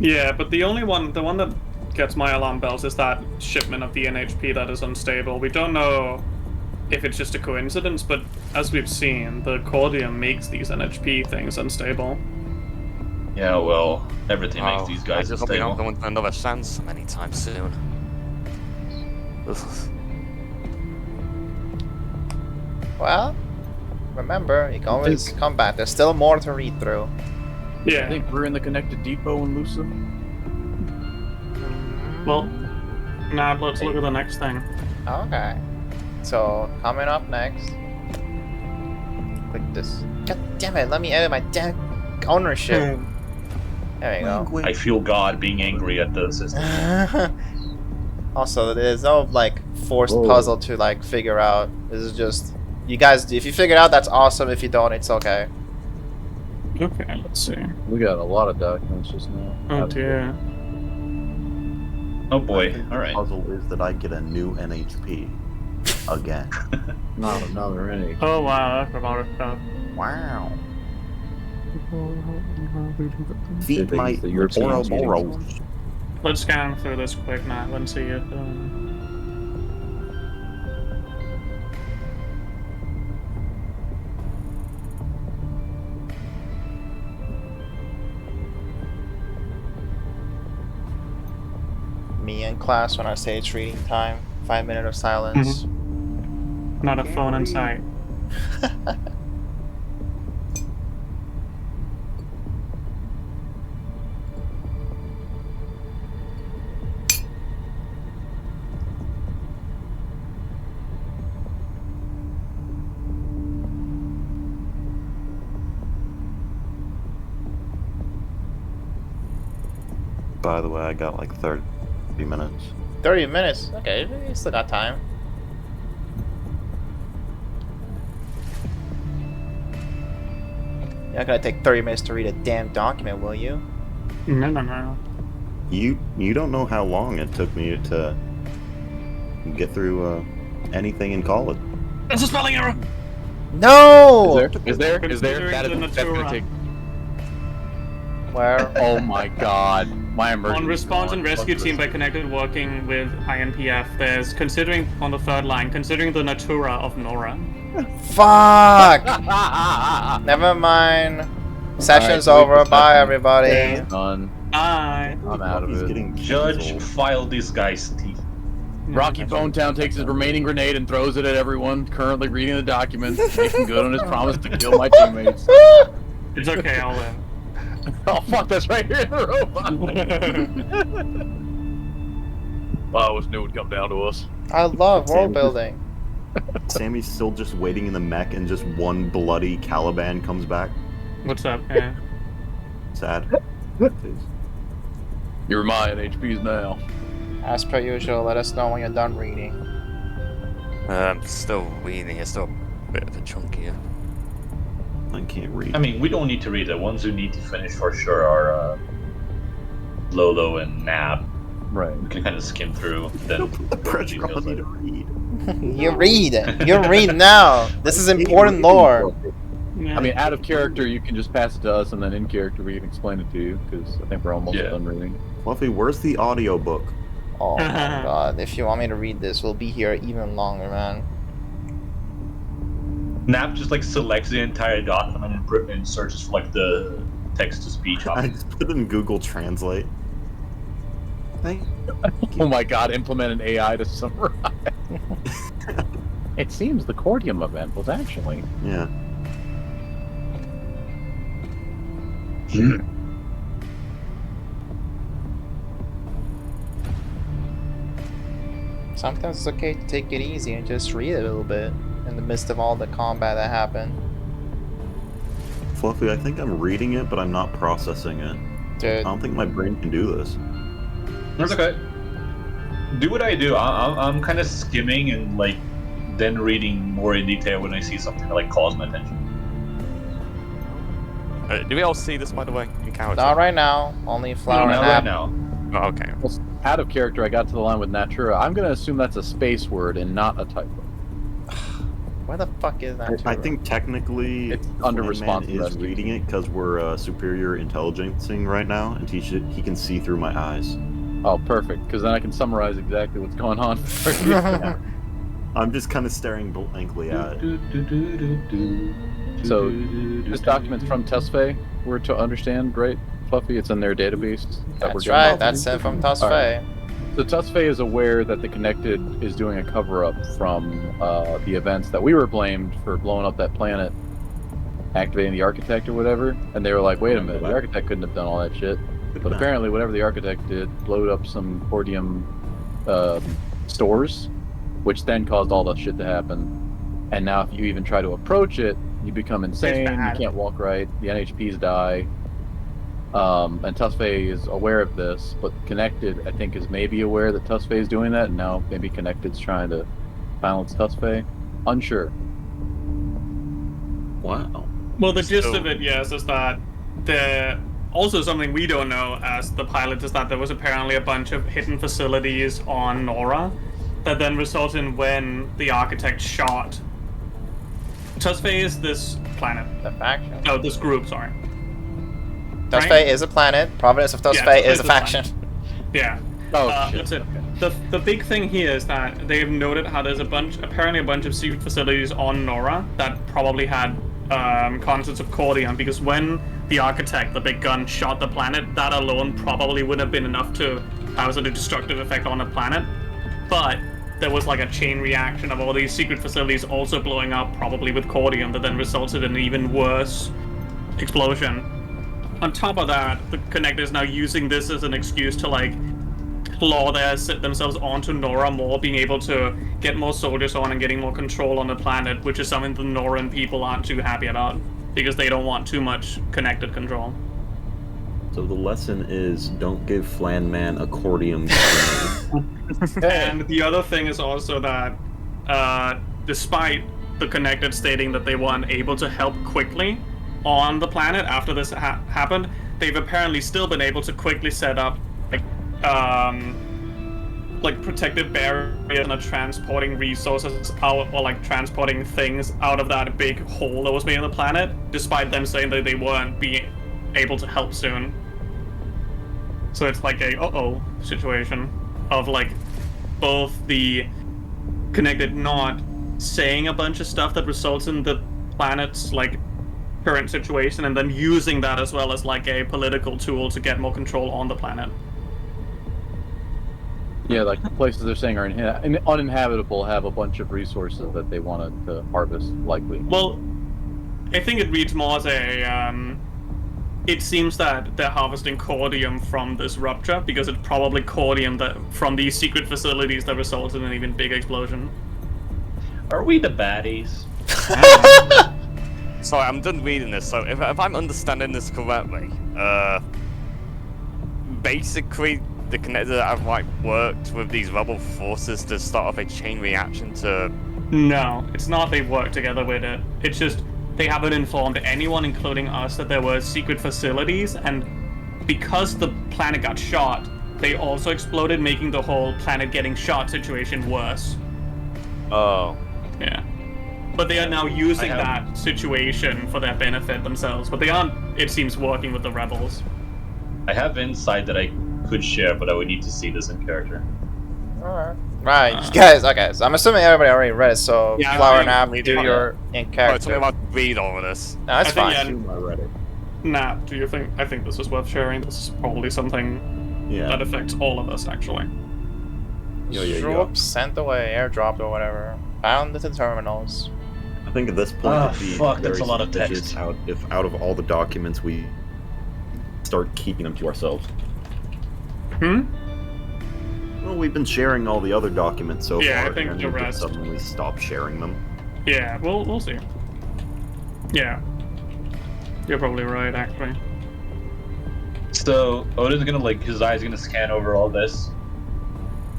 Yeah, but the one that gets my alarm bells is that shipment of the NHP that is unstable. We don't know if it's just a coincidence, but as we've seen, the Cordium makes these NHP things unstable. yeah, well, everything makes Oh, these I guys just hope we don't unstable. go into another Sansom anytime soon. Ugh. well, remember, you can always come back. There's still more to read through. Yeah. I think we're in the connected depot in Lusa. Well, now let's look at the next thing. Okay. So coming up next. Click this. God damn it! Let me edit my damn ownership. There you go. I feel God being angry at the system. Also, there's no like forced Whoa. puzzle to like figure out. This is just you guys. If you figure it out, that's awesome. If you don't, it's okay. Okay, let's see. We got a lot of documents just now. Oh dear. Oh I boy. think All the right. puzzle is that I get a new NHP again. Not another any. Oh wow, that's a lot of stuff. Wow. Feed my The European Ouroboros. Let's scan through this quick, Matt. Let's see if. Me in class when I say it's reading time. 5 minutes of silence. Not a phone in sight. By the way, I got like 30 minutes. 30 minutes. Okay, you still got time. You're not gonna take 30 minutes to read a damn document, will you? No. You don't know how long it took me to get through anything in college. It's a spelling error! No! Is there? Considering That's the gonna Natura. take. Where? Oh my god. My emergency. On response and rescue team by connected working with INPF, there's considering on the third line, considering the Natura of Nora. Fuck! Never mind. Session's over. Bye, everybody. Done. Bye. I'm out of He's it. getting Judge, canceled. file this guy's teeth. Rocky Bone Town takes his remaining grenade and throws it at everyone currently reading the document, making good on his promise to kill my teammates. It's okay, I'll live. Oh fuck, that's right here in the robot. Well, I always knew it would come down to us. I love world building. Sammy's still just waiting in the mech, and just one bloody Caliban comes back. What's up? Yeah. Sad. You're my NHPs now. As per usual, let us know when you're done reading. I'm still reading. It's still a bit of a chunk here. I can't read. I mean, we don't need to read. The ones who need to finish for sure are Lolo and Nab. Right. We can kind of skim through. Then Don't put the pressure on me to read. You read. You read now. This is important lore. Yeah. I mean, out of character, you can just pass it to us, and then in character, we can explain it to you, because I think we're almost Yeah. done reading. Fluffy, where's the audiobook? Oh my god. If you want me to read this, we'll be here even longer, man. Nab just like selects the entire document and searches for like the text to speech I option. just put it in Google Translate. Thank Oh my god, implement an AI to summarize. It seems the Cordium event was actually... Yeah. Sometimes it's okay to take it easy and just read it a little bit in the midst of all the combat that happened. Fluffy, I think I'm reading it, but I'm not processing it. I Dude, don't think my brain can do this. That's okay. Do what I do. I'm kind of skimming and like then reading more in detail when I see something that like calls my attention. Do we all see this, by the way, in character? not right now. Only Flower No, and not right App. now. Oh, okay. Out of character, I got to the line with Natura. I'm going to assume that's a space word and not a typo. Where the fuck is that? I think technically It's under Flan response Man is rescue. reading it because we're superior intelligencing right now, and he can see through my eyes. Oh, perfect, because then I can summarize exactly what's going on. For you. I'm just kind of staring blankly at it. So, this document's from Tesfaye, we're to understand, right, Fluffy? It's in their database. that we're That's getting right. off. That's sent from Tosfei. Alright. So Tesfaye is aware that the Connected is doing a cover-up from the events that we were blamed for blowing up that planet, activating the Architect or whatever, and they were like, wait a minute, the Architect couldn't have done all that shit. But apparently whatever the Architect did blowed up some Cordium stores, which then caused all that shit to happen. And now if you even try to approach it, you become insane, you bad. can't walk right, the NHPs die. And Tusfei is aware of this, but Connected, I think, is maybe aware that Tusfei is doing that, and now maybe Connected's trying to silence Tusfei. Unsure. Wow. Well, the gist So- of it, yes, is that also something we don't know as the pilot is that there was apparently a bunch of hidden facilities on Nora that then resulted in when the architect shot. Tusfei is this planet. The faction. No, this group, sorry. Tusfei Right? is a planet. Province of Tusfei Tusfei is is a a faction. Yeah. Oh, shit. That's it. The big thing here is that they've noted how there's apparently a bunch of secret facilities on Nora that probably had concepts of cordium, because when the architect, the big gun, shot the planet, that alone probably wouldn't have been enough to have a destructive effect on the planet. But there was like a chain reaction of all these secret facilities also blowing up, probably with cordium, that then resulted in an even worse explosion. On top of that, the Connector is now using this as an excuse to like claw themselves onto Nora more, being able to get more soldiers on and getting more control on the planet, which is something the Noran people aren't too happy about, because they don't want too much Connected control. So the lesson is don't give Flan Man a cordium. And the other thing is also that, despite the Connected stating that they weren't able to help quickly on the planet after this happened, they've apparently still been able to quickly set up like protective barriers and are transporting resources out, or like transporting things out of that big hole that was made on the planet, despite them saying that they weren't being able to help soon. So it's like a uh-oh situation of like both the Connected not saying a bunch of stuff that results in the planet's like current situation, and then using that as well as like a political tool to get more control on the planet. Yeah, like the places they're saying are uninhabitable have a bunch of resources that they wanted to harvest, likely. Well, I think it reads more as a, it seems that they're harvesting cordium from this rupture, because it's probably cordium that from these secret facilities that resulted in an even bigger explosion. Are we the baddies? Sorry, I'm done reading this. So if I'm understanding this correctly, basically the Connector have like worked with these rebel forces to start off a chain reaction to. No, it's not they work together with it. It's just they haven't informed anyone, including us, that there were secret facilities, and because the planet got shot, they also exploded, making the whole planet getting shot situation worse. Oh. Yeah. But they are now using that situation for their benefit themselves, but they aren't, it seems, working with the rebels. I have insight that I could share, but I would need to see this in character. Alright. Right, you guys, okay, so I'm assuming everybody already read it, so Yeah, Flower I and App, read do it. your in Oh, it's character. only about to read all of this. No, that's I think, fine. yeah, I read it. Nah, do you think, I think this is worth sharing. This is probably something Yeah. that affects all of us, actually. Yeah. Whoops, sent away, airdropped or whatever. Found the terminals. I think at this point Ah, it'd be fuck, very that's a lot of suspicious text. if out of all the documents we start keeping them to ourselves. Well, we've been sharing all the other documents so Yeah, I far, think and the we rest- just suddenly stop sharing them. Yeah, we'll see. Yeah. You're probably right, actually. So Odin's gonna like his eyes gonna scan over all this.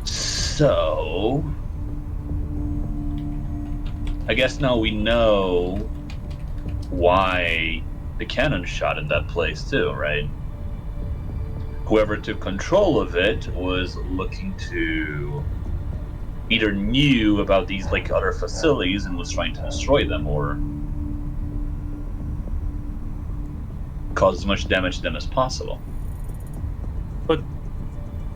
So I guess now we know why the cannon shot in that place too, right? Whoever took control of it was looking to either knew about these like other facilities and was trying to destroy them, or cause as much damage to them as possible. But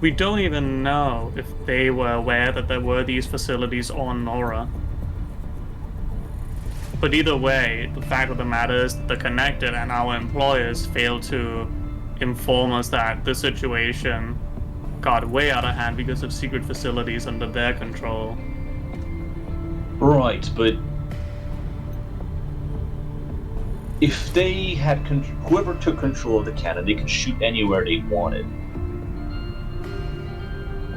we don't even know if they were aware that there were these facilities on Nora. But either way, the fact of the matter is that the Connected and our employers failed to inform us that the situation got way out of hand because of secret facilities under their control. Right, but if they had whoever took control of the cannon, they could shoot anywhere they wanted.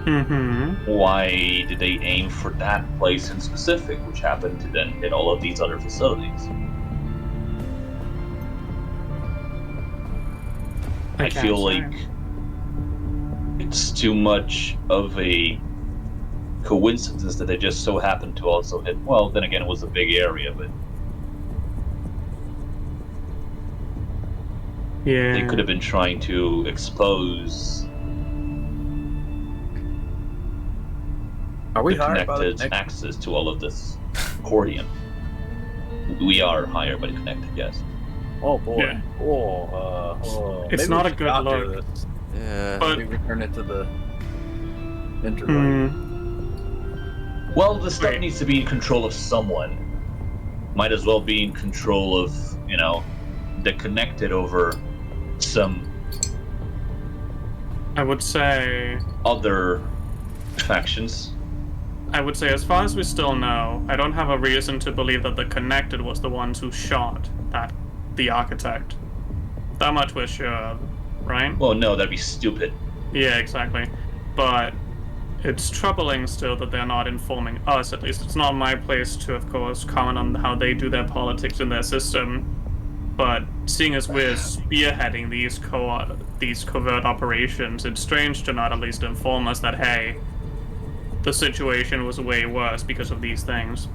Mm-hmm. Why did they aim for that place in specific, which happened to then hit all of these other facilities? I can't feel say. like it's too much of a coincidence that they just so happened to also hit. Well, then again, it was a big area, but Yeah. they could have been trying to expose Are we the hired by the connected next? access to all of this accordion. We are higher by the connected, yes. Oh boy. Yeah. It's maybe not we a should good not do look. this. Yeah. But- Maybe return it to the interlink. Well, the stuff Wait. needs to be in control of someone. Might as well be in control of, the connected over some I would say other factions. as far as we still know, I don't have a reason to believe that the Connected was the ones who shot the architect. That much we're sure of, right? Well, no, that'd be stupid. Yeah, exactly. But it's troubling still that they're not informing us, at least. It's not my place to, of course, comment on how they do their politics in their system. But seeing as we're spearheading these covert operations, it's strange to not at least inform us that, hey, the situation was way worse because of these things.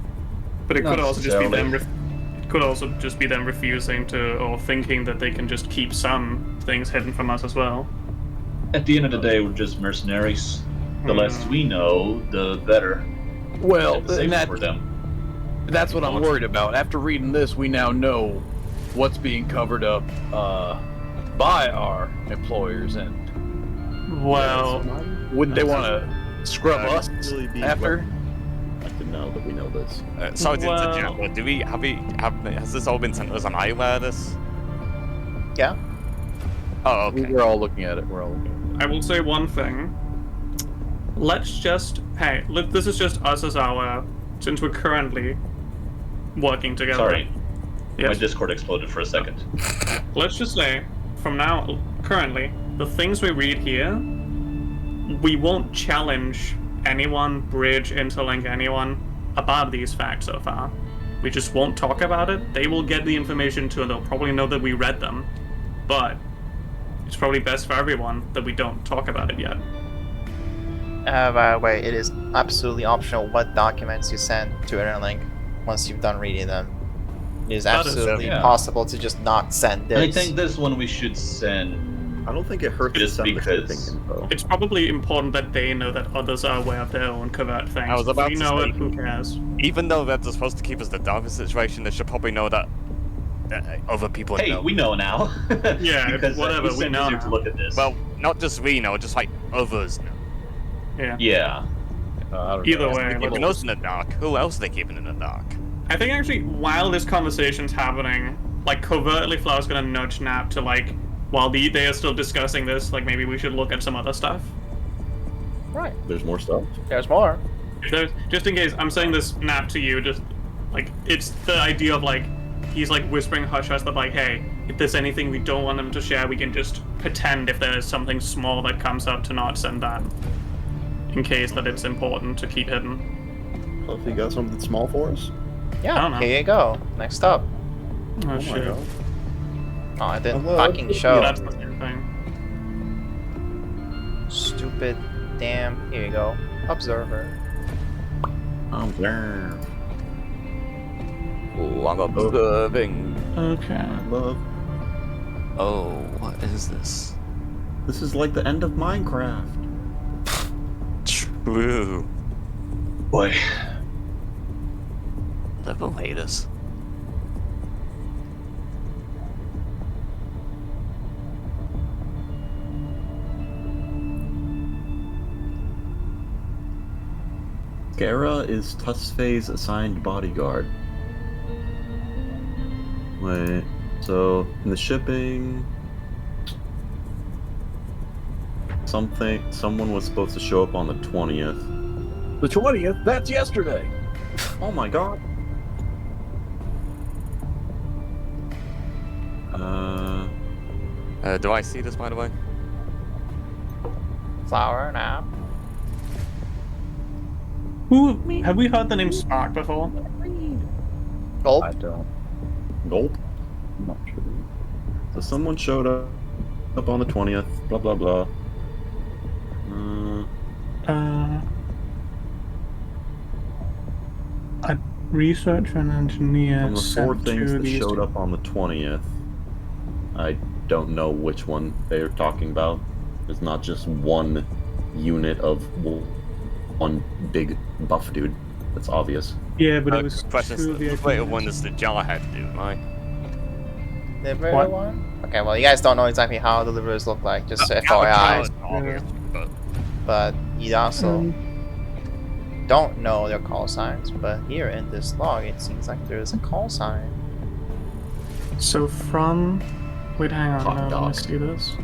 But it Not could also just be them. necessarily. It could also just be them refusing to, or thinking that they can just keep some things hidden from us as well. At the end of the day, we're just mercenaries. The less we know, the better. Well, And the and safer for them. that's what I'm worried about. After reading this, we now know what's being covered up by our employers, and Well, wouldn't they want to scrub us Really be after? I'd like to know that we know this. Sorry to Well- interject, but has this all been sent to us? Am I aware of this? Yeah. Oh, okay. We're all looking at it. We're all looking at it. I will say one thing. This is just us as since we're currently working together. Sorry, my Yes. Discord exploded for a second. Let's just say, currently, the things we read here, we won't challenge anyone, bridge, interlink anyone about these facts so far. We just won't talk about it. They will get the information too, and they'll probably know that we read them. But it's probably best for everyone that we don't talk about it yet. By the way, it is absolutely optional what documents you send to Interlink once you've done reading them. It is That is- absolutely yeah. possible to just not send And I this. think this one we should send. I don't think it hurts to Just send the because- shipping info. It's probably important that they know that others are aware of their own covert things. I was about we to know say- it, who cares? Even though they're supposed to keep us the darkest situation, they should probably know that other people Hey, know. we know now. Yeah, because whatever, we we sent know you to now. look at this. Well, not just we know, just like others know. Yeah. yeah. I don't Either know. way, They're keeping us in the dark. Who else are they keeping in the dark? I think actually, while this conversation's happening, like covertly, Flower's gonna nudge Nap to like, while they are still discussing this, like maybe we should look at some other stuff. Right. There's more stuff. There's more. Just in case, I'm saying this Nap to you, just like it's the idea of like he's like whispering hush hush that like, hey, if there's anything we don't want them to share, we can just pretend if there's something small that comes up to not send that, in case that it's important to keep hidden. Well, if you got something small for us. I Yeah, don't know. here you go. Next up. Oh, my shit. God. Oh, I didn't Hello. fucking show. Yeah, that's the same thing. Stupid damn. Here you go. Observer. Oh, yeah. Oh, I'm observing. Okay. Love. Oh, what is this? This is like the end of Minecraft. True. Boy. Level haters. Gara is Tusfei's assigned bodyguard. Wait, so in the shipping, someone was supposed to show up on the 20th. The 20th? That's yesterday. Oh my god. Do I see this, by the way? Flower now. Who have we heard the name Spark before? Gulp. don't. Gulp? I'm not sure. So someone showed up up on the 20th. Blah blah blah. Research and engineer From the 4 sent things to that these. showed up on the 20th, I don't know which one they're talking about. It's not just one unit of one big buff dude. That's obvious. Yeah, but it was Question is, two of the the one ideas. does the Jarhead do, right? Liberator What? one? Okay, well, you guys don't know exactly how the liberators look like, just Yeah, FYI. it's obvious, but But you also Um, don't know their call signs. But here in this log, it seems like there is a call sign. So from... Wait, hang on, Hot no, let dog. me see this.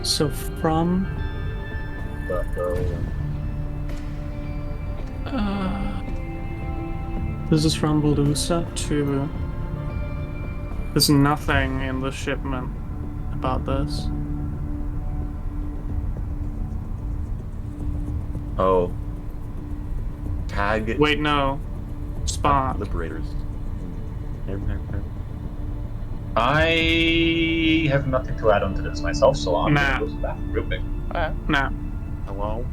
So from... This is from Belusa to... There's nothing in the shipment about this. Oh. Tag. Wait, no. Spot. Liberators. I have nothing to add on to this myself, so I'm Nah. gonna go to the bathroom real quick. Alright. Nah. Hello?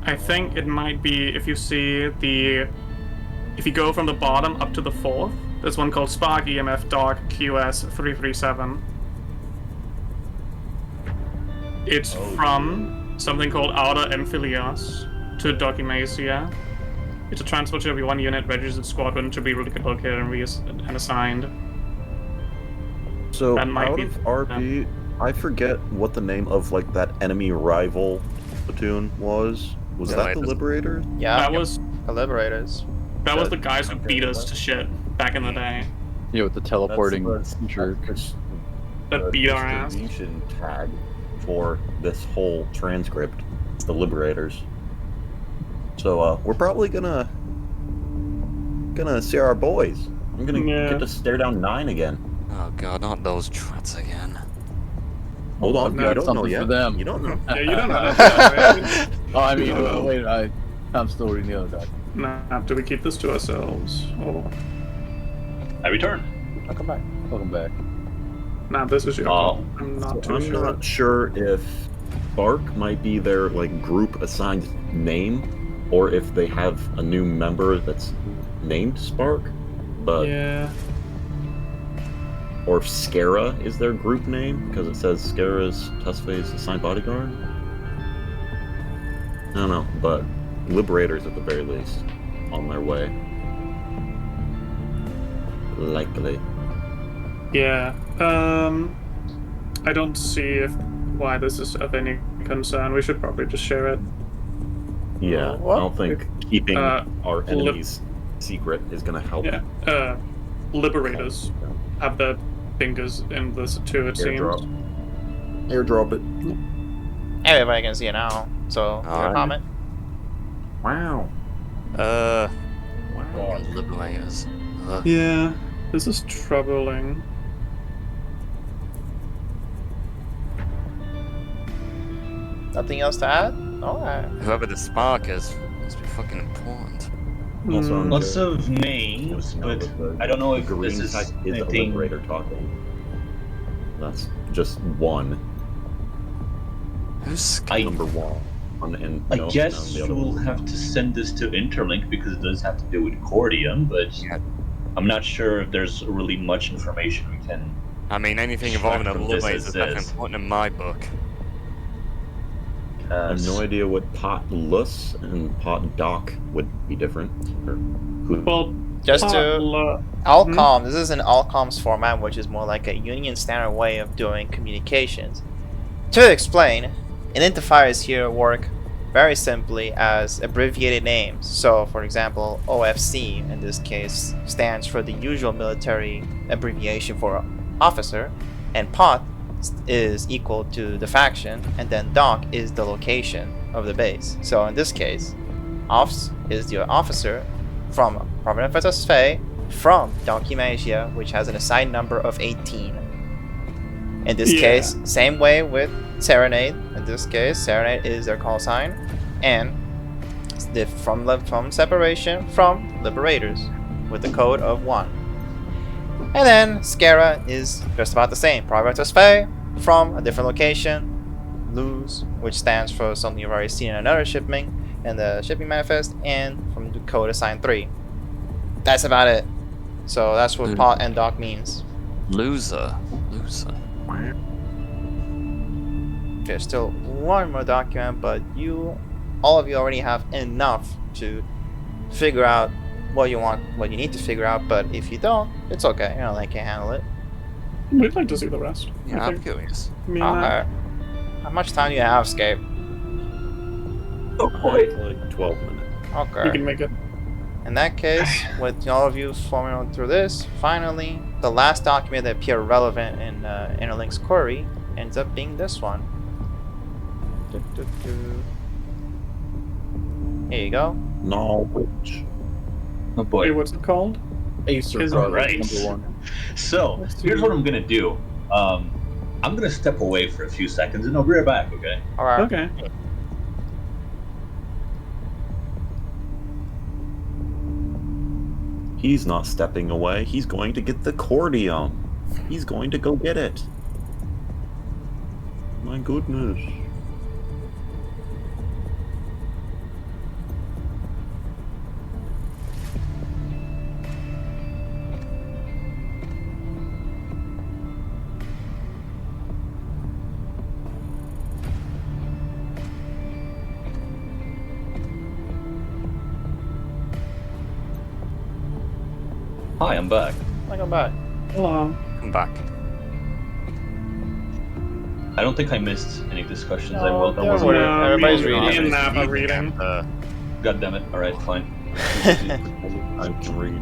I think it might be if you see the... If you go from the bottom up to the fourth, there's one called Spark EMF Doc QS337. It's from something called Outer Amphilios to Documasia. It's a transport to every 1 unit registered squadron to be relocated and assigned. So That might out be- of RP, I forget what the name of like that enemy rival platoon was. Was Yeah, that like the this- Liberators? Yeah, That was the liberators. the guys who beat us to shit back in the day. Yeah, with the teleporting That's jerk. That beat our ass. distribution tag for this whole transcript. It's the Liberators. So we're probably gonna see our boys. I'm gonna Yeah. get to stare down 9 again. oh god, not those trats again. Hold on, No, you don't know something yet. for them. You don't know. Yeah, you don't know that. Oh, I mean, wait, I'm still reading the other doc. Nah, do we keep this to ourselves? Or... I return. Welcome back. Welcome back. Nah, this is your call. I'm not too I'm sure. not sure if Bark might be their like group assigned name, or if they have a new member that's named Spark, but Yeah. or if Scara is their group name because it says Scara's Tusfay's assigned bodyguard. I don't know, but Liberators at the very least on their way. Likely. Yeah. I don't see why this is of any concern. We should probably just share it. Yeah, What? I don't think keeping Uh, our enemies secret is gonna help. Yeah. Liberators have their fingers in this too, it Airdrop. seems. Airdrop it. Everybody can see it now. So, your Alright. comment? Wow. Where are the Liberators? Yeah. This is troubling. Nothing else to add? Alright. Whoever the Spark is must be fucking important. Also, Mm. Lots of names, but I don't know if green this is tech is a anything. Liberator talking. That's just one. Who's Number one. And I no, guess the other we'll one. have to send this to Interlink because it does have to do with Cordium, but Yeah. I'm not sure if there's really much information we can. I mean, anything involving a From this Liberators as is definitely is. important in my book. I have no idea what Pot Lus and Pot Doc would be different. Or who? Well, Just to Potla- Alcom, this is an Alcom's format, which is more like a Union standard way of doing communications. To explain, identifiers here work very simply as abbreviated names. So, for example, OFC in this case stands for the usual military abbreviation for officer, and POT is equal to the faction, and then DOC is the location of the base. So in this case, OFS is the officer from Providence vs. Fae from Documentia, which has an assigned number of 18. In this Yeah. case, same way with Serenade. In this case, Serenade is their call sign, and from separation from Liberators with the code of 1. And then Scara is just about the same. Progress Fae from a different location. Lose, which stands for something you've already seen in another shipment and the shipping manifest, and from the code assigned 3. That's about it. So that's what pot and doc means. Loser. There's still one more document, but all of you already have enough to figure out what you want, what you need to figure out. But if you don't, it's okay. You know, they can handle it. We'd like to see the rest. Yeah, I'm curious. Me and Matt. How much time do you have, Scape? Oh boy. Like 12 minutes. Okay. You can make it. In that case, with all of you following on through this, finally, the last document that appeared relevant in Interlink's query ends up being this one. Here you go. Knowledge. Oh boy. Wait, what's it called? Acer Is Brothers, right. #1. So here's what I'm gonna do. I'm gonna step away for a few seconds and I'll be right back. Okay. All right. Okay. He's not stepping away. He's going to get the cordium. He's going to go get it. My goodness. Hi, I'm back. Welcome back. Hello. Come back. I don't think I missed any discussions. I Oh, will. don't worry. Everybody's me reading. and Nap are reading. God damn it! All right, fine. I can read.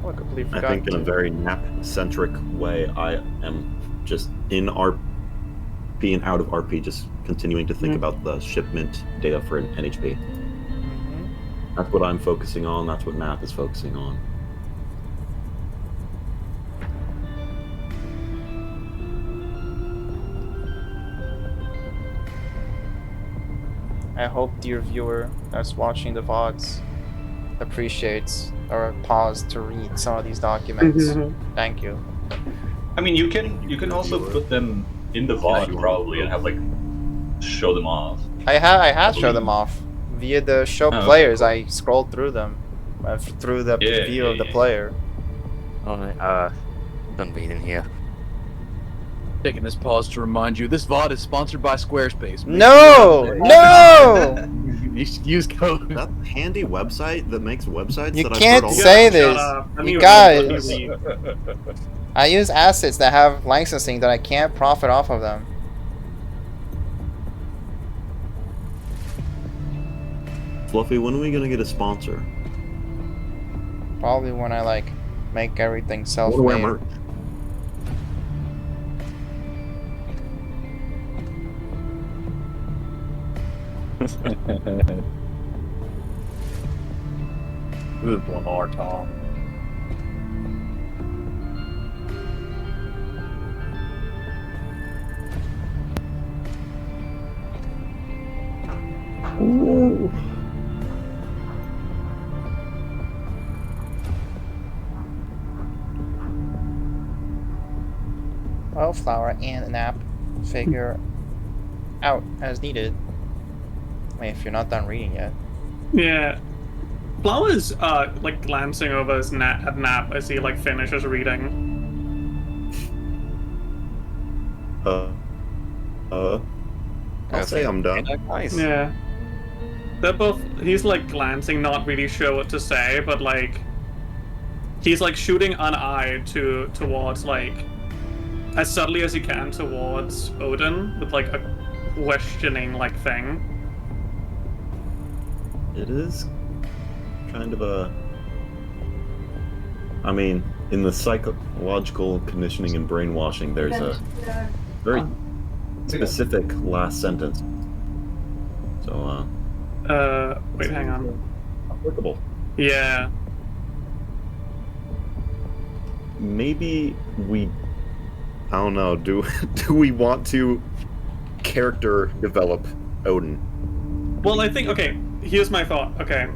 Oh, I completely I forgot. think in a very nap-centric way, I am just in RP and out of RP, just continuing to think about the shipment data for an NHP. Mhm. That's what I'm focusing on. That's what Nap is focusing on. I hope dear viewer that's watching the VODs appreciates our pause to read some of these documents. Thank you. I mean, you can also put them in the VOD probably and have like show them off. I had showed them off via the show Oh, players. cool. I scrolled through them through the Yeah, view yeah, of the yeah. player. Alright, done reading here. Taking this pause to remind you, this VOD is sponsored by Squarespace. Make No, sure no! you use code. That handy website that makes websites You that can't I've heard all say Shut this. up. Let You me guys. read. I use assets that have licensing that I can't profit off of them. Fluffy, when are we gonna get a sponsor? Probably when I like make everything I wanna wear self-made. merch. Good one more, Tom. Ooh. Wildflower and an app figure out as needed. Wait, if you're not done reading yet. Yeah. Flower's like glancing over his at Nap as he like finishes reading. I'll say I'm done. Nice. Yeah. They're both. He's like glancing, not really sure what to say, but like he's like shooting an eye towards like as subtly as he can towards Odin with like a questioning like thing. It is kind of a... I mean, in the psychological conditioning and brainwashing, there's a very specific last sentence. So, Wait, hang on. applicable. Yeah. Maybe we, I don't know, do we want to character develop Odin? Well, I think, okay, here's my thought. Okay.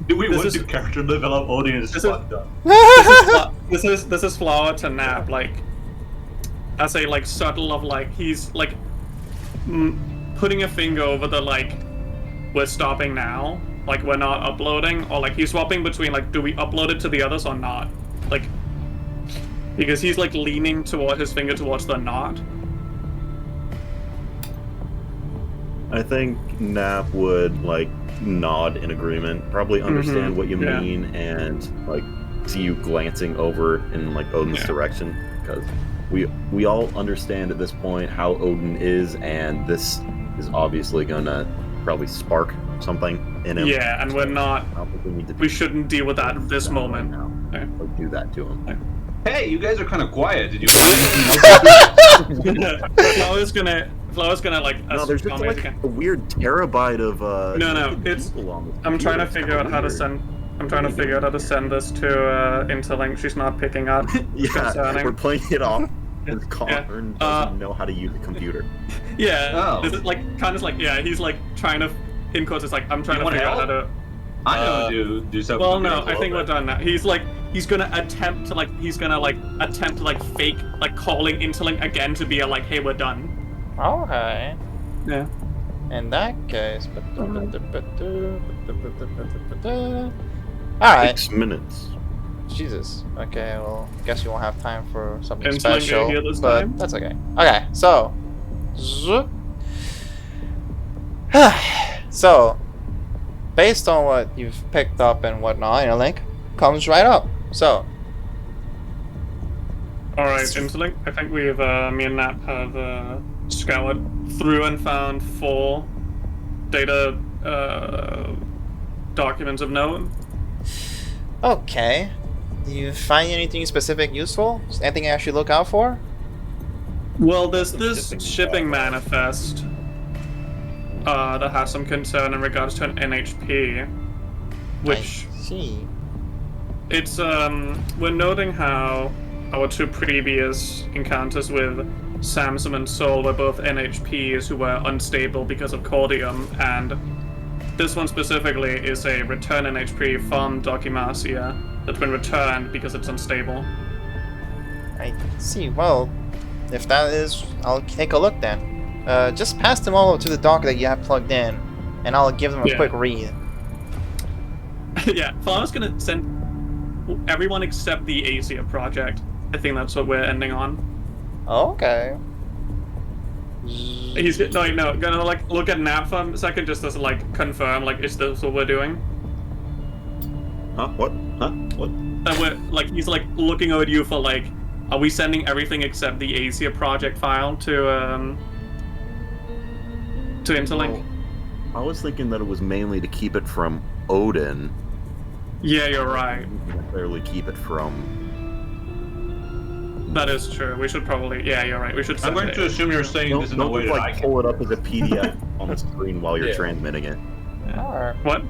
Do we This want is- to character develop Odin? Is this is- fucked up. This is Flower to Nap, like, as a, like, subtle of, like, he's, like, putting a finger over the, like, we're stopping now, like, we're not uploading, or, like, he's swapping between, like, do we upload it to the others or not? Like, because he's, like, leaning toward his finger towards the not. I think Nap would like nod in agreement, probably understand what you yeah. mean, and like see you glancing over in like Odin's Yeah. direction, because we all understand at this point how Odin is, and this is obviously gonna probably spark something in him. Yeah, and we're not. I don't think we need to We shouldn't deal with that at this right moment. now. Okay. Or do that to him. Hey, you guys are kind of quiet. Did you? Flower's gonna like. No, there's just like a weird terabyte of No, it's. people on this I'm trying to computer. figure out how to send. I'm trying to figure out how to send this to Interlink. She's not picking up. Yeah, Concerning. we're playing it off. And Yeah. Connor doesn't know how to use a computer. Yeah. Oh. This is like kind of like he's like trying to. In quotes, it's like I'm trying You to wanna figure out how help? to. I know do something. Well, no, I think we're done now. He's gonna attempt to fake like calling Interlink again to be like, hey, we're done. Okay. Yeah. In that case. Alright. 6 minutes. Jesus. Okay, well, guess you won't have time for something Interlink special. here this but time? that's okay. Okay, so. Zoop. So, based on what you've picked up and whatnot, Interlink comes right up. So, All right, Interlink. I think we've me and Nap have scoured through and found 4 data documents of note. okay. Do you find anything specific useful? Anything I should look out for? Well, there's this shipping manifest that has some concern in regards to an NHP, which I see. it's we're noting how our 2 previous encounters with Samsung and Sol were both NHPs who were unstable because of cordium, and this one specifically is a return NHP from Documacia that's been returned because it's unstable. I see. Well, if that is, I'll take a look then. Just pass them all to the dock that you have plugged in, and I'll give them a Yeah. quick read. Yeah, Flower's gonna send everyone except the Asia project. I think that's what we're ending on. Okay. He's gonna like look at Nap for a second just to like confirm like is this what we're doing? Huh? What? Huh? What? And we're like he's like looking at you for like are we sending everything except the Asia project file to Interlink? Well, I was thinking that it was mainly to keep it from Odin. Yeah, you're right. Necessarily keep it from. That is true. We should probably you're right. We should I'm send going it. to assume you're saying this in a Don't way just, that I like can. pull it up as a PDF on the screen while you're Yeah. transmitting it. Alright. What?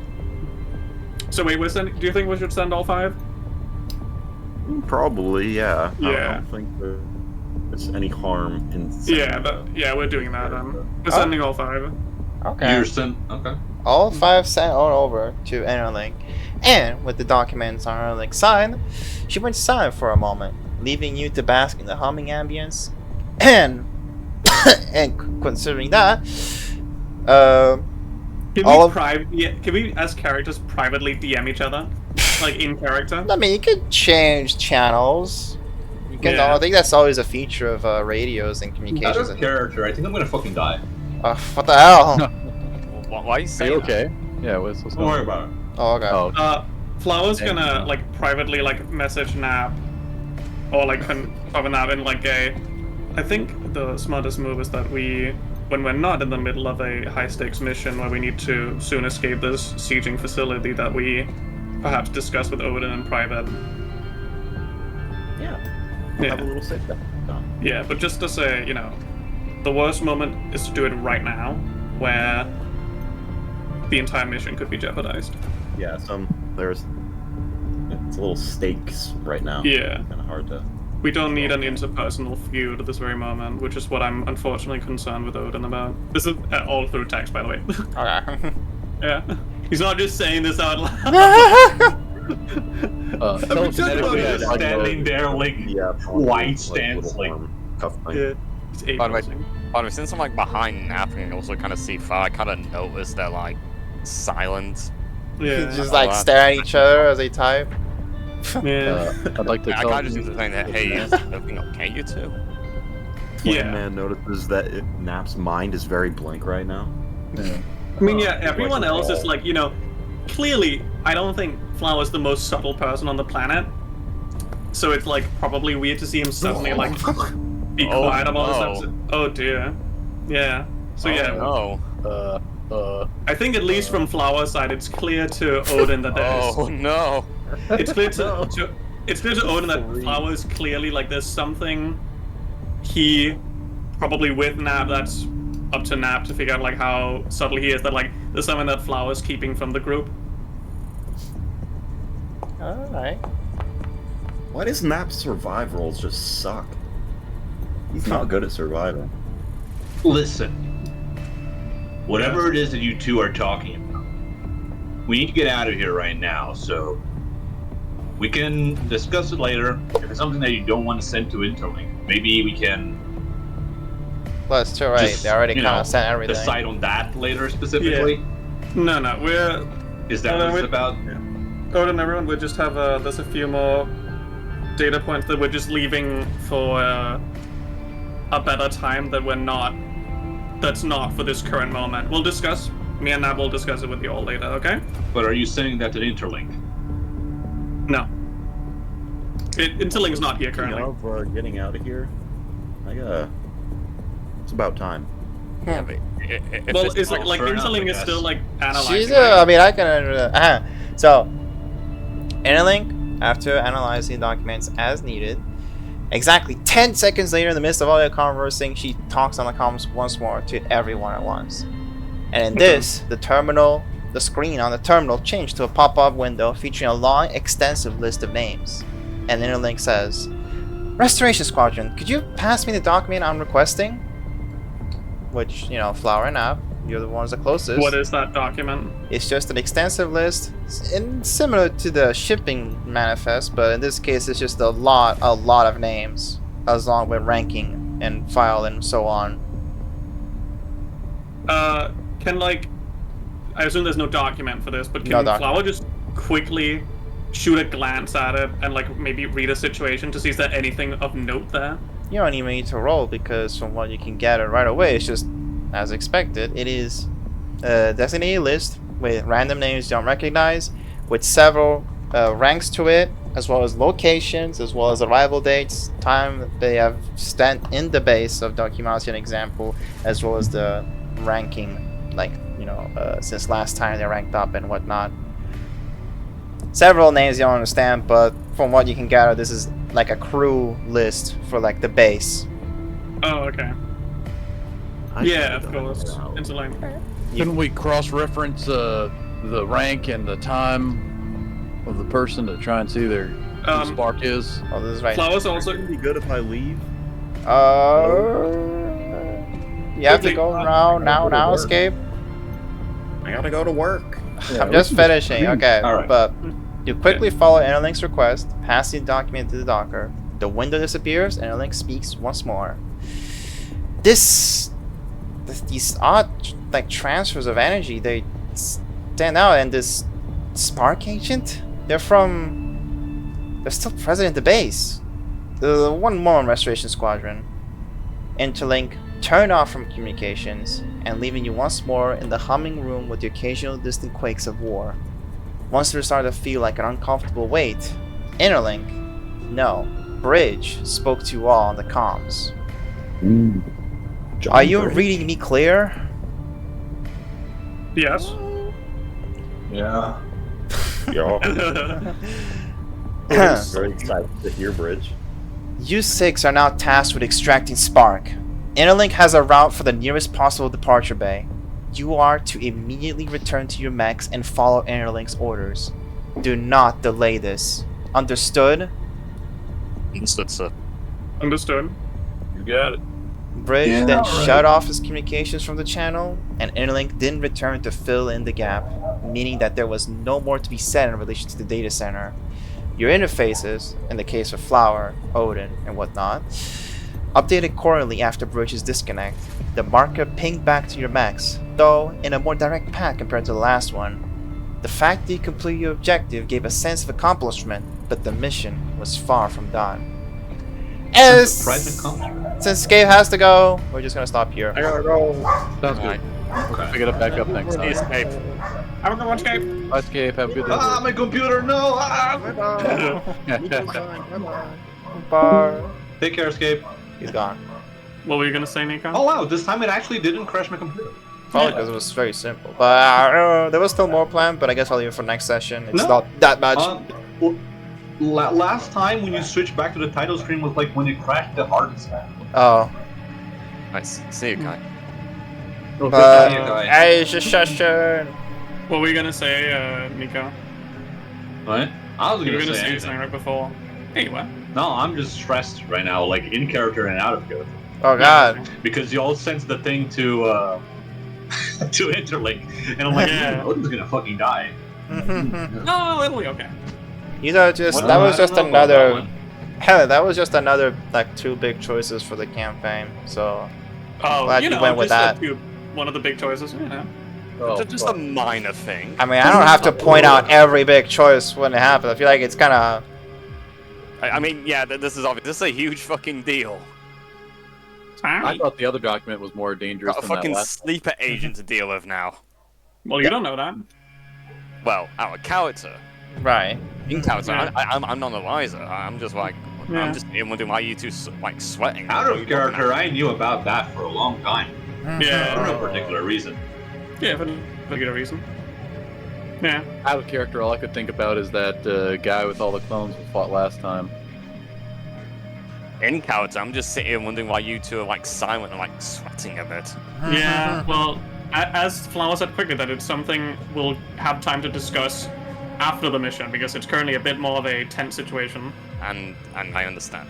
So wait, do you think we should send all 5? Probably, yeah. I Yeah. don't think there's any harm in. Yeah, we're doing that then. We're sending all 5. Okay. You're okay. All 5 sent on over to Interlink, and with the documents on Interlink's side, she went silent for a moment, leaving you to bask in the humming ambience. And considering that, Can all we can we as characters privately DM each other? Like in character? I mean, you could change channels. You can. Yeah. I think that's always a feature of radios and Out communications. of character, I think I'm gonna fucking die. What the hell? Why are you Are saying you that? okay? Yeah, what's Don't worry about it. Oh, okay. Oh, Flower's gonna like privately like message Nap or like cover Nap in like a. I think the smartest move is that when we're not in the middle of a high stakes mission where we need to soon escape this sieging facility, that we perhaps discuss with Odin in private. Yeah. Yeah. Have a little sit down. Yeah, but just to say, the worst moment is to do it right now, where the entire mission could be jeopardized. Yeah, there's it's a little stakes right now. Yeah. Kind of hard to. We don't need an interpersonal feud at this very moment, which is what I'm unfortunately concerned with Odin about. This is all through text, by the way. Okay. Yeah. He's not just saying this out loud. Standing there like white stance like tough thing. Yeah. It's By the way, since I'm like behind napping and also kind of see far, I kind of noticed they're like silent. Yeah. Just like stare at each other as they type. Yeah. I'd like to I tell kind of just do the thing that, hey, is everything okay, you two? Yeah. Man notices that Nap's mind is very blank right now. Yeah. I mean, yeah, everyone else is like, you know, clearly, I don't think Flower's the most subtle person on the planet. So it's like probably weird to see him suddenly like be Oh, quiet about no. this episode. Oh dear. Yeah. So yeah, No. I think at least from Flower's side, it's clear to Odin that there's. Oh no. It's clear to it's clear to Odin that Flower is clearly like there's something he probably with Nap that's up to Nap to figure out like how subtle he is, that like there's something that Flower's keeping from the group. Alright. Why does Nap's survive rolls just suck? He's not good at surviving. listen. Whatever it is that you two are talking about, we need to get out of here right now, so we can discuss it later. If it's something that you don't want to send to Interlink, maybe we can Plus, too, right? just, They already you kind know, of sent everything. decide on that later specifically. No, we're Is that what it's about? Odin, everyone. We just have there's a few more data points that we're just leaving for a better time that we're not. That's not for this current moment. We'll discuss. Me and Nab will discuss it with you all later. Okay? But are you sending that to Interlink? No. Interlink's not here currently. We're getting out of here. It's about time. Yeah, but if Well, it's it's like fair enough, Interlink I is still guess. like analyzing. She's right? I mean, I can. So, Interlink, after analyzing documents as needed, exactly 10 seconds later, in the midst of all your conversing, she talks on the comms once more to everyone at once. And in this, the screen on the terminal changed to a pop-up window featuring a long, extensive list of names. And Interlink says, "Restoration Squadron, could you pass me the document I'm requesting?" Which, you know, Flower and Ab, you're the ones the closest. What is that document? It's just an extensive list, and similar to the shipping manifest, but in this case, it's just a lot of names, as long with ranking and file and so on. Can like, I assume there's no document for this, but No can document. Flower just quickly shoot a glance at it and like maybe read a situation to see is there anything of note there? You don't even need to roll, because from what you can gather right away, it's just as expected. It is a designated list with random names you don't recognize, with several ranks to it, as well as locations, as well as arrival dates, time they have spent in the base of documentation example, as well as the ranking, like, you know, since last time they ranked up and whatnot. Several names you don't understand, but from what you can gather, this is like a crew list for like the base. Oh, okay. Yeah, of course. Interlink. Couldn't we cross-reference the rank and the time of the person to try and see who spark is? Oh, this is right. Flower's also. It'd be good if I leave. You have to go now, escape. I gotta go to work. I'm just finishing, okay. Alright. But you quickly follow Interlink's request, pass the document to the docker. The window disappears, and Interlink speaks once more. These odd like transfers of energy, they stand out, and this spark agent, they're still present in the base. One more on Restoration Squadron. Interlink turned off from communications and leaving you once more in the humming room with the occasional distant quakes of war. Once you're starting to feel like an uncomfortable weight, Interlink, no, Bridge spoke to you all on the comms. Are you reading me clear? Yes. Yeah. Yeah. Very excited to hear Bridge. You six are now tasked with extracting Spark. Interlink has a route for the nearest possible departure bay. You are to immediately return to your mechs and follow Interlink's orders. Do not delay this. Understood? Understood, sir. Understood. You got it. Bridge Yeah, then alright. shut off his communications from the channel, and Interlink didn't return to fill in the gap, meaning that there was no more to be said in relation to the data center. Your interfaces, in the case of Flower, Odin, and whatnot, updated quarterly after Bridge's disconnect. The marker pinged back to your mechs, though in a more direct path compared to the last one. The fact that you completed your objective gave a sense of accomplishment, but the mission was far from done. As Private accomplishment. since Gabe has to go, we're just gonna stop here. I gotta go. Sounds Alright. good. We'll pick it up back up next time. Escape. Have a good one, Skype. Bye, Escape. Have a good day. Ah, my computer, no! Ah! Bar. Take care, Escape. He's gone. What were you gonna say, Nico? Oh wow, this time it actually didn't crash my computer. Probably because it was very simple. But there was still more planned, but I guess I'll leave it for next session. It's No. not that much. Last time when you switched back to the title screen was like when it crashed the hardest. Oh. Nice. See you, guy. But see you guys. hey, session. What were you gonna say, Nico? What? I was You were gonna gonna say say anything. something right before. Hey, what? No, I'm just stressed right now, like in character and out of character, Oh god. because you all sent the thing to to Interlink, and I'm like, Yeah. Odin's gonna fucking die. No, it'll be okay. You know, just Well, that I was don't just know about that another. one. Hell, that was just another like 2 big choices for the campaign. So Oh, Glad you you know, went with just that. one of the big choices, you know. Oh, Just a minor thing. I mean, I don't have to point out every big choice when it happens. I feel like it's kind of. I mean, yeah, this is obvious. This is a huge fucking deal. I thought the other document was more dangerous Got a than fucking that last. sleeper agent to deal with now. Well, you don't know that. Well, our character. Right. In character, Yeah. I'm not a liar. I'm just like, Yeah. I'm just wondering why you two like sweating. Out What are of you looking at? character, I knew about that for a long time, Yeah. for no particular reason. Yeah, for no good reason. Yeah. Out of character, all I could think about is that guy with all the clones we fought last time. In character, I'm just sitting here wondering why you two are like silent and like sweating a bit. Yeah, well, as Flower said quickly, that it's something we'll have time to discuss after the mission, because it's currently a bit more of a tense situation. And I understand.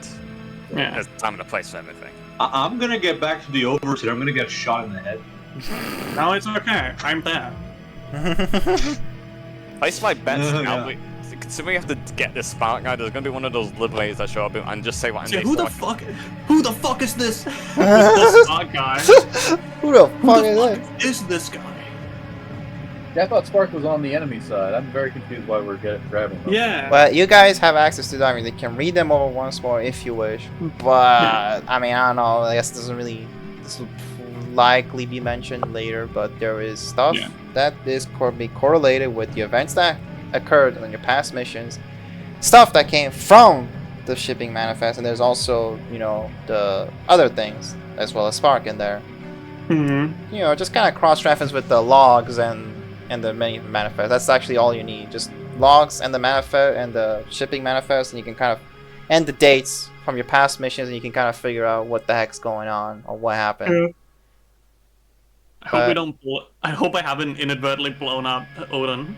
Yeah. There's a time and a place for everything. I'm gonna get back to the overseer. I'm gonna get shot in the head. No, it's okay. I'm there. Place my bets now. Yeah. Considering we have to get this spark guy, there's gonna be one of those liberators that show up and just say what I'm Yeah, doing. who the fuck is this? This guy. Who the Who fuck the is fuck that? is this guy? Yeah, I thought Spark was on the enemy side. I'm very confused why we're grabbing them. Yeah. Well, you guys have access to them. You can read them over once more if you wish. But I mean, I don't know. I guess it doesn't really. This will likely be mentioned later. But there is stuff Yeah. that is be correlated with the events that occurred on your past missions. Stuff that came from the shipping manifest, and there's also, you know, the other things as well as Spark in there. Mm-hmm. You know, just kind of cross-reference with the logs and the main manifest. That's actually all you need. Just logs and the manifest and the shipping manifest, and you can kind of and the dates from your past missions, and you can kind of figure out what the heck's going on or what happened. I hope we don't. I hope I haven't inadvertently blown up Odin.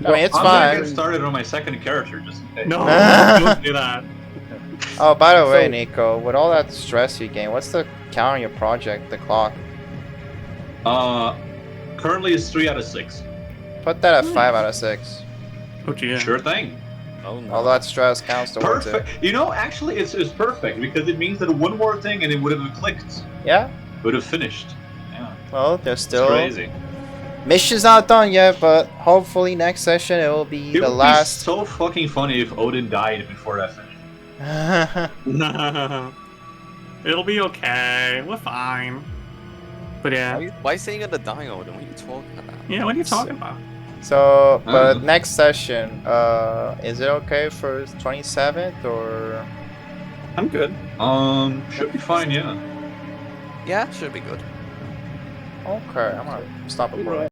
I mean, it's I'm gonna fine. get started on my second character just in case. No, don't do that. Oh, by the way, So- Nico, with all that stress you gain, what's the count on your project, the clock? Currently it's 3 out of 6. Put that at 5 out of 6. Oh, gee. Sure thing. Oh no. All that stress counts towards it. Perfect. You know, actually, it's perfect because it means that one more thing and it would have clicked. Yeah? It would have finished. Yeah. Well, there's It's still... crazy. Mission's not done yet, but hopefully next session it will be It the would last... be so fucking funny if Odin died before that finished. It'll be okay. We're fine. But yeah. Why are you saying you're gonna die, Odin? What are you talking about? Yeah, what are you talking about? So, but Uh-huh. next session, is it okay for 27th or? I'm good. Should be fine, yeah. Yeah, should be good. Okay, I'm gonna stop recording.